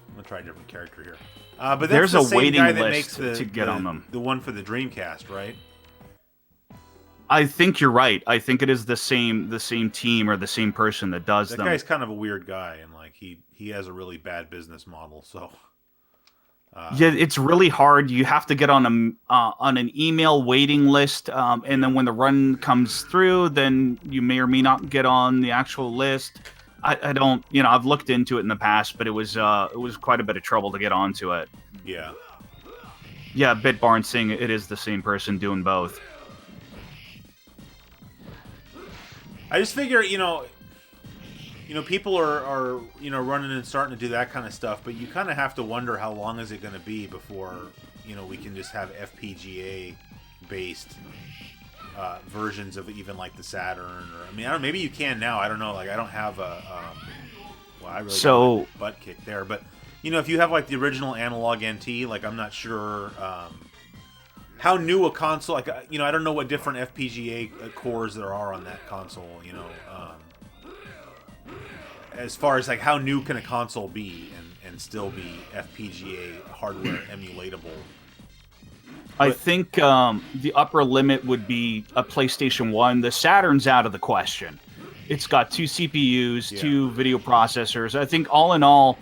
Speaker 1: I'm gonna try a different character here. But that's
Speaker 2: there's
Speaker 1: the
Speaker 2: a
Speaker 1: same
Speaker 2: waiting
Speaker 1: guy that
Speaker 2: list
Speaker 1: makes
Speaker 2: to get on them.
Speaker 1: The one for the Dreamcast, right?
Speaker 2: I think you're right. I think it is the same team or the same person that does them.
Speaker 1: That guy's kind of a weird guy, and he has a really bad business model. So
Speaker 2: it's really hard. You have to get on an email waiting list, and then when the run comes through, then you may or may not get on the actual list. I don't, I've looked into it in the past, but it was quite a bit of trouble to get onto it.
Speaker 1: Yeah.
Speaker 2: Yeah, BitBarn saying it is the same person doing both.
Speaker 1: I just figure, people are running and starting to do that kind of stuff, but you kind of have to wonder how long is it going to be before, we can just have FPGA-based versions of even like the Saturn, or I don't know, maybe you can now. I don't know. I don't have I really got my butt kicked there, but if you have like the original analog NT, I'm not sure how new a console. I don't know what different FPGA cores there are on that console. As far as how new can a console be and still be FPGA hardware emulatable.
Speaker 2: I think the upper limit would be a PlayStation 1. The Saturn's out of the question. It's got 2 CPUs, 2 video processors. I think all in all,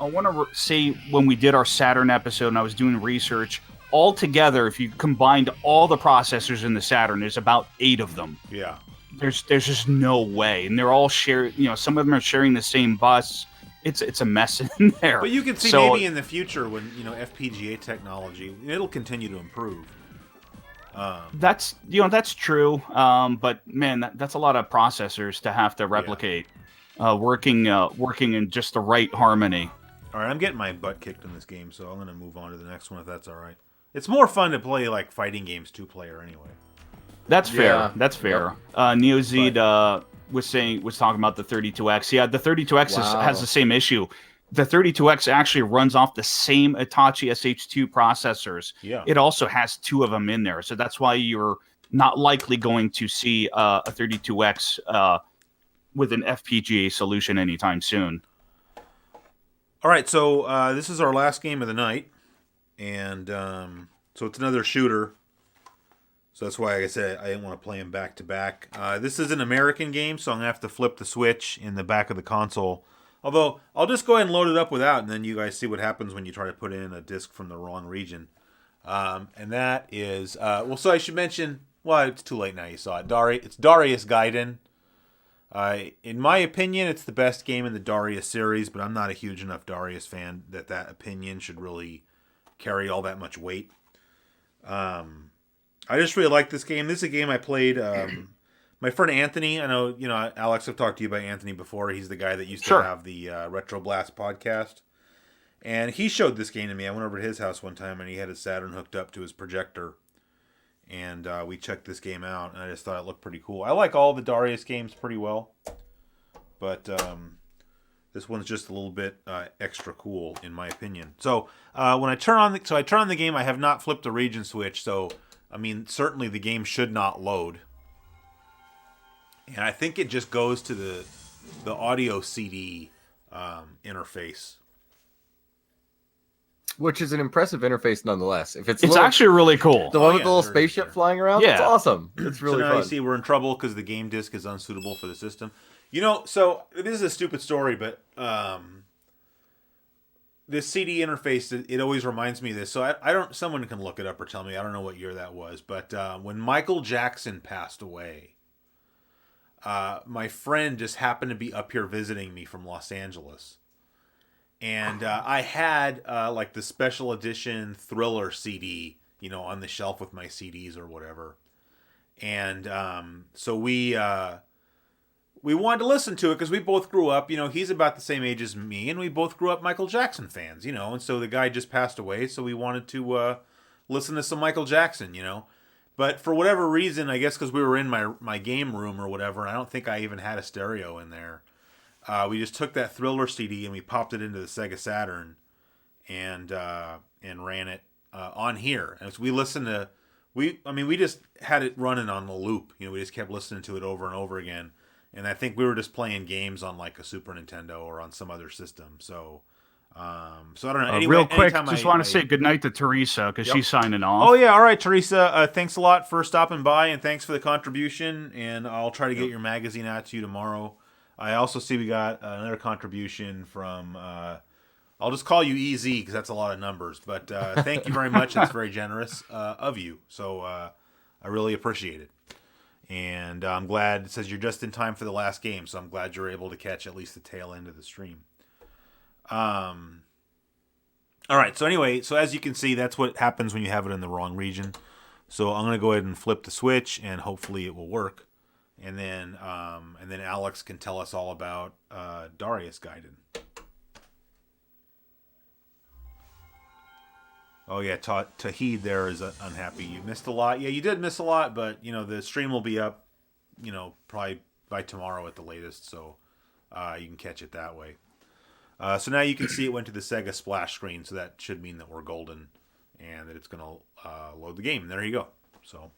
Speaker 2: I want to say when we did our Saturn episode and I was doing research, altogether, if you combined all the processors in the Saturn, there's about 8 of them.
Speaker 1: Yeah.
Speaker 2: There's just no way. And they're all sharing, some of them are sharing the same bus. It's a mess in there.
Speaker 1: But you can see maybe in the future when, FPGA technology, it'll continue to improve.
Speaker 2: That's true. But man, that's a lot of processors to have to replicate, working in just the right harmony.
Speaker 1: All right, I'm getting my butt kicked in this game, so I'm going to move on to the next one if that's all right. It's more fun to play fighting games 2-player anyway.
Speaker 2: That's fair. Yeah. That's fair. Yep. NeoZed was talking about the 32X. Yeah, the 32X has the same issue. The 32X actually runs off the same Hitachi SH2 processors.
Speaker 1: Yeah.
Speaker 2: It also has 2 of them in there, so that's why you're not likely going to see a 32X with an FPGA solution anytime soon.
Speaker 1: All right, so this is our last game of the night, and so it's another shooter. So that's why, like I said, I didn't want to play them back to back. This is an American game, so I'm gonna have to flip the switch in the back of the console. Although, I'll just go ahead and load it up without, and then you guys see what happens when you try to put in a disc from the wrong region. And that is... so I should mention... Well, it's too late now, you saw it. It's Darius Gaiden. In my opinion, it's the best game in the Darius series, but I'm not a huge enough Darius fan that opinion should really carry all that much weight. I just really like this game. This is a game I played... my friend Anthony, I know, Alex, I've talked to you about Anthony before. He's the guy that used to have the Retro Blast podcast. And he showed this game to me. I went over to his house one time, and he had his Saturn hooked up to his projector. And we checked this game out, and I just thought it looked pretty cool. I like all the Darius games pretty well. But this one's just a little bit extra cool, in my opinion. So when I turn on the game, I have not flipped the region switch. So, I mean, certainly the game should not load. And I think it just goes to the audio CD interface,
Speaker 3: which is an impressive interface nonetheless. If it's
Speaker 2: actually really cool.
Speaker 3: The one with the little spaceship flying around, it's awesome. It's really
Speaker 1: so now
Speaker 3: fun.
Speaker 1: You see, we're in trouble because the game disc is unsuitable for the system. So this is a stupid story, but this CD interface, it always reminds me of this. So I don't. Someone can look it up or tell me. I don't know what year that was, but when Michael Jackson passed away. My friend just happened to be up here visiting me from Los Angeles. And I had like the special edition Thriller CD, on the shelf with my CDs or whatever. And so we wanted to listen to it because we both grew up, he's about the same age as me, and we both grew up Michael Jackson fans, and so the guy just passed away, so we wanted to listen to some Michael Jackson, But for whatever reason, I guess because we were in my game room or whatever, I don't think I even had a stereo in there. We just took that Thriller CD and we popped it into the Sega Saturn and ran it on here. And so we listened to we just had it running on the loop. We just kept listening to it over and over again. And I think we were just playing games on like a Super Nintendo or on some other system. So I don't know. Anyway,
Speaker 2: real quick, just want to say goodnight to Teresa because she's signing off.
Speaker 1: Oh, yeah. All right, Teresa. Thanks a lot for stopping by, and thanks for the contribution. And I'll try to get your magazine out to you tomorrow. I also see we got another contribution from, I'll just call you EZ because that's a lot of numbers. But thank you very much. That's very generous of you. So I really appreciate it. And I'm glad it says you're just in time for the last game. So I'm glad you're able to catch at least the tail end of the stream. All right. So anyway, as you can see, that's what happens when you have it in the wrong region. So I'm going to go ahead and flip the switch, and hopefully it will work. And then Alex can tell us all about Darius Gaiden. Oh yeah, Tahid there is unhappy. You missed a lot. Yeah, you did miss a lot, but the stream will be up, probably by tomorrow at the latest. So you can catch it that way. So now you can see it went to the Sega splash screen, so that should mean that we're golden and that it's going to load the game. There you go. So,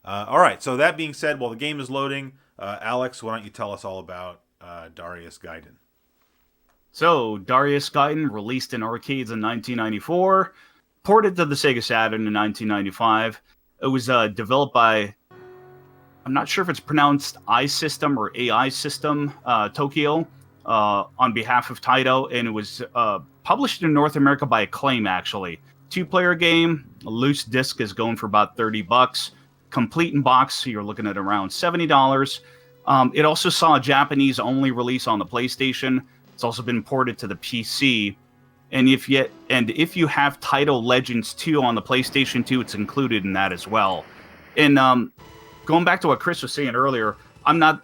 Speaker 1: all right. So that being said, while the game is loading, Alex, why don't you tell us all about Darius Gaiden?
Speaker 2: So, Darius Gaiden, released in arcades in 1994, ported to the Sega Saturn in 1995. It was developed by, I'm not sure if it's pronounced iSystem or AI System, Tokyo. On behalf of Taito, and it was published in North America by Acclaim, actually. 2-player game. A loose disc is going for about $30. Complete in box, so you're looking at around $70. It also saw a Japanese-only release on the PlayStation. It's also been ported to the PC. And if you have Taito Legends 2 on the PlayStation 2, it's included in that as well. And going back to what Chris was saying earlier, I'm not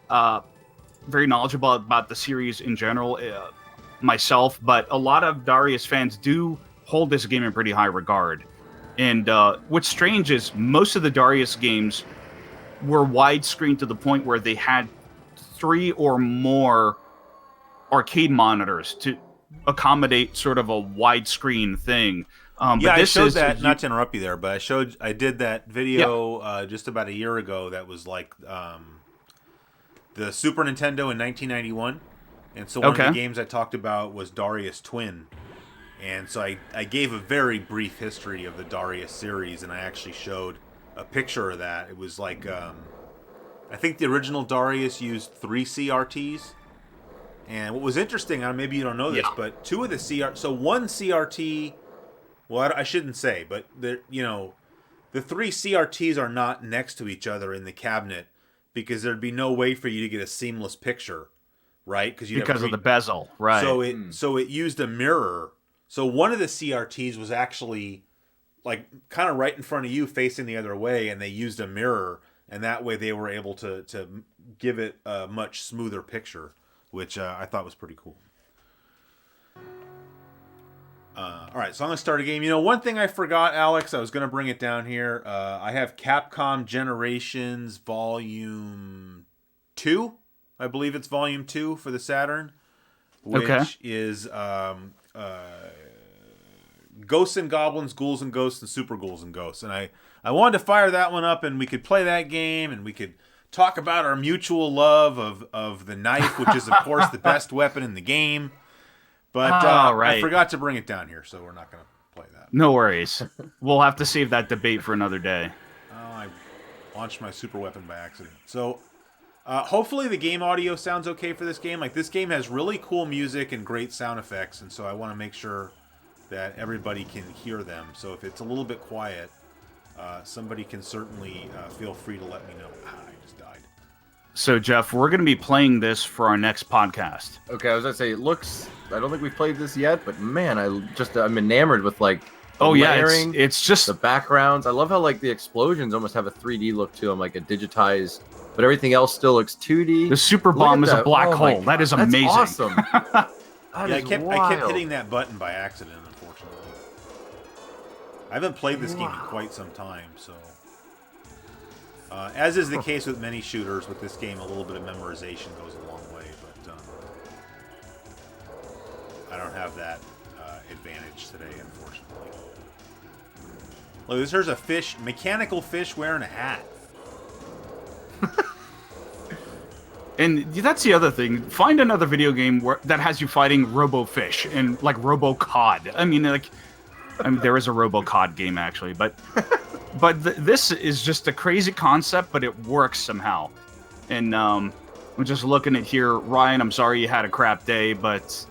Speaker 2: very knowledgeable about the series in general myself, but a lot of Darius fans do hold this game in pretty high regard. And what's strange is most of the Darius games were widescreen to the point where they had 3 or more arcade monitors to accommodate sort of a widescreen thing.
Speaker 1: Yeah, I showed that, not to interrupt you there, but I did that video just about a year ago that was like the Super Nintendo in 1991, and so one of the games I talked about was Darius Twin, and so I gave a very brief history of the Darius series, and I actually showed a picture of that. It was like I think the original Darius used 3 CRTs, And what was interesting, maybe you don't know this,
Speaker 2: Yeah.
Speaker 1: but two of the one CRT. Well, I shouldn't say, but the three CRTs are not next to each other in the cabinet because there'd be no way for you to get a seamless picture, right?
Speaker 2: Because of the bezel, right?
Speaker 1: So it used a mirror. So one of the CRTs was actually like kind of right in front of you, facing the other way, and they used a mirror, and that way they were able to give it a much smoother picture, which I thought was pretty cool. All right, so I'm going to start a game. One thing I forgot, Alex, I was going to bring it down here. I have Capcom Generations Volume 2. I believe it's Volume 2 for the Saturn, which is Ghosts and Goblins, Ghouls and Ghosts, and Super Ghouls and Ghosts. And I wanted to fire that one up, and we could play that game, and we could talk about our mutual love of the knife, which is, of course, the best weapon in the game. But I forgot to bring it down here, so we're not going to play that.
Speaker 2: No worries. We'll have to save that debate for another day.
Speaker 1: I launched my super weapon by accident. So hopefully the game audio sounds okay for this game. Like, this game has really cool music and great sound effects, and so I want to make sure that everybody can hear them. So if it's a little bit quiet, somebody can certainly feel free to let me know. I just died.
Speaker 2: So, Jeff, we're going to be playing this for our next podcast.
Speaker 3: Okay, I was going to say, it looks... I don't think we've played this yet, but man, I'm enamored with like layering,
Speaker 2: it's just
Speaker 3: the backgrounds. I love how like the explosions almost have a 3D look to them, like a digitized, but everything else still looks 2D.
Speaker 2: The super bomb is a black hole. That is amazing.
Speaker 3: That's awesome.
Speaker 1: I kept hitting that button by accident, unfortunately. I haven't played this game in quite some time, so as is the case with many shooters, with this game, a little bit of memorization goes a long way, but I don't have that advantage today, unfortunately. Look, there's a fish, mechanical fish wearing a hat.
Speaker 2: And that's the other thing. Find another video game that has you fighting Robo-Fish and like Robo-Cod. I mean, there is a Robo-Cod game actually, but this is just a crazy concept, but it works somehow. And I'm just looking at here, Ryan. I'm sorry you had a crap day, but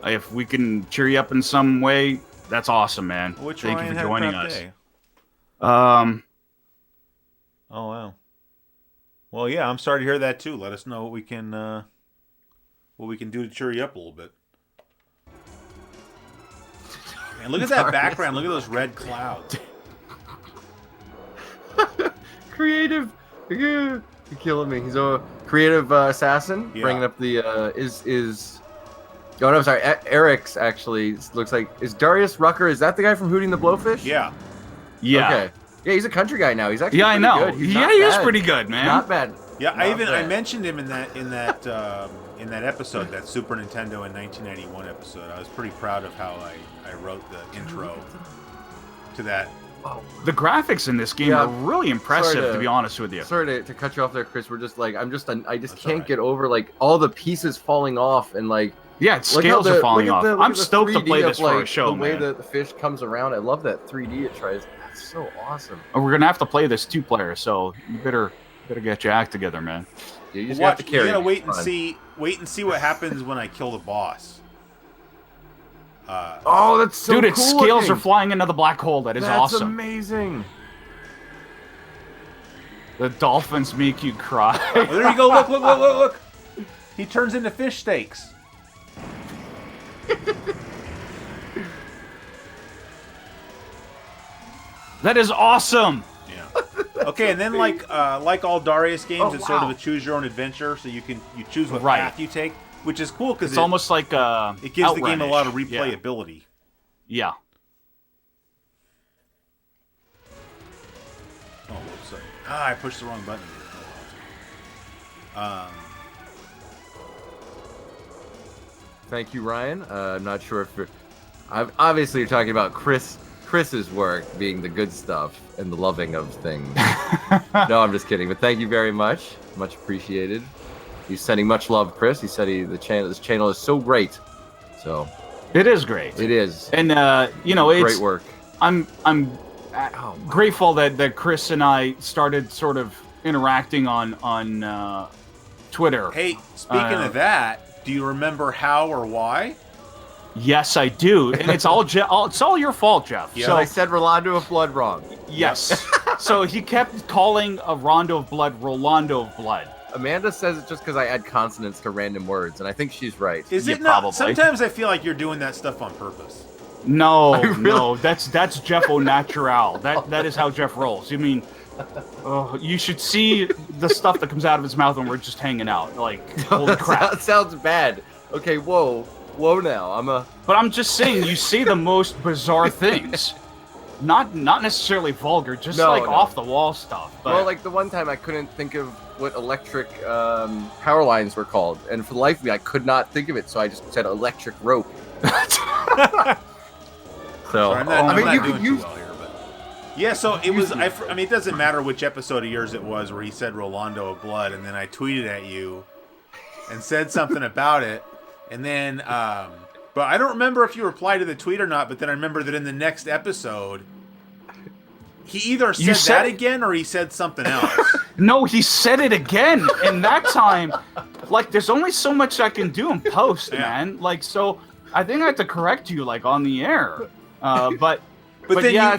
Speaker 2: if we can cheer you up in some way, that's awesome, man.
Speaker 1: Which
Speaker 2: Thank
Speaker 1: Ryan
Speaker 2: you for joining us.
Speaker 1: Day? Oh wow. Well, yeah, I'm sorry to hear that too. Let us know what we can do to cheer you up a little bit. And look at that background. Look at those red clouds.
Speaker 3: Creative. You're killing me. He's a creative assassin.
Speaker 1: Yeah.
Speaker 3: Bringing up the Oh, no, I'm sorry. Eric's actually looks like... Is Darius Rucker, is that the guy from Hootie and the Blowfish?
Speaker 1: Yeah.
Speaker 2: Yeah.
Speaker 3: Okay. Yeah, he's a country guy now. He's actually
Speaker 2: I know.
Speaker 3: good. He's
Speaker 2: he
Speaker 3: not
Speaker 2: is
Speaker 3: bad.
Speaker 2: pretty good, man.
Speaker 3: Not bad.
Speaker 1: Yeah,
Speaker 3: Not
Speaker 1: I
Speaker 3: bad.
Speaker 1: mentioned him in that episode, that Super Nintendo in 1991 episode. I was pretty proud of how I wrote the intro to that.
Speaker 2: The graphics in this game are really impressive, to be honest with you.
Speaker 3: Sorry to cut you off there, Chris. We're just like... I just
Speaker 1: That's
Speaker 3: can't get over like all the pieces falling off and like...
Speaker 2: Yeah, scales are falling off. I'm stoked to play this for a show,
Speaker 3: the way
Speaker 2: man.
Speaker 3: that the fish comes around, I love that 3D it tries. That's so awesome.
Speaker 2: We're gonna have to play this 2-player, so you better get your act together, man.
Speaker 3: Yeah, you just have to carry.
Speaker 1: You gotta
Speaker 3: it.
Speaker 1: wait and see what happens when I kill the boss.
Speaker 3: Oh, that's so
Speaker 2: dude!
Speaker 3: cool
Speaker 2: Its scales
Speaker 3: looking.
Speaker 2: are flying into the black hole. That's awesome.
Speaker 3: That's amazing.
Speaker 2: The dolphins make you cry.
Speaker 1: Oh, there you go! Look! He turns into fish steaks.
Speaker 2: That is awesome.
Speaker 1: Yeah. Okay, and then like all Darius games, it's sort of
Speaker 3: wow.
Speaker 1: a choose your own adventure, so you choose what
Speaker 2: Right.
Speaker 1: path you take, which is cool because
Speaker 2: It's almost like
Speaker 1: it gives the game a lot of
Speaker 2: Outrun-ish.
Speaker 1: replayability.
Speaker 2: Yeah.
Speaker 1: Oh, whoops! I pushed the wrong button.
Speaker 3: Thank you, Ryan. I'm not sure if obviously you're talking about Chris's work being the good stuff and the loving of things. No, I'm just kidding. But thank you very much. Much appreciated. He's sending much love, Chris. He said this channel is so great. So
Speaker 2: It is great.
Speaker 3: it is.
Speaker 2: And it's
Speaker 3: Great work.
Speaker 2: I'm grateful that Chris and I started sort of interacting on Twitter.
Speaker 1: Hey, speaking of that, Do you remember how or why?
Speaker 2: Yes, I do, and it's all it's all your fault, Jeff.
Speaker 3: Yeah,
Speaker 2: so
Speaker 3: I said Rolando of Blood wrong.
Speaker 2: Yes. So he kept calling a Rondo of Blood Rolando of Blood.
Speaker 3: Amanda says it's just because I add consonants to random words, and I think she's right.
Speaker 1: Is it not?
Speaker 2: Probably.
Speaker 1: Sometimes I feel like you're doing that stuff on purpose.
Speaker 2: No, no, that's Jeff au natural. That is how Jeff rolls. You mean, you should see the stuff that comes out of his mouth when we're just hanging out. Like, holy crap!
Speaker 3: That sounds bad. Okay, whoa now.
Speaker 2: But I'm just saying, you say the most bizarre things. Not necessarily vulgar, just off the wall stuff. But...
Speaker 3: Well, like the one time I couldn't think of what electric power lines were called, and for the life of me, I could not think of it, so I just said electric rope. So
Speaker 1: I'm not doing too well here, but yeah. So it was. I mean, it doesn't matter which episode of yours it was where he said Rolando of Blood, and then I tweeted at you and said something about it, and then. But I don't remember if you replied to the tweet or not. But then I remember that in the next episode, he either said that again or he said something else.
Speaker 2: No, he said it again, and that time, like, there's only so much I can do in post, man. Like, so I think I have to correct you, like, on the air. But
Speaker 1: then
Speaker 2: yeah,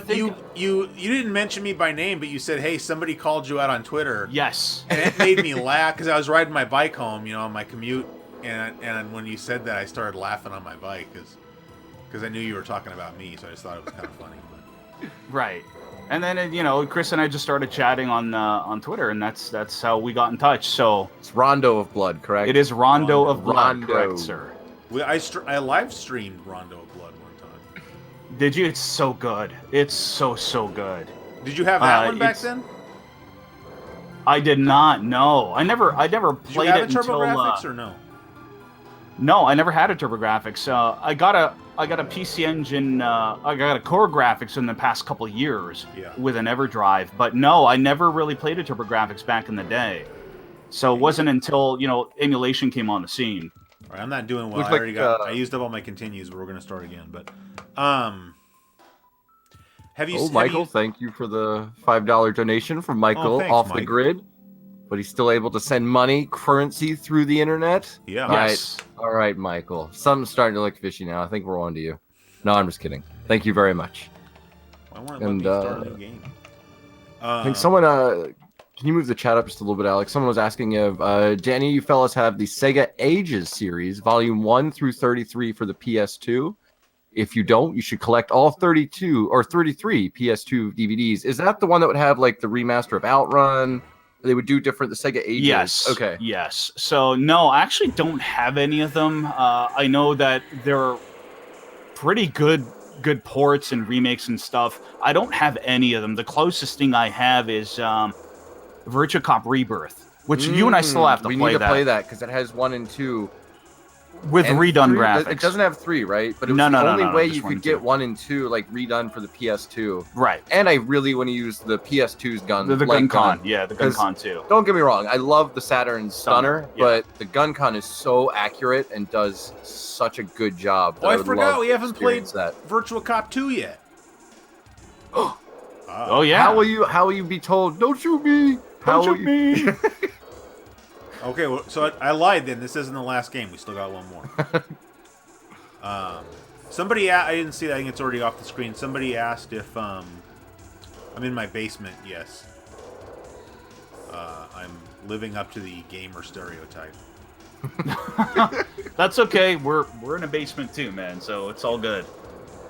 Speaker 1: you didn't mention me by name, but you said, "Hey, somebody called you out on Twitter."
Speaker 2: Yes,
Speaker 1: and it made me laugh because I was riding my bike home, on my commute. And when you said that, I started laughing on my bike because I knew you were talking about me, so I just thought it was kind of funny. But.
Speaker 2: Right, and then Chris and I just started chatting on Twitter, and that's how we got in touch. So
Speaker 3: it's Rondo of Blood, correct?
Speaker 2: It is Rondo of Blood, correct, sir.
Speaker 1: I live streamed Rondo of Blood one time.
Speaker 2: Did you? It's so good. It's so good.
Speaker 1: Did you have that one back then?
Speaker 2: I did not. No, I never played it until.
Speaker 1: Did you have a TurboGrafx or no?
Speaker 2: No, I never had a TurboGrafx. I got a PC Engine. I got a Core Graphics in the past couple of years with an EverDrive. But no, I never really played a TurboGrafx back in the day. So it wasn't until emulation came on the scene.
Speaker 1: All right, I'm not doing well. I used up all my continues, but we're gonna start again. But have you?
Speaker 3: Michael, thank you for the $5 donation from Michael
Speaker 1: thanks,
Speaker 3: the grid. But he's still able to send money, currency through the internet?
Speaker 1: Yeah.
Speaker 2: Yes.
Speaker 3: All right, Michael. Something's starting to look fishy now. I think we're on to you. No, I'm just kidding. Thank you very much.
Speaker 1: I want to let me start a new game.
Speaker 3: I think someone... can you move the chat up just a little bit, Alex? Someone was asking if... do any of you fellas have the Sega Ages series, Volume 1 through 33 for the PS2? If you don't, you should collect all 32 or 33 PS2 DVDs. Is that the one that would have, like, the remaster of Outrun... They would do different the Sega Ages.
Speaker 2: Yes.
Speaker 3: Okay.
Speaker 2: Yes. So no, I actually don't have any of them. I know that they're pretty good ports and remakes and stuff. I don't have any of them. The closest thing I have is Virtua Cop Rebirth, which you and I still have to play.
Speaker 3: We need to play that because it has 1 and 2.
Speaker 2: With redone graphics.
Speaker 3: It doesn't have 3, right? But it was the only way you could get 1 and 2 like redone for the PS2.
Speaker 2: Right.
Speaker 3: And I really want to use the PS2's gun.
Speaker 2: The gun con. Yeah, the gun con too.
Speaker 3: Don't get me wrong. I love the Saturn Stunner, but the gun con is so accurate and does such a good job.
Speaker 1: I forgot we haven't played Virtua Cop 2 yet.
Speaker 2: Oh yeah.
Speaker 3: How will you be told, don't shoot me?
Speaker 2: Don't shoot me.
Speaker 1: Okay, well, so I lied then. This isn't the last game. We still got one more. Somebody, I didn't see that. I think it's already off the screen. Somebody asked if I'm in my basement. Yes. I'm living up to the gamer stereotype.
Speaker 2: That's okay. We're in a basement too, man. So it's all good.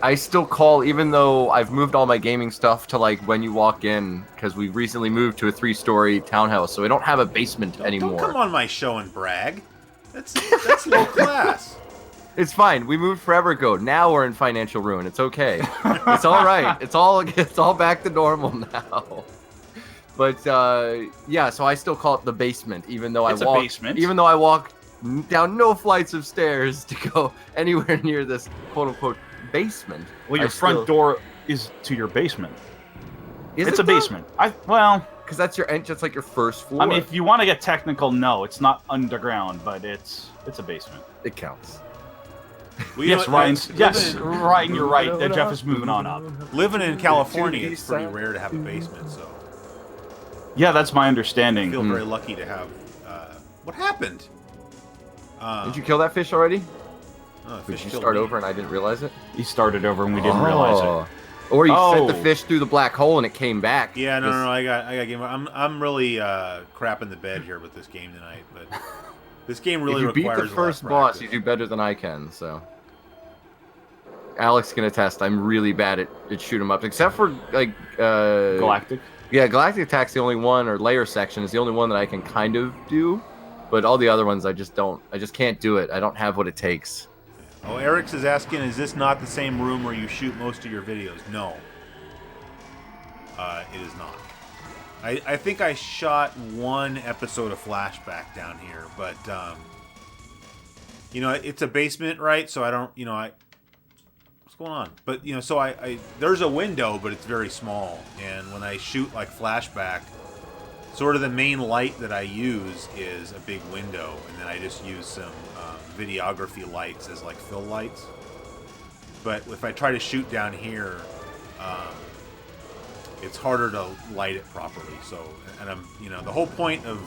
Speaker 3: I still call, even though I've moved all my gaming stuff to like when you walk in, because we recently moved to a 3-story townhouse, so we don't have a basement anymore.
Speaker 1: Don't come on my show and brag. That's low class.
Speaker 3: It's fine. We moved forever ago. Now we're in financial ruin. It's okay. It's all right. It's all back to normal now. But yeah, so I still call it the basement, even though even though I walk down no flights of stairs to go anywhere near this quote unquote basement.
Speaker 2: Well, your front door is to your basement.
Speaker 3: It's
Speaker 2: a basement. Because
Speaker 3: that's your entrance, like your first floor.
Speaker 2: I mean, if you want to get technical, no, it's not underground, but it's a basement.
Speaker 3: It counts.
Speaker 2: Yes, Ryan. Yes, Ryan, you're right. That Jeff is moving on up.
Speaker 1: Living in California, it's pretty rare to have a basement, so.
Speaker 2: Yeah, that's my understanding.
Speaker 1: I feel very lucky to have. What happened?
Speaker 3: Did you kill that fish already?
Speaker 1: Oh,
Speaker 3: Did
Speaker 1: fish
Speaker 3: you
Speaker 1: killed
Speaker 3: start
Speaker 1: me.
Speaker 3: over and I didn't realize it?
Speaker 2: He started over and we didn't realize it.
Speaker 3: Or you sent the
Speaker 2: Oh.
Speaker 3: fish through the black hole and it came back.
Speaker 1: Yeah, no, I got game. I'm really crapping the bed here with this game tonight, but this game really
Speaker 3: if you
Speaker 1: requires
Speaker 3: beat the first
Speaker 1: a lot of
Speaker 3: boss, you
Speaker 1: practice.
Speaker 3: do better than I can. So Alex can attest. I'm really bad at shoot 'em up, except for like
Speaker 2: Galactic.
Speaker 3: Yeah, Galactic Attack's the only one, or Layer Section is the only one that I can kind of do. But all the other ones, I just don't. I just can't do it. I don't have what it takes.
Speaker 1: Oh, Eric's is asking, is this not the same room where you shoot most of your videos? No. It is not. I think I shot one episode of Flashback down here, but, it's a basement, right? So I don't, what's going on? But, so I there's a window, but it's very small. And when I shoot, like, Flashback, sort of the main light that I use is a big window, and then I just use some videography lights as like fill lights. But if I try to shoot down here, it's harder to light it properly. So, and I'm, the whole point of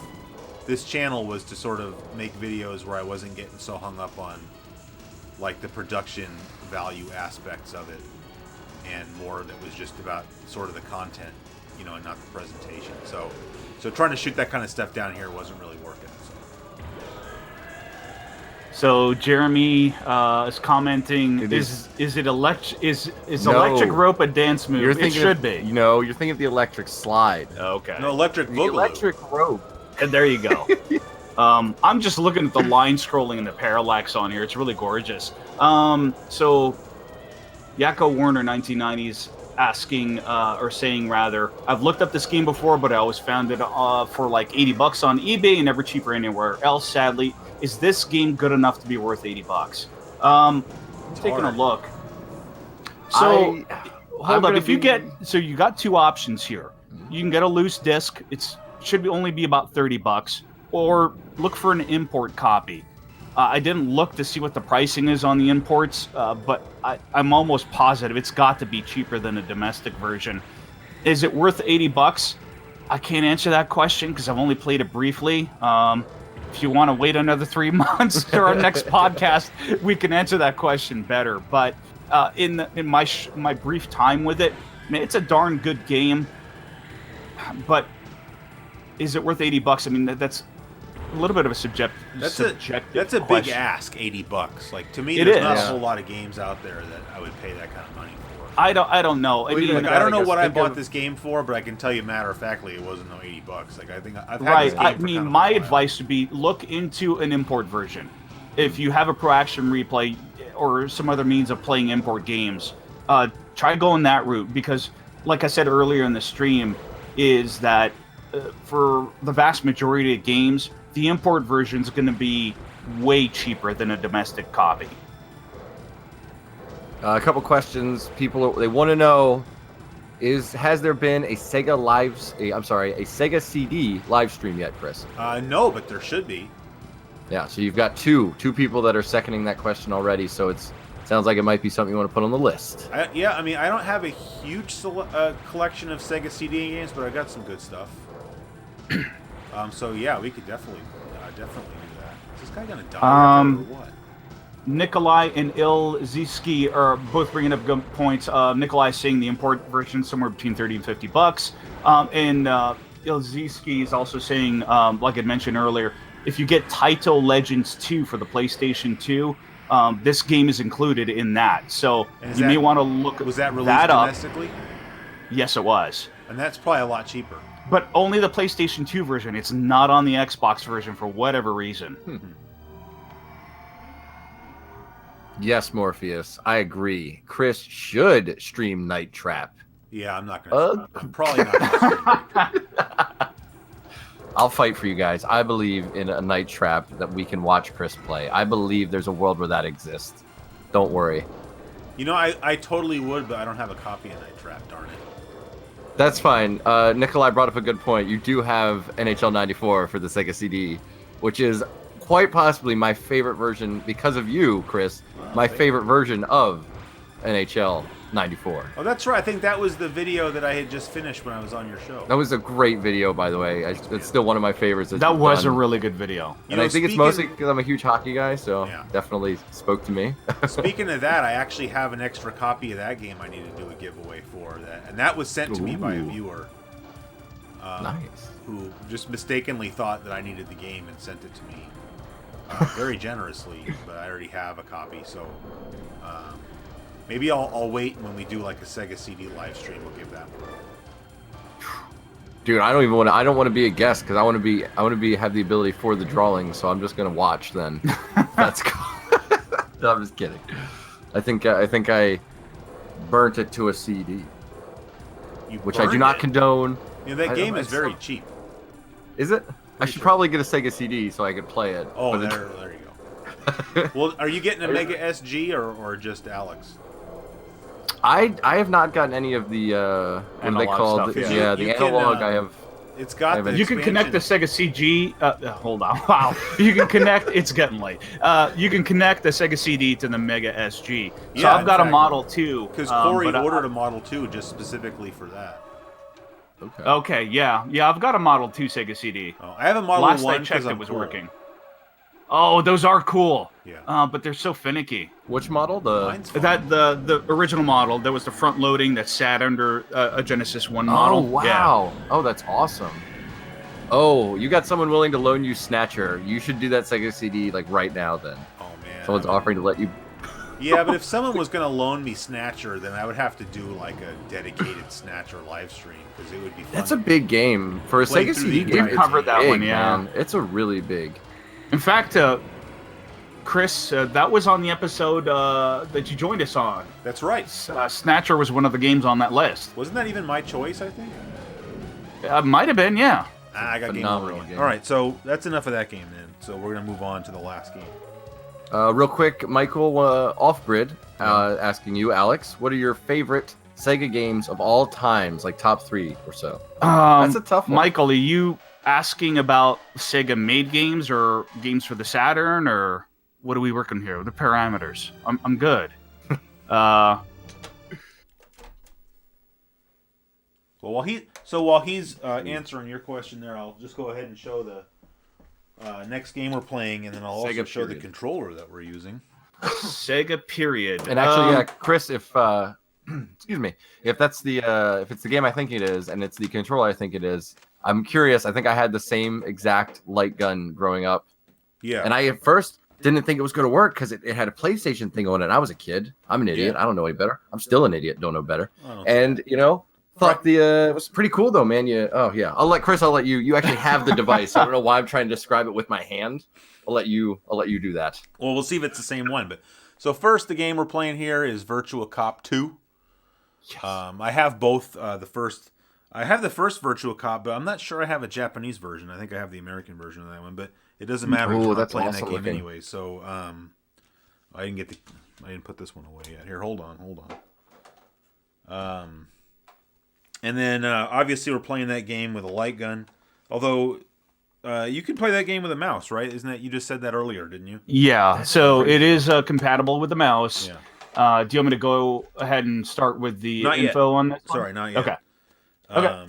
Speaker 1: this channel was to sort of make videos where I wasn't getting so hung up on like the production value aspects of it, and more that was just about sort of the content, and not the presentation. So trying to shoot that kind of stuff down here wasn't really working.
Speaker 2: So Jeremy is commenting:
Speaker 3: It
Speaker 2: Is it electric? Is
Speaker 3: No.
Speaker 2: electric rope a dance move?
Speaker 3: You're
Speaker 2: It
Speaker 3: thinking
Speaker 2: should
Speaker 3: of,
Speaker 2: be.
Speaker 3: No, you're thinking of the electric slide.
Speaker 2: Okay.
Speaker 1: No, electric
Speaker 3: The
Speaker 1: boogaloo.
Speaker 3: electric rope.
Speaker 2: And there you go. I'm just looking at the line scrolling and the parallax on here. It's really gorgeous. So Yakko Warner 1990s asking or saying rather, I've looked up this game before, but I always found it for like $80 on eBay and never cheaper anywhere else. Sadly, is this game good enough to be worth $80? Taking a
Speaker 1: hard.
Speaker 2: look. So
Speaker 3: I'm
Speaker 2: hold up.
Speaker 3: gonna
Speaker 2: If you
Speaker 3: be-
Speaker 2: get you got two options here. You can get a loose disc. It should only be about $30, or look for an import copy. I didn't look to see what the pricing is on the imports, but I'm almost positive it's got to be cheaper than a domestic version. Is it worth $80? I can't answer that question because I've only played it briefly. If you want to wait another 3 months to our next podcast, we can answer that question better. But in my brief time with it, man, it's a darn good game. But is it worth $80? I mean, that's a little bit of a subjective.
Speaker 1: That's a big
Speaker 2: question.
Speaker 1: ask. $80. Like, to me,
Speaker 2: It
Speaker 1: there's
Speaker 2: is.
Speaker 1: not a
Speaker 3: Yeah.
Speaker 1: whole lot of games out there that I would pay that kind of money for.
Speaker 2: I don't know. I
Speaker 3: Well,
Speaker 2: mean,
Speaker 3: even
Speaker 1: Like, I don't know
Speaker 3: guess,
Speaker 1: what I
Speaker 3: think
Speaker 1: bought
Speaker 3: of-
Speaker 1: this game for, but I can tell you matter of factly it wasn't no $80. Like, I think I've had this
Speaker 2: right.
Speaker 1: game
Speaker 2: I
Speaker 1: for
Speaker 2: mean,
Speaker 1: kind of a
Speaker 2: my
Speaker 1: while.
Speaker 2: advice would be look into an import version. If you have a Pro Action Replay or some other means of playing import games, try going that route because, like I said earlier in the stream, is that for the vast majority of games, the import version is going to be way cheaper than a domestic copy.
Speaker 3: A couple questions. People they want to know: has there been a Sega CD live stream yet, Chris?
Speaker 1: No, but there should be.
Speaker 3: Yeah. So you've got two people that are seconding that question already. So sounds like it might be something you want to put on the list.
Speaker 1: I mean, I don't have a huge collection of Sega CD games, but I got some good stuff. So yeah, we could definitely do that. Is this guy gonna die or what?
Speaker 2: Nikolai and Ilziski are both bringing up good points. Nikolai saying the import version somewhere between $30 and $50, and Ilziski is also saying, like I mentioned earlier, if you get Taito Legends 2 for the PlayStation 2, this game is included in that. So
Speaker 1: And
Speaker 2: you may want to look
Speaker 1: Was that released
Speaker 2: that up.
Speaker 1: domestically?
Speaker 2: Yes, it was.
Speaker 1: And that's probably a lot cheaper.
Speaker 2: But only the PlayStation 2 version. It's not on the Xbox version for whatever reason.
Speaker 3: Yes, Morpheus, I agree. Chris should stream Night Trap.
Speaker 1: Yeah, I'm not gonna. I'm probably not gonna stream it.
Speaker 3: I'll fight for you guys. I believe in a Night Trap that we can watch Chris play. I believe there's a world where that exists. Don't worry.
Speaker 1: I totally would, but I don't have a copy of Night Trap. Darn it.
Speaker 3: That's fine. Nikolai brought up a good point. You do have NHL 94 for the Sega CD, which is quite possibly my favorite version, because of you, Chris, my favorite version of NHL 94.
Speaker 1: Oh, that's right. I think that was the video that I had just finished when I was on your show.
Speaker 3: That was a great video, by the way. It's still one of my favorites.
Speaker 2: That was a really good video.
Speaker 3: And I think it's mostly because I'm a huge hockey guy, so definitely spoke to me.
Speaker 1: Speaking of that, I actually have an extra copy of that game I need to do a giveaway for. And that was sent to me by a viewer.
Speaker 3: Nice.
Speaker 1: Who just mistakenly thought that I needed the game and sent it to me very generously, but I already have a copy, so maybe I'll wait when we do like a Sega CD live stream. We'll give that one.
Speaker 3: Dude, I don't want to be a guest because I want to have the ability for the drawing, so I'm just gonna watch then. That's cool. No, I'm just kidding. I think I burnt it to a CD, which I do not condone.
Speaker 1: You know, that game is very cheap.
Speaker 3: Is it? I should probably get a Sega CD so I could play it.
Speaker 1: Oh, there you go. Well, are you getting a Mega SG or just Alex?
Speaker 3: I have not gotten any of the what are they called?
Speaker 2: Stuff,
Speaker 3: The analog. I have.
Speaker 1: It's got the
Speaker 2: You can connect the Sega CG. Hold on. Wow. You can connect. It's getting late. You can connect the Sega CD to the Mega SG. So I've got a Model 2.
Speaker 1: Because Corey ordered a Model 2 just specifically for that.
Speaker 2: Okay. Yeah. I've got a Model 2 Sega CD.
Speaker 1: Oh, I have a Model 1.
Speaker 2: Last I checked, it was working. Oh, those are cool.
Speaker 1: Yeah.
Speaker 2: But they're so finicky.
Speaker 3: Which model?
Speaker 2: The original model that was the front loading that sat under a Genesis 1 model.
Speaker 3: Oh wow! Yeah. Oh, that's awesome. Oh, you got someone willing to loan you Snatcher. You should do that Sega CD like right now. Then.
Speaker 1: Oh man.
Speaker 3: Someone's offering to let you.
Speaker 1: Yeah, but if someone was going to loan me Snatcher, then I would have to do like a dedicated Snatcher live stream because it would be fun.
Speaker 3: That's a big game for a Sega CD game.
Speaker 2: We've covered that one, yeah.
Speaker 3: Man. It's a really big.
Speaker 2: In fact, Chris, that was on the episode that you joined us on.
Speaker 1: That's right.
Speaker 2: Snatcher was one of the games on that list.
Speaker 1: Wasn't that even my choice, I think?
Speaker 2: Might have been, yeah.
Speaker 1: I got game over again. All right, so that's enough of that game then. So we're going to move on to the last game.
Speaker 3: Real quick, Michael Off-Grid asking you, Alex, what are your favorite Sega games of all times, like top 3 or so? That's a tough one.
Speaker 2: Michael, are you asking about Sega-made games or games for the Saturn, or what are we working here? The parameters. I'm good.
Speaker 1: Well, while he's answering your question there, I'll just go ahead and show the next game we're playing, and then I'll also show the controller that we're using.
Speaker 2: Sega period.
Speaker 3: And actually, Chris, if excuse me, if that's the if it's the game I think it is, and it's the controller I think it is, I'm curious. I think I had the same exact light gun growing up.
Speaker 1: Yeah.
Speaker 3: And I at first didn't think it was going to work because it had a PlayStation thing on it. I was a kid. I'm an idiot. I don't know any better. I'm still an idiot. Don't know better. And thought it was pretty cool though, man. I'll let you. You actually have the device. I don't know why I'm trying to describe it with my hand. I'll let you do that.
Speaker 1: Well, we'll see if it's the same one. But so first, the game we're playing here is Virtua Cop 2. Yes. I have both. I have the first Virtua Cop, but I'm not sure I have a Japanese version. I think I have the American version of that one, but it doesn't matter. I'm playing that game anyway. So I didn't put this one away yet. Here, hold on. And then obviously we're playing that game with a light gun. Although you can play that game with a mouse, right? Isn't that, you just said that earlier, didn't you?
Speaker 2: Yeah. So it is compatible with the mouse. Yeah. Do you want me to go ahead and start with the info on this?
Speaker 1: Sorry, not yet.
Speaker 2: Okay.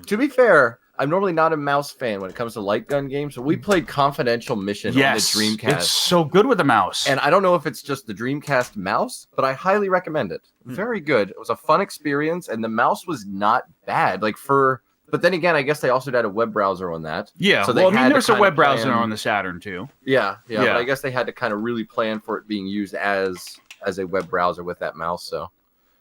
Speaker 3: To be fair, I'm normally not a mouse fan when it comes to light gun games, but we played Confidential Mission on the Dreamcast.
Speaker 2: It's so good with the mouse.
Speaker 3: And I don't know if it's just the Dreamcast mouse, but I highly recommend it. Very good. It was a fun experience, and the mouse was not bad. But then again, I guess they also had a web browser on that.
Speaker 2: Yeah,
Speaker 3: so
Speaker 2: there's a web browser on the Saturn too.
Speaker 3: Yeah. But I guess they had to kind of really plan for it being used as a web browser with that mouse, so...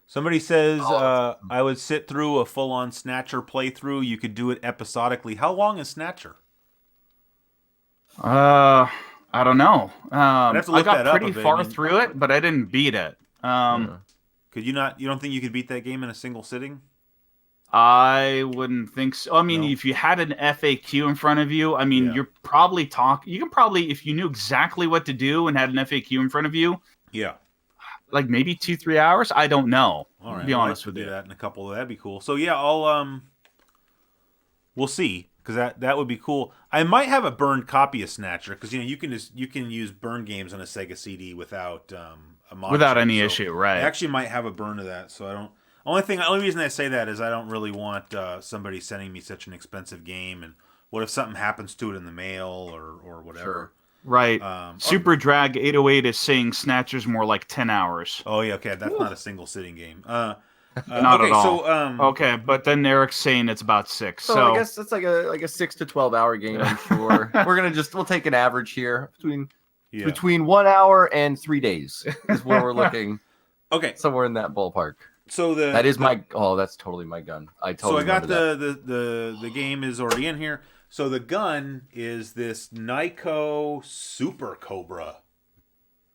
Speaker 1: Somebody says, I would sit through a full-on Snatcher playthrough. You could do it episodically. How long is Snatcher?
Speaker 2: I don't know.
Speaker 1: I got
Speaker 2: pretty far through it, but I didn't beat it.
Speaker 1: Could you not? You don't think you could beat that game in a single sitting?
Speaker 2: I wouldn't think so. I mean, if you had an FAQ in front of you, you're probably you can probably, if you knew exactly what to do and had an FAQ in front of you.
Speaker 1: Yeah.
Speaker 2: Like maybe 2-3 hours. I don't know.
Speaker 1: All right,
Speaker 2: to be honest with you.
Speaker 1: Do that in a couple. That'd be cool. So yeah, we'll see, because that would be cool. I might have a burned copy of Snatcher, because you can use burned games on a Sega CD without a mod
Speaker 2: without
Speaker 1: chip,
Speaker 2: any
Speaker 1: so
Speaker 2: issue, right?
Speaker 1: I actually might have a burn of that, so I don't. Only reason I say that is I don't really want somebody sending me such an expensive game, and what if something happens to it in the mail or whatever.
Speaker 3: Sure.
Speaker 2: Right. Super Drag 808 is saying Snatcher's more like 10 hours.
Speaker 1: Oh yeah, okay, that's not a single sitting game.
Speaker 2: Not
Speaker 1: okay,
Speaker 2: at all.
Speaker 1: So,
Speaker 2: okay, but then Eric's saying it's about 6.
Speaker 3: So I guess it's like a 6 to 12 hour game. I'm sure we'll take an average here between 1 hour and 3 days is where we're looking.
Speaker 1: Okay,
Speaker 3: somewhere in that ballpark.
Speaker 1: So
Speaker 3: that's totally my gun. I got
Speaker 1: the game is already in here. So the gun is this Nyko Super Cobra.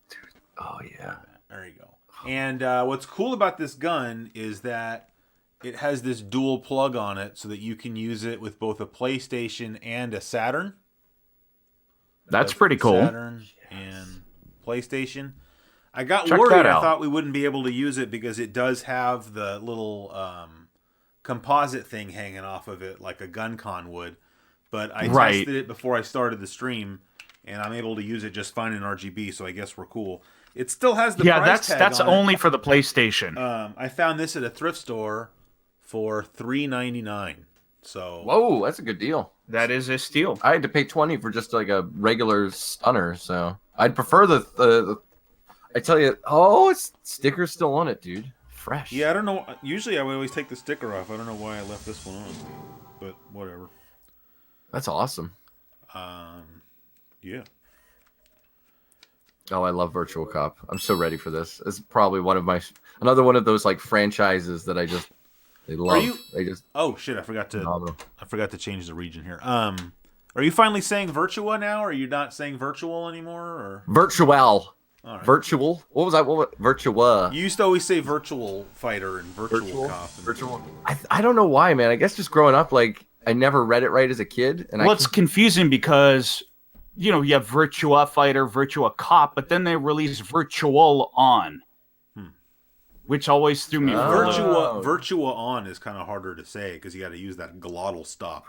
Speaker 3: Dude, oh yeah,
Speaker 1: there you go. And what's cool about this gun is that it has this dual plug on it, so that you can use it with both a PlayStation and a Saturn.
Speaker 2: That's pretty cool.
Speaker 1: Saturn and PlayStation. I got worried. I thought we wouldn't be able to use it because it does have the little composite thing hanging off of it, like a gun con would. But I tested it before I started the stream, and I'm able to use it just fine in RGB. So I guess we're cool. It still has the price tag
Speaker 2: that's
Speaker 1: on
Speaker 2: only
Speaker 1: it.
Speaker 2: for the PlayStation.
Speaker 1: I found this at a thrift store for $3.99. So
Speaker 3: whoa, that's a good deal.
Speaker 2: That is a steal.
Speaker 3: I had to pay $20 for just like a regular stunner, so I'd prefer the I tell you, it's sticker's still on it, dude. Fresh.
Speaker 1: Yeah, I don't know. Usually I would always take the sticker off. I don't know why I left this one on, but whatever.
Speaker 3: That's awesome.
Speaker 1: Yeah.
Speaker 3: Oh, I love Virtua Cop. I'm so ready for this. It's probably another one of those like franchises that they love.
Speaker 1: Oh shit! I forgot to change the region here. Are you finally saying Virtua now? Or are you not saying virtual anymore? Or
Speaker 3: Virtual.
Speaker 1: Right.
Speaker 3: Virtual. What was that? Virtua.
Speaker 1: You used to always say Virtual Fighter and Virtual Cop.
Speaker 3: Virtual. I don't know why, man. I guess just growing up, like I never read it right as a kid, and
Speaker 2: it's confusing because you have Virtua Fighter, Virtua Cop, but then they released Virtual On, which always threw me.
Speaker 1: Virtua On is kind of harder to say because you got to use that glottal stop.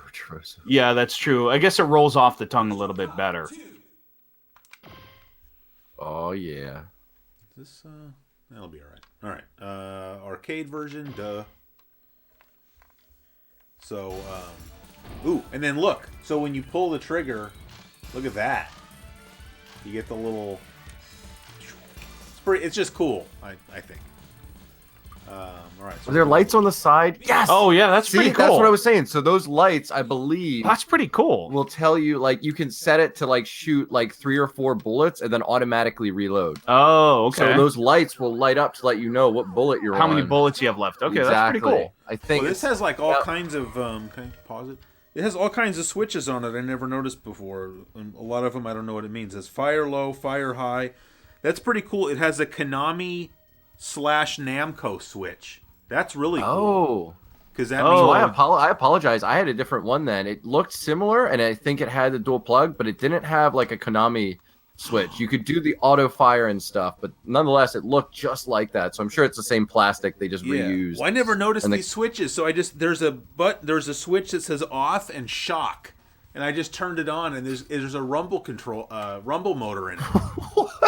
Speaker 2: Yeah, that's true. I guess it rolls off the tongue a little bit better.
Speaker 3: Oh yeah.
Speaker 1: That'll be all right. Arcade version, duh. So, and then look. So when you pull the trigger, look at that. You get the little. It's just cool. I think. All right. So
Speaker 3: Are there lights on the side? Yes.
Speaker 2: Oh yeah, that's pretty cool.
Speaker 3: That's what I was saying. So those lights, I believe,
Speaker 2: that's pretty cool.
Speaker 3: Will tell you like you can set it to like shoot like 3 or 4 bullets and then automatically reload.
Speaker 2: Oh, okay.
Speaker 3: So those lights will light up to let you know what bullet you're on.
Speaker 2: How many bullets you have left? Okay,
Speaker 3: exactly.
Speaker 2: That's pretty cool.
Speaker 3: I think
Speaker 1: this has like all kinds of. Can I pause it? It has all kinds of switches on it I never noticed before. And a lot of them I don't know what it means. It has fire low, fire high. That's pretty cool. It has a Konami / Namco switch. That's really cool.
Speaker 3: Oh.
Speaker 1: Because that means...
Speaker 3: I apologize. I had a different one then. It looked similar, and I think it had the dual plug, but it didn't have like a Konami switch. You could do the auto fire and stuff, but nonetheless, it looked just like that. So I'm sure it's the same plastic they just reused.
Speaker 1: Well, I never noticed these switches, so there's a switch that says off and shock. And I just turned it on, and there's a rumble motor in it.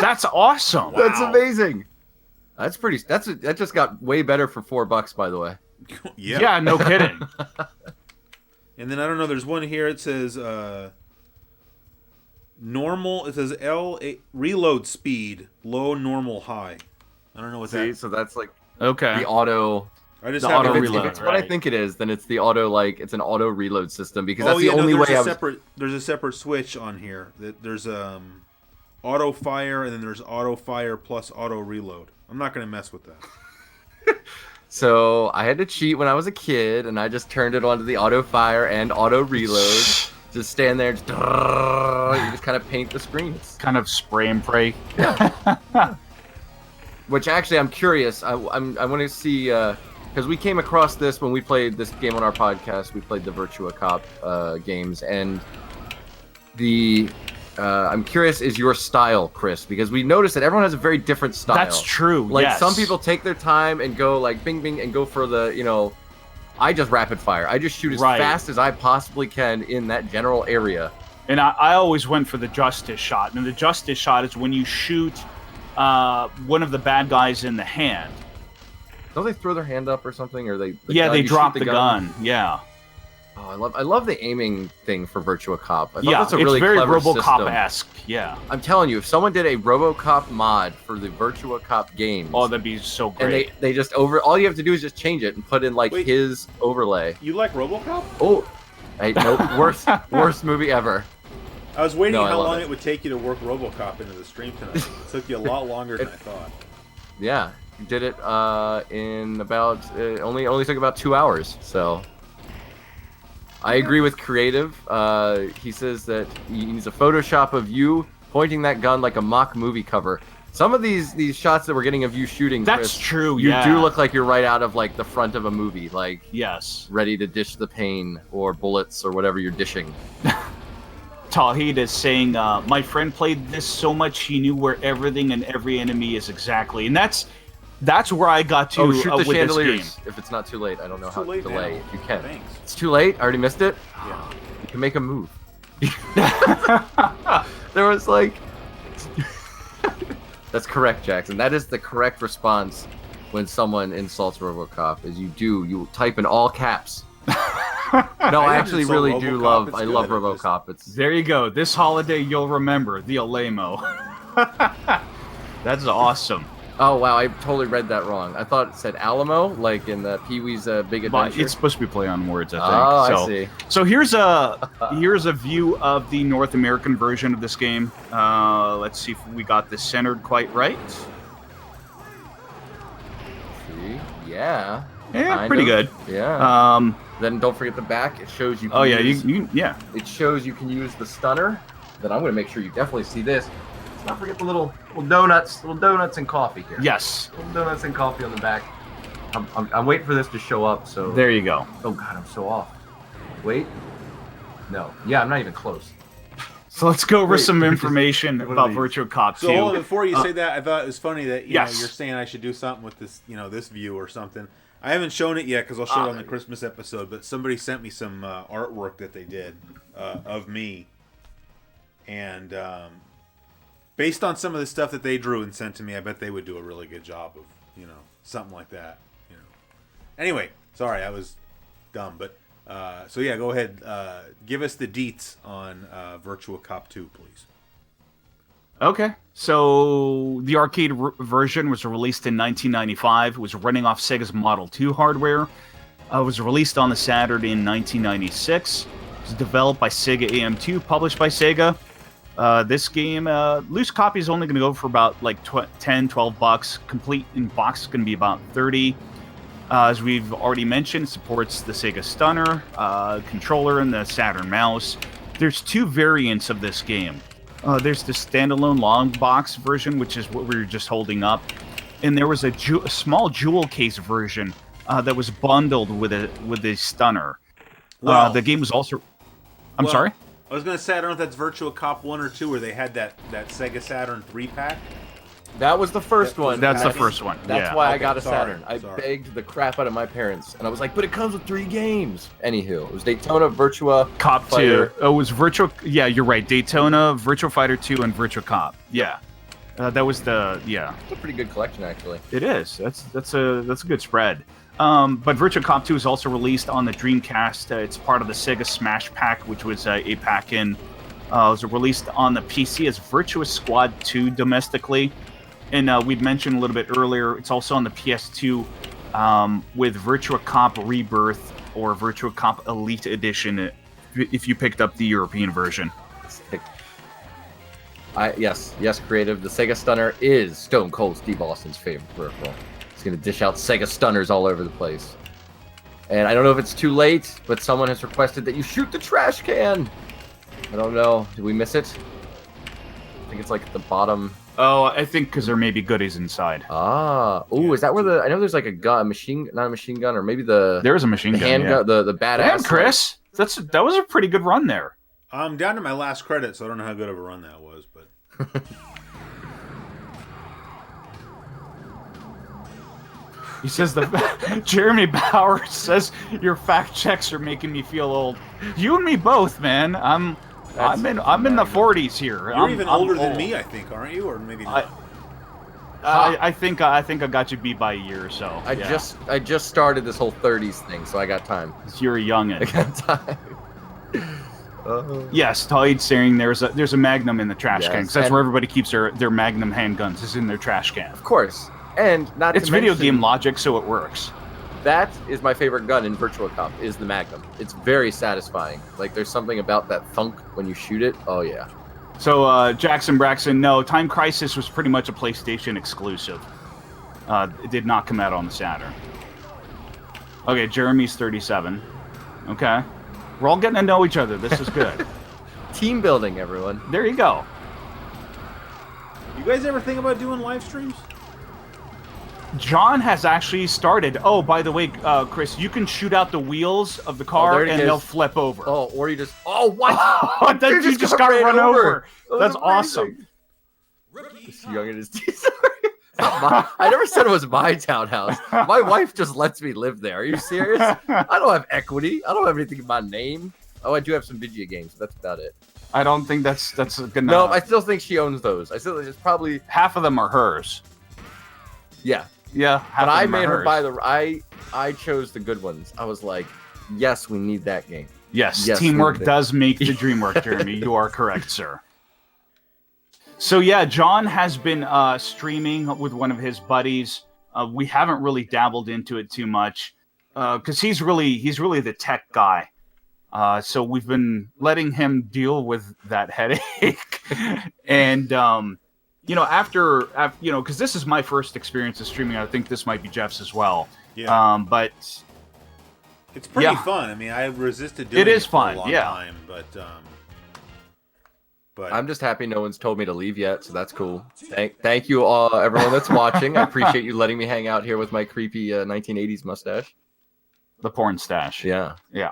Speaker 2: That's awesome.
Speaker 3: Wow. That's amazing. That's pretty. That just got way better for $4, by the way.
Speaker 1: Yeah.
Speaker 2: Yeah, no kidding.
Speaker 1: And then I don't know. There's one here. It says normal. It says reload speed, low, normal, high. I don't know what that.
Speaker 3: So that's like
Speaker 2: the
Speaker 3: auto.
Speaker 1: I just
Speaker 3: have auto reload. If it's what I think it is, then it's the auto it's an auto reload system because that's the only way.
Speaker 1: There's a separate switch on here. There's auto fire and then there's auto fire plus auto reload. I'm not gonna mess with that.
Speaker 3: So I had to cheat when I was a kid, and I just turned it onto the auto fire and auto reload. Just stand there, you just kind of paint the screen. It's
Speaker 2: kind of spray and pray.
Speaker 3: Yeah. Which actually, I'm curious. I want to see because we came across this when we played this game on our podcast. We played the Virtua Cop games, and I'm curious, is your style, Chris? Because we noticed that everyone has a very different style.
Speaker 2: That's true.
Speaker 3: Like
Speaker 2: yes.
Speaker 3: Some people take their time and go like bing bing and go for the I just rapid fire. I just shoot as fast as I possibly can in that general area.
Speaker 2: And I always went for the justice shot. And the justice shot is when you shoot one of the bad guys in the hand.
Speaker 3: Don't they throw their hand up or something, or they?
Speaker 2: Yeah, they
Speaker 3: you
Speaker 2: drop
Speaker 3: shoot
Speaker 2: the gun. Yeah.
Speaker 3: Oh, I love the aiming thing for Virtua Cop. I thought
Speaker 2: Yeah,
Speaker 3: that's a really
Speaker 2: it's very
Speaker 3: clever
Speaker 2: RoboCop-esque. Yeah.
Speaker 3: I'm telling you, if someone did a RoboCop mod for the Virtua Cop games,
Speaker 2: Oh, that'd be so great.
Speaker 3: and they just all you have to do is just change it and put in like his overlay.
Speaker 1: You like RoboCop?
Speaker 3: Oh, nope, worst movie ever.
Speaker 1: I was waiting
Speaker 3: No, I
Speaker 1: how
Speaker 3: love
Speaker 1: long
Speaker 3: it.
Speaker 1: it would take you to work RoboCop into the stream tonight. It took you a lot longer than I thought.
Speaker 3: Yeah, did it in about only took about 2 hours. So I agree with Creative. He says that he needs a Photoshop of you pointing that gun like a mock movie cover. Some of these shots that we're getting of you shooting,
Speaker 2: That's
Speaker 3: Chris,
Speaker 2: true.
Speaker 3: You
Speaker 2: Yeah.
Speaker 3: do look like you're right out of like the front of a movie, like
Speaker 2: Yes.
Speaker 3: ready to dish the pain or bullets or whatever you're dishing.
Speaker 2: Tawhid is saying, my friend played this so much he knew where everything and every enemy is exactly. And that's where I got to
Speaker 3: Shoot the
Speaker 2: with this game.
Speaker 3: chandeliers if it's not too late. I don't know how to delay
Speaker 1: now.
Speaker 3: if you can.
Speaker 1: Thanks.
Speaker 3: It's too late. I already missed it.
Speaker 1: Yeah.
Speaker 3: You can make a move. There was like... That's correct, Jackson. That is the correct response when someone insults RoboCop, is you type in all caps. No, I actually
Speaker 1: insult
Speaker 3: really do
Speaker 1: RoboCop.
Speaker 3: love.
Speaker 1: It's
Speaker 3: I love
Speaker 1: good. It's
Speaker 3: RoboCop. It's
Speaker 2: There you go. This holiday, you'll remember the Alamo. That's awesome.
Speaker 3: oh wow, I totally read that wrong. I thought it said Alamo, like in the Pee-wee's Big
Speaker 2: But
Speaker 3: Adventure.
Speaker 2: it's supposed to be play on words, I think.
Speaker 3: Oh,
Speaker 2: so,
Speaker 3: I see.
Speaker 2: So here's a view of the North American version of this game. Let's see if we got this centered quite right.
Speaker 3: See? Yeah.
Speaker 2: Yeah,
Speaker 3: Kind
Speaker 2: pretty
Speaker 3: of.
Speaker 2: good.
Speaker 3: Yeah. Then don't forget the back. It shows you. Can
Speaker 2: Oh yeah,
Speaker 3: use,
Speaker 2: yeah.
Speaker 3: It shows you can use the stunner. Then I'm going to make sure you definitely see this. Let's not forget the little donuts and coffee here.
Speaker 2: Yes.
Speaker 3: Little donuts and coffee on the back. I'm waiting for this to show up. So
Speaker 2: There you go.
Speaker 3: Oh god, I'm so off. Wait. No. Yeah, I'm not even close.
Speaker 2: So let's go over
Speaker 3: Wait,
Speaker 2: some
Speaker 3: just-
Speaker 2: information
Speaker 3: what are
Speaker 2: about
Speaker 3: these?
Speaker 2: Virtua Cop 2.
Speaker 1: So hold on, before you say that, I thought it was funny that you know,
Speaker 2: Yes.
Speaker 1: you're saying I should do something with this, this view or something. I haven't shown it yet because I'll show it on the Christmas episode. But somebody sent me some artwork that they did of me, and based on some of the stuff that they drew and sent to me, I bet they would do a really good job of something like that. Anyway, sorry, I was dumb, but so yeah, go ahead, give us the deets on Virtua Cop 2, please.
Speaker 2: Okay, so the arcade version was released in 1995. It was running off Sega's Model 2 hardware. It was released on the Saturn in 1996. It was developed by Sega AM2, published by Sega. This game, loose copy is only going to go for about like $10-12. Complete in box is going to be about $30. As we've already mentioned, it supports the Sega Stunner controller and the Saturn mouse. There's two variants of this game. There's the standalone long box version, which is what we were just holding up, and there was a small jewel case version that was bundled with a Stunner.
Speaker 1: Well,
Speaker 2: the game was also. I'm sorry.
Speaker 1: I was gonna say I don't know if that's Virtua Cop 1 or 2, where they had that Sega Saturn 3-pack.
Speaker 3: That was the first one.
Speaker 2: That's the first one.
Speaker 3: That's
Speaker 2: yeah.
Speaker 3: why I
Speaker 1: Okay,
Speaker 3: got a
Speaker 1: sorry,
Speaker 3: Saturn. I
Speaker 1: sorry.
Speaker 3: begged the crap out of my parents, and I was like, "But it comes with 3 games." Anywho, it was Daytona, Virtua
Speaker 2: Cop
Speaker 3: Fighter.
Speaker 2: 2. Oh, it was Virtua. Yeah, you're right. Daytona, Virtua Fighter 2, and Virtua Cop. Yeah, that was the
Speaker 3: It's a pretty good collection, actually.
Speaker 2: It is. That's a good spread. But Virtua Cop 2 is also released on the Dreamcast. It's part of the Sega Smash Pack, which was a pack-in. It was released on the PC as Virtua Squad 2 domestically. And we'd mentioned a little bit earlier, it's also on the PS2 with Virtua Cop Rebirth or Virtua Cop Elite Edition if you picked up the European version.
Speaker 3: Yes, Creative. The Sega Stunner is Stone Cold Steve Austin's favorite peripheral. He's going to dish out Sega Stunners all over the place. And I don't know if it's too late, but someone has requested that you shoot the trash can. I don't know. Did we miss it? I think it's like at the bottom.
Speaker 2: Oh, I think because there may be goodies inside.
Speaker 3: Ah. Ooh, is that where the... I know there's like a gun, not a machine gun, or maybe the...
Speaker 2: There is a machine gun,
Speaker 3: handgun, the badass...
Speaker 2: Damn, Chris. That was a pretty good run there.
Speaker 1: I'm down to my last credit, so I don't know how good of a run that was, but...
Speaker 2: He says Jeremy Bauer says your fact checks are making me feel old. You and me both, man. I'm in the 40s here.
Speaker 1: You're
Speaker 2: I'm
Speaker 1: even older than
Speaker 2: old.
Speaker 1: me, I think, aren't you? Or maybe not.
Speaker 2: I think I got you beat by a year or so.
Speaker 3: I just started this whole 30s thing, so I got time.
Speaker 2: You're a youngin'.
Speaker 3: I got time.
Speaker 2: Yes, Todd saying there's a Magnum in the trash can, because that's
Speaker 3: and-
Speaker 2: where everybody keeps their Magnum handguns, is in their trash can.
Speaker 3: Of course. And not
Speaker 2: It's
Speaker 3: to
Speaker 2: video
Speaker 3: mention,
Speaker 2: game logic, so it works.
Speaker 3: that is my favorite gun in Virtua Cop, is the Magnum. It's very satisfying. Like, there's something about that thunk when you shoot it. Oh, yeah.
Speaker 2: So, Jackson Braxton, no, Time Crisis was pretty much a PlayStation exclusive. It did not come out on the Saturn. Okay, Jeremy's 37. Okay. We're all getting to know each other. This is good.
Speaker 3: Team building, everyone.
Speaker 2: There you go.
Speaker 1: You guys ever think about doing live streams?
Speaker 2: John has actually started. Oh, by the way, Chris, you can shoot out the wheels of the car
Speaker 3: there it
Speaker 2: and
Speaker 3: is.
Speaker 2: they'll flip over.
Speaker 3: Oh, or you just... Oh, what?
Speaker 2: Then you just got run over.
Speaker 3: That was
Speaker 2: That's
Speaker 3: amazing.
Speaker 2: awesome.
Speaker 3: This young in his teeth. I never said it was my townhouse. My wife just lets me live there. Are you serious? I don't have equity. I don't have anything in my name. Oh, I do have some video games, but that's about it.
Speaker 2: I don't think that's good
Speaker 3: No,
Speaker 2: enough.
Speaker 3: I still think she owns those. I still think it's probably...
Speaker 2: Half of them are hers.
Speaker 3: Yeah.
Speaker 2: Yeah, half
Speaker 3: But
Speaker 2: of
Speaker 3: I
Speaker 2: them
Speaker 3: made
Speaker 2: are
Speaker 3: her
Speaker 2: hers.
Speaker 3: buy the... I chose the good ones. I was like, yes, we need that game.
Speaker 2: Yes,
Speaker 3: Yes,
Speaker 2: teamwork
Speaker 3: we-
Speaker 2: does make the dream work, Jeremy. You are correct, sir. So yeah, John has been streaming with one of his buddies. We haven't really dabbled into it too much because he's really the tech guy. So we've been letting him deal with that headache. And after because this is my first experience of streaming. I think this might be Jeff's as well.
Speaker 1: Yeah.
Speaker 2: But
Speaker 1: It's pretty
Speaker 2: Yeah.
Speaker 1: fun. I mean, I resisted doing
Speaker 2: It is
Speaker 1: for
Speaker 2: fun,
Speaker 1: a long
Speaker 2: yeah.
Speaker 1: time, but
Speaker 3: I'm just happy no one's told me to leave yet, so that's cool. Thank you all, everyone that's watching. I appreciate you letting me hang out here with my creepy 1980s mustache.
Speaker 2: the porn stash.
Speaker 3: Yeah.
Speaker 2: Yeah.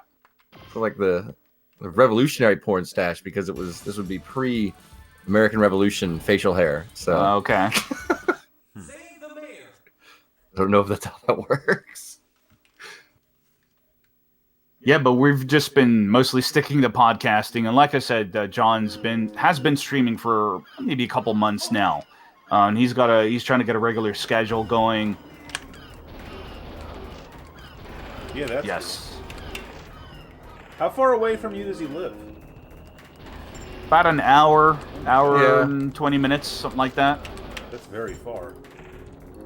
Speaker 3: So like the revolutionary porn stash, because this would be pre-American Revolution facial hair. So
Speaker 2: Okay.
Speaker 3: I don't know if that's how that works.
Speaker 2: Yeah, but we've just been mostly sticking to podcasting, and like I said, John's has been streaming for maybe a couple months now, and he's trying to get a regular schedule going.
Speaker 1: yeah, that's
Speaker 2: Yes,
Speaker 1: How far away from you does he live?
Speaker 2: about an hour
Speaker 3: Yeah.
Speaker 2: and 20 minutes, something like that.
Speaker 1: That's very far.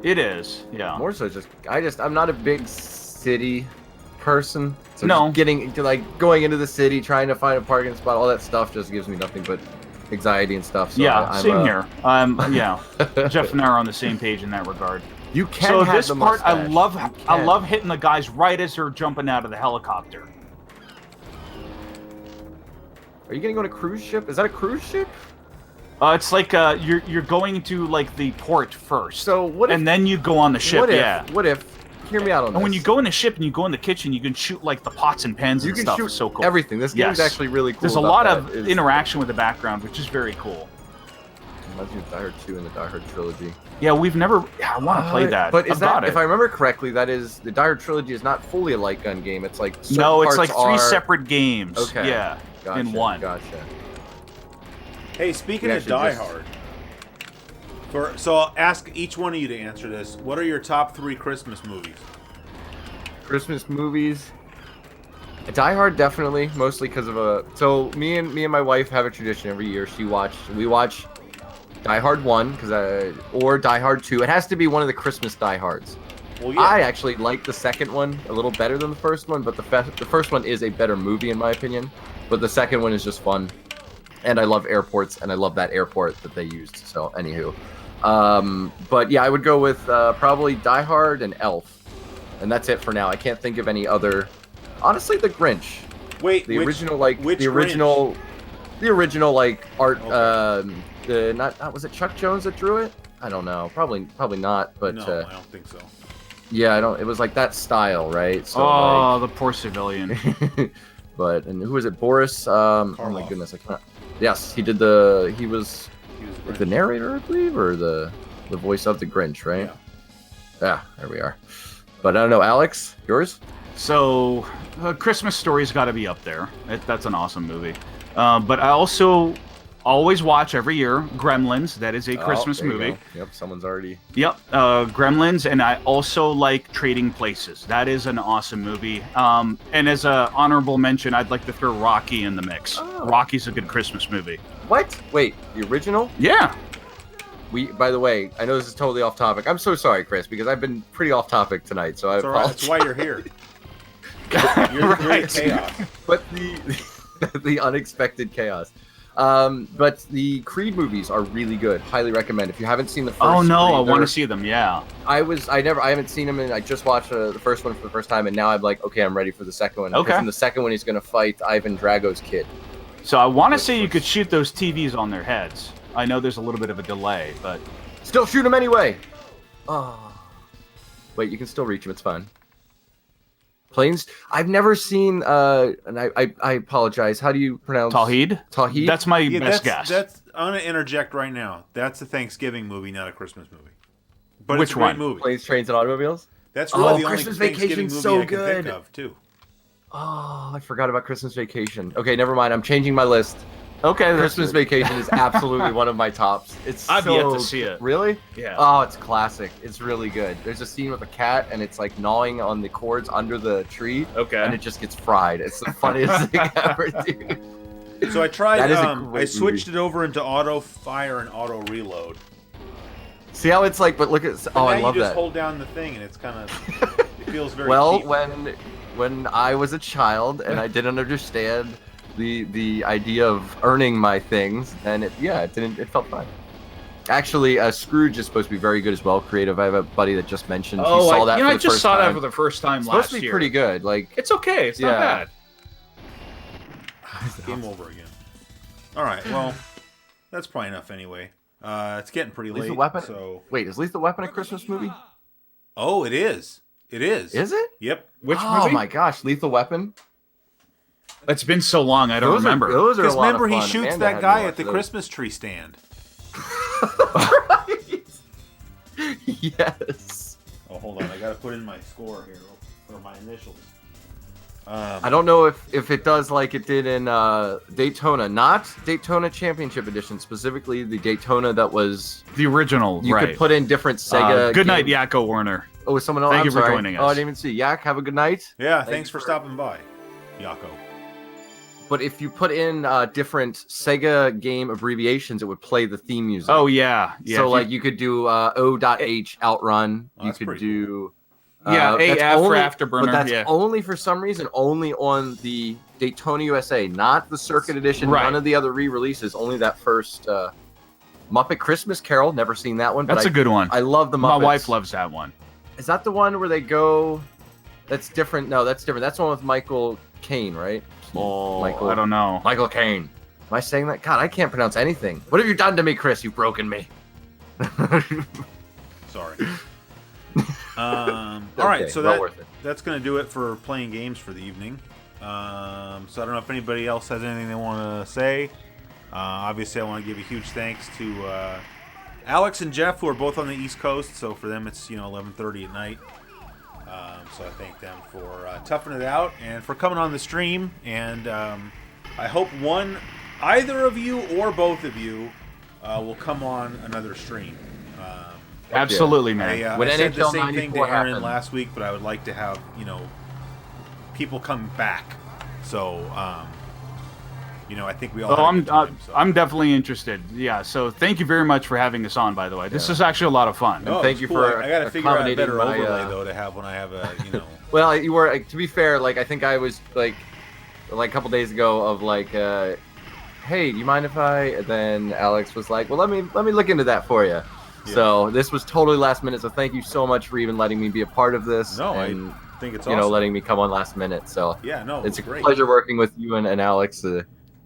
Speaker 2: It is, yeah.
Speaker 3: More so I'm not a big city person. So
Speaker 2: No.
Speaker 3: just getting to going into the city, trying to find a parking spot, all that stuff just gives me nothing but anxiety and stuff. So
Speaker 2: Yeah,
Speaker 3: I'm,
Speaker 2: same here. Yeah, Jeff and I are on the same page in that regard.
Speaker 3: You can
Speaker 2: So
Speaker 3: have
Speaker 2: this
Speaker 3: the
Speaker 2: part, I
Speaker 3: mustache.
Speaker 2: love hitting the guys right as they're jumping out of the helicopter.
Speaker 3: Are you gonna go on a cruise ship? Is that a cruise ship?
Speaker 2: It's like you're going to like the port first,
Speaker 3: So what if?
Speaker 2: and then you go on the ship.
Speaker 3: what if?
Speaker 2: Yeah.
Speaker 3: What if? Hear me out on this.
Speaker 2: And when you go in the ship and you go in the kitchen, you can shoot like the pots and pans
Speaker 3: you
Speaker 2: and
Speaker 3: can
Speaker 2: stuff.
Speaker 3: shoot
Speaker 2: It's so cool.
Speaker 3: everything. This game's
Speaker 2: Yes.
Speaker 3: actually really cool.
Speaker 2: There's a
Speaker 3: about
Speaker 2: lot
Speaker 3: that,
Speaker 2: of
Speaker 3: is-
Speaker 2: interaction with the background, which is very cool.
Speaker 3: Reminds me of Die Hard 2 and the Die Hard trilogy.
Speaker 2: Yeah, we've never. Yeah, I want to play that.
Speaker 3: But is
Speaker 2: I've
Speaker 3: that,
Speaker 2: got it.
Speaker 3: if I remember correctly, that is the Die Hard trilogy is not fully a light gun game. It's like certain
Speaker 2: No, it's like
Speaker 3: parts
Speaker 2: three
Speaker 3: are-
Speaker 2: separate games.
Speaker 3: Okay.
Speaker 2: Yeah,
Speaker 3: Gotcha,
Speaker 2: in one.
Speaker 3: Gotcha.
Speaker 1: Hey, speaking
Speaker 3: We
Speaker 1: of
Speaker 3: actually
Speaker 1: Die
Speaker 3: just-
Speaker 1: Hard, so I'll ask each one of you to answer this. What are your top 3 Christmas movies?
Speaker 3: Christmas movies. Die Hard definitely, mostly because of So me and my wife have a tradition every year. We watch Die Hard 1 or Die Hard 2. It has to be one of the Christmas Die Hards.
Speaker 1: Well, yeah.
Speaker 3: I actually like the second one a little better than the first one, but the first one is a better movie in my opinion. But the second one is just fun, and I love airports, and I love that airport that they used. So anywho, but yeah, I would go with probably Die Hard and Elf, and that's it for now. I can't think of any other. Honestly, The Grinch,
Speaker 1: Wait,
Speaker 3: the
Speaker 1: which,
Speaker 3: original
Speaker 1: which
Speaker 3: the original like art.
Speaker 1: Okay.
Speaker 3: Not was it Chuck Jones that drew it? I don't know. Probably not. But
Speaker 1: No, I don't think so.
Speaker 3: yeah, I don't. It was like that style, right? So
Speaker 2: Oh, the poor civilian.
Speaker 3: but and who was it? Boris. Oh my
Speaker 1: Karloff.
Speaker 3: goodness, I cannot. Yes, he did the. He was
Speaker 1: He was
Speaker 3: like the narrator, I believe, or the voice of the Grinch, right? Yeah, there we are. But I don't know, Alex, yours?
Speaker 2: So, Christmas Story's got to be up there. That's an awesome movie. But I also always watch every year Gremlins. That is a Christmas
Speaker 3: there you
Speaker 2: movie.
Speaker 3: go. Yep, someone's already.
Speaker 2: Yep, Gremlins, and I also like Trading Places. That is an awesome movie. And as a honorable mention, I'd like to throw Rocky in the mix.
Speaker 3: Oh.
Speaker 2: Rocky's a good Christmas movie.
Speaker 3: What? Wait, the original?
Speaker 2: Yeah.
Speaker 3: By the way, I know this is totally off topic. I'm so sorry, Chris, because I've been pretty off topic tonight. So I
Speaker 1: That's all right.
Speaker 3: apologize.
Speaker 1: That's why you're here. You're in chaos.
Speaker 3: But the unexpected chaos. But the Creed movies are really good. Highly recommend. If you haven't seen the first,
Speaker 2: Oh no,
Speaker 3: Creed,
Speaker 2: I want to see them. Yeah.
Speaker 3: I haven't seen them, and I just watched the first one for the first time, and now I'm like, okay, I'm ready for the second one.
Speaker 2: Okay.
Speaker 3: Because in the second one, he's gonna fight Ivan Drago's kid.
Speaker 2: So I want to say you could shoot those TVs on their heads. I know there's a little bit of a delay, but
Speaker 3: Still shoot him anyway. Oh. Wait, you can still reach him. It's fine. Planes. I've never seen. And I apologize. How do you pronounce
Speaker 2: Tawhid?
Speaker 3: Tawhid.
Speaker 2: That's my best guess.
Speaker 1: I'm gonna interject right now. That's a Thanksgiving movie, not a Christmas movie. But
Speaker 2: Which
Speaker 1: it's a great
Speaker 2: one?
Speaker 1: movie.
Speaker 3: Planes, Trains, and Automobiles.
Speaker 1: That's really the only
Speaker 3: Christmas
Speaker 1: Thanksgiving
Speaker 3: Vacation's
Speaker 1: movie
Speaker 3: so
Speaker 1: I can think
Speaker 3: good.
Speaker 1: of too.
Speaker 3: Oh, I forgot about Christmas Vacation. Okay, never mind. I'm changing my list.
Speaker 2: Okay, that's
Speaker 3: Christmas
Speaker 2: good.
Speaker 3: Vacation is absolutely one of my tops. It's
Speaker 2: I've
Speaker 3: so
Speaker 2: yet to see it.
Speaker 3: Really?
Speaker 2: Yeah.
Speaker 3: Oh, it's classic. It's really good. There's a scene with a cat, and it's like gnawing on the cords under the tree,
Speaker 2: Okay.
Speaker 3: and it just gets fried. It's the funniest thing ever, dude.
Speaker 1: So I tried.
Speaker 3: That is a
Speaker 1: I
Speaker 3: great
Speaker 1: switched
Speaker 3: movie.
Speaker 1: it over into auto fire and auto reload.
Speaker 3: See how it's like, but look at.
Speaker 1: But
Speaker 3: Oh,
Speaker 1: now
Speaker 3: I love
Speaker 1: you just
Speaker 3: that.
Speaker 1: hold down the thing, and it's kind of. It feels very.
Speaker 3: Well,
Speaker 1: cheap.
Speaker 3: when I was a child and I didn't understand the idea of earning my things, and it felt fine. Actually, Scrooge is supposed to be very good as well. Creative. I have a buddy that just mentioned he saw that.
Speaker 2: I
Speaker 3: for the
Speaker 2: just
Speaker 3: first
Speaker 2: saw that
Speaker 3: time.
Speaker 2: for the first time
Speaker 3: It's
Speaker 2: last
Speaker 3: supposed to be
Speaker 2: year.
Speaker 3: pretty good. Like
Speaker 2: It's okay. It's not
Speaker 3: Yeah.
Speaker 2: bad.
Speaker 1: Game over again. All right. Well, that's probably enough anyway. It's getting pretty late.
Speaker 3: Lethal Weapon.
Speaker 1: So.
Speaker 3: Wait, is Lethal Weapon a Christmas movie?
Speaker 1: Oh, it is. It is.
Speaker 3: Is it?
Speaker 1: Yep.
Speaker 2: Which
Speaker 3: Oh
Speaker 2: movie?
Speaker 3: my gosh, Lethal Weapon.
Speaker 2: It's been so long, I don't remember.
Speaker 3: Those are a
Speaker 1: Because
Speaker 3: lot
Speaker 1: remember,
Speaker 3: of
Speaker 1: he
Speaker 3: fun.
Speaker 1: shoots
Speaker 3: Amanda
Speaker 1: that
Speaker 3: had
Speaker 1: guy
Speaker 3: me
Speaker 1: at the
Speaker 3: watch
Speaker 1: Christmas tree stand.
Speaker 3: those. Yes.
Speaker 1: Oh, hold on. I got to put in my score here, or my initials.
Speaker 3: I don't know if it does like it did in Daytona, not Daytona Championship Edition, specifically the Daytona that was
Speaker 2: The original,
Speaker 3: you
Speaker 2: right.
Speaker 3: could put in different Sega.
Speaker 2: Good night,
Speaker 3: games.
Speaker 2: Yakko Warner.
Speaker 3: Oh, was someone else?
Speaker 2: Thank
Speaker 3: I'm
Speaker 2: you for
Speaker 3: sorry.
Speaker 2: joining us.
Speaker 3: Oh, I didn't even see. Yak, have a good night.
Speaker 1: Yeah,
Speaker 3: Thanks
Speaker 1: thanks for stopping by, Yako.
Speaker 3: But if you put in different Sega game abbreviations, it would play the theme music.
Speaker 2: Oh, yeah. Yeah.
Speaker 3: So like you could do O.H Outrun.
Speaker 1: Oh,
Speaker 3: You
Speaker 1: that's
Speaker 3: could
Speaker 1: pretty
Speaker 3: do
Speaker 2: Yeah,
Speaker 3: that's
Speaker 2: AF for
Speaker 3: only-
Speaker 2: Afterburner,
Speaker 3: But that's
Speaker 2: yeah.
Speaker 3: only for some reason only on the Daytona USA, not the Circuit Edition.
Speaker 2: Right.
Speaker 3: None of the other re-releases. Only that first Muppet Christmas Carol. Never seen that one. But
Speaker 2: That's a good one.
Speaker 3: I love the Muppets.
Speaker 2: My wife loves that one.
Speaker 3: Is that the one where they go? That's different. No, that's different. That's the one with Michael Caine, right?
Speaker 2: Oh,
Speaker 3: Michael-
Speaker 2: I don't know.
Speaker 3: Michael Caine. Am I saying that? God, I can't pronounce anything. What have you done to me, Chris? You've broken me.
Speaker 1: Sorry. All right,
Speaker 3: Okay,
Speaker 1: so
Speaker 3: well worth it.
Speaker 1: that's going to do it for playing games for the evening. So I don't know if anybody else has anything they want to say. Obviously, I want to give a huge thanks to Alex and Jeff, who are both on the East Coast. So for them, it's 11:30 at night. So I thank them for toughing it out and for coming on the stream. And I hope either of you or both of you will come on another stream.
Speaker 2: Absolutely, man.
Speaker 1: I
Speaker 3: When
Speaker 1: said the
Speaker 3: NHL
Speaker 1: same thing to
Speaker 3: 94
Speaker 1: Aaron
Speaker 3: happened.
Speaker 1: last week, but I would like to have people come back. So I think we all.
Speaker 2: Oh,
Speaker 1: had a good time, so.
Speaker 2: I'm definitely interested. Yeah. So thank you very much for having us on. By the way, this is actually a lot of fun.
Speaker 1: Oh,
Speaker 3: thank
Speaker 1: it's
Speaker 3: you
Speaker 1: cool.
Speaker 3: for
Speaker 1: I got to figure out a better
Speaker 3: accommodating my,
Speaker 1: overlay though to have when I have a
Speaker 3: Well, you were to be fair. Like I think I was like a couple days ago of like, hey, do you mind if I? And then Alex was like, well, let me look into that for you.
Speaker 1: Yeah.
Speaker 3: So this was totally last minute. So thank you so much for even letting me be a part of this.
Speaker 1: No,
Speaker 3: and,
Speaker 1: I think it's awesome.
Speaker 3: letting me come on last minute. So
Speaker 1: Yeah, no,
Speaker 3: it's a
Speaker 1: great.
Speaker 3: pleasure working with you and Alex.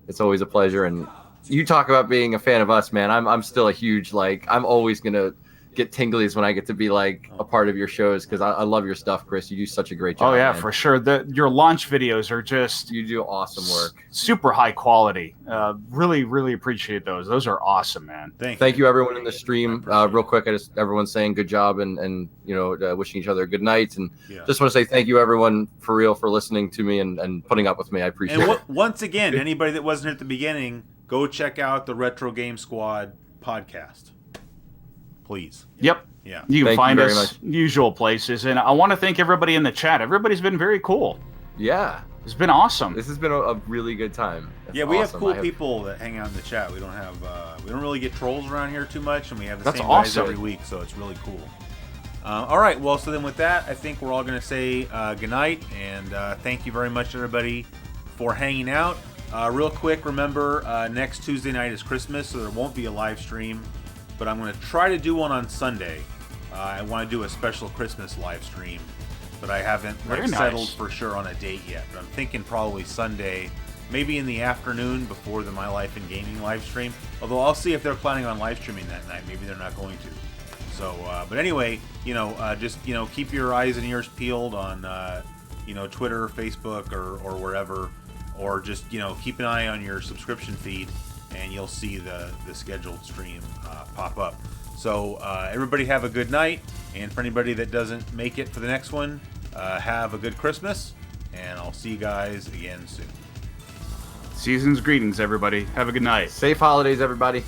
Speaker 3: It's always a pleasure. And you talk about being a fan of us, man. I'm still a huge I'm always gonna get tinglies when I get to be a part of your shows because I love your stuff, Chris. You do such a great job.
Speaker 2: Oh yeah,
Speaker 3: man.
Speaker 2: for sure. Your launch videos are just
Speaker 3: You do awesome work.
Speaker 2: super high quality. Really, really appreciate those. Those are awesome, man.
Speaker 3: Thank you, everyone in the stream. Real quick, everyone's saying good job and wishing each other a good night. And
Speaker 1: Yeah.
Speaker 3: just want to say thank you, everyone, for real, for listening to me and putting up with me. I appreciate
Speaker 1: And
Speaker 3: it.
Speaker 1: once again, anybody that wasn't at the beginning, go check out the Retro Game Squad podcast. Please.
Speaker 2: Yep.
Speaker 1: Yeah.
Speaker 2: You can
Speaker 3: Thank
Speaker 2: find
Speaker 3: you very
Speaker 2: us
Speaker 3: much.
Speaker 2: usual places. And I want to thank everybody in the chat. Everybody's been very cool.
Speaker 3: Yeah.
Speaker 2: It's been awesome.
Speaker 3: This has been a really good time. That's
Speaker 1: Yeah, we have
Speaker 3: awesome.
Speaker 1: cool people that hang out in the chat. We don't really get trolls around here too much, and we have the
Speaker 2: That's
Speaker 1: same
Speaker 2: awesome.
Speaker 1: guys every week, so it's really cool. All right, well, so then with that, I think we're all going to say goodnight, and thank you very much, everybody, for hanging out. Real quick, remember, next Tuesday night is Christmas, so there won't be a live stream, but I'm going to try to do one on Sunday. I want to do a special Christmas live stream, but I haven't settled for sure on a date yet. But I'm thinking probably Sunday, maybe in the afternoon before the My Life in Gaming live stream. Although I'll see if they're planning on live streaming that night. Maybe they're not going to. So, but anyway, just keep your eyes and ears peeled on Twitter, Facebook, or wherever, or just keep an eye on your subscription feed, and you'll see the scheduled stream pop up. So everybody have a good night, and for anybody that doesn't make it for the next one, have a good Christmas, and I'll see you guys again soon.
Speaker 2: Season's greetings, everybody. Have a good night.
Speaker 3: Safe holidays, everybody.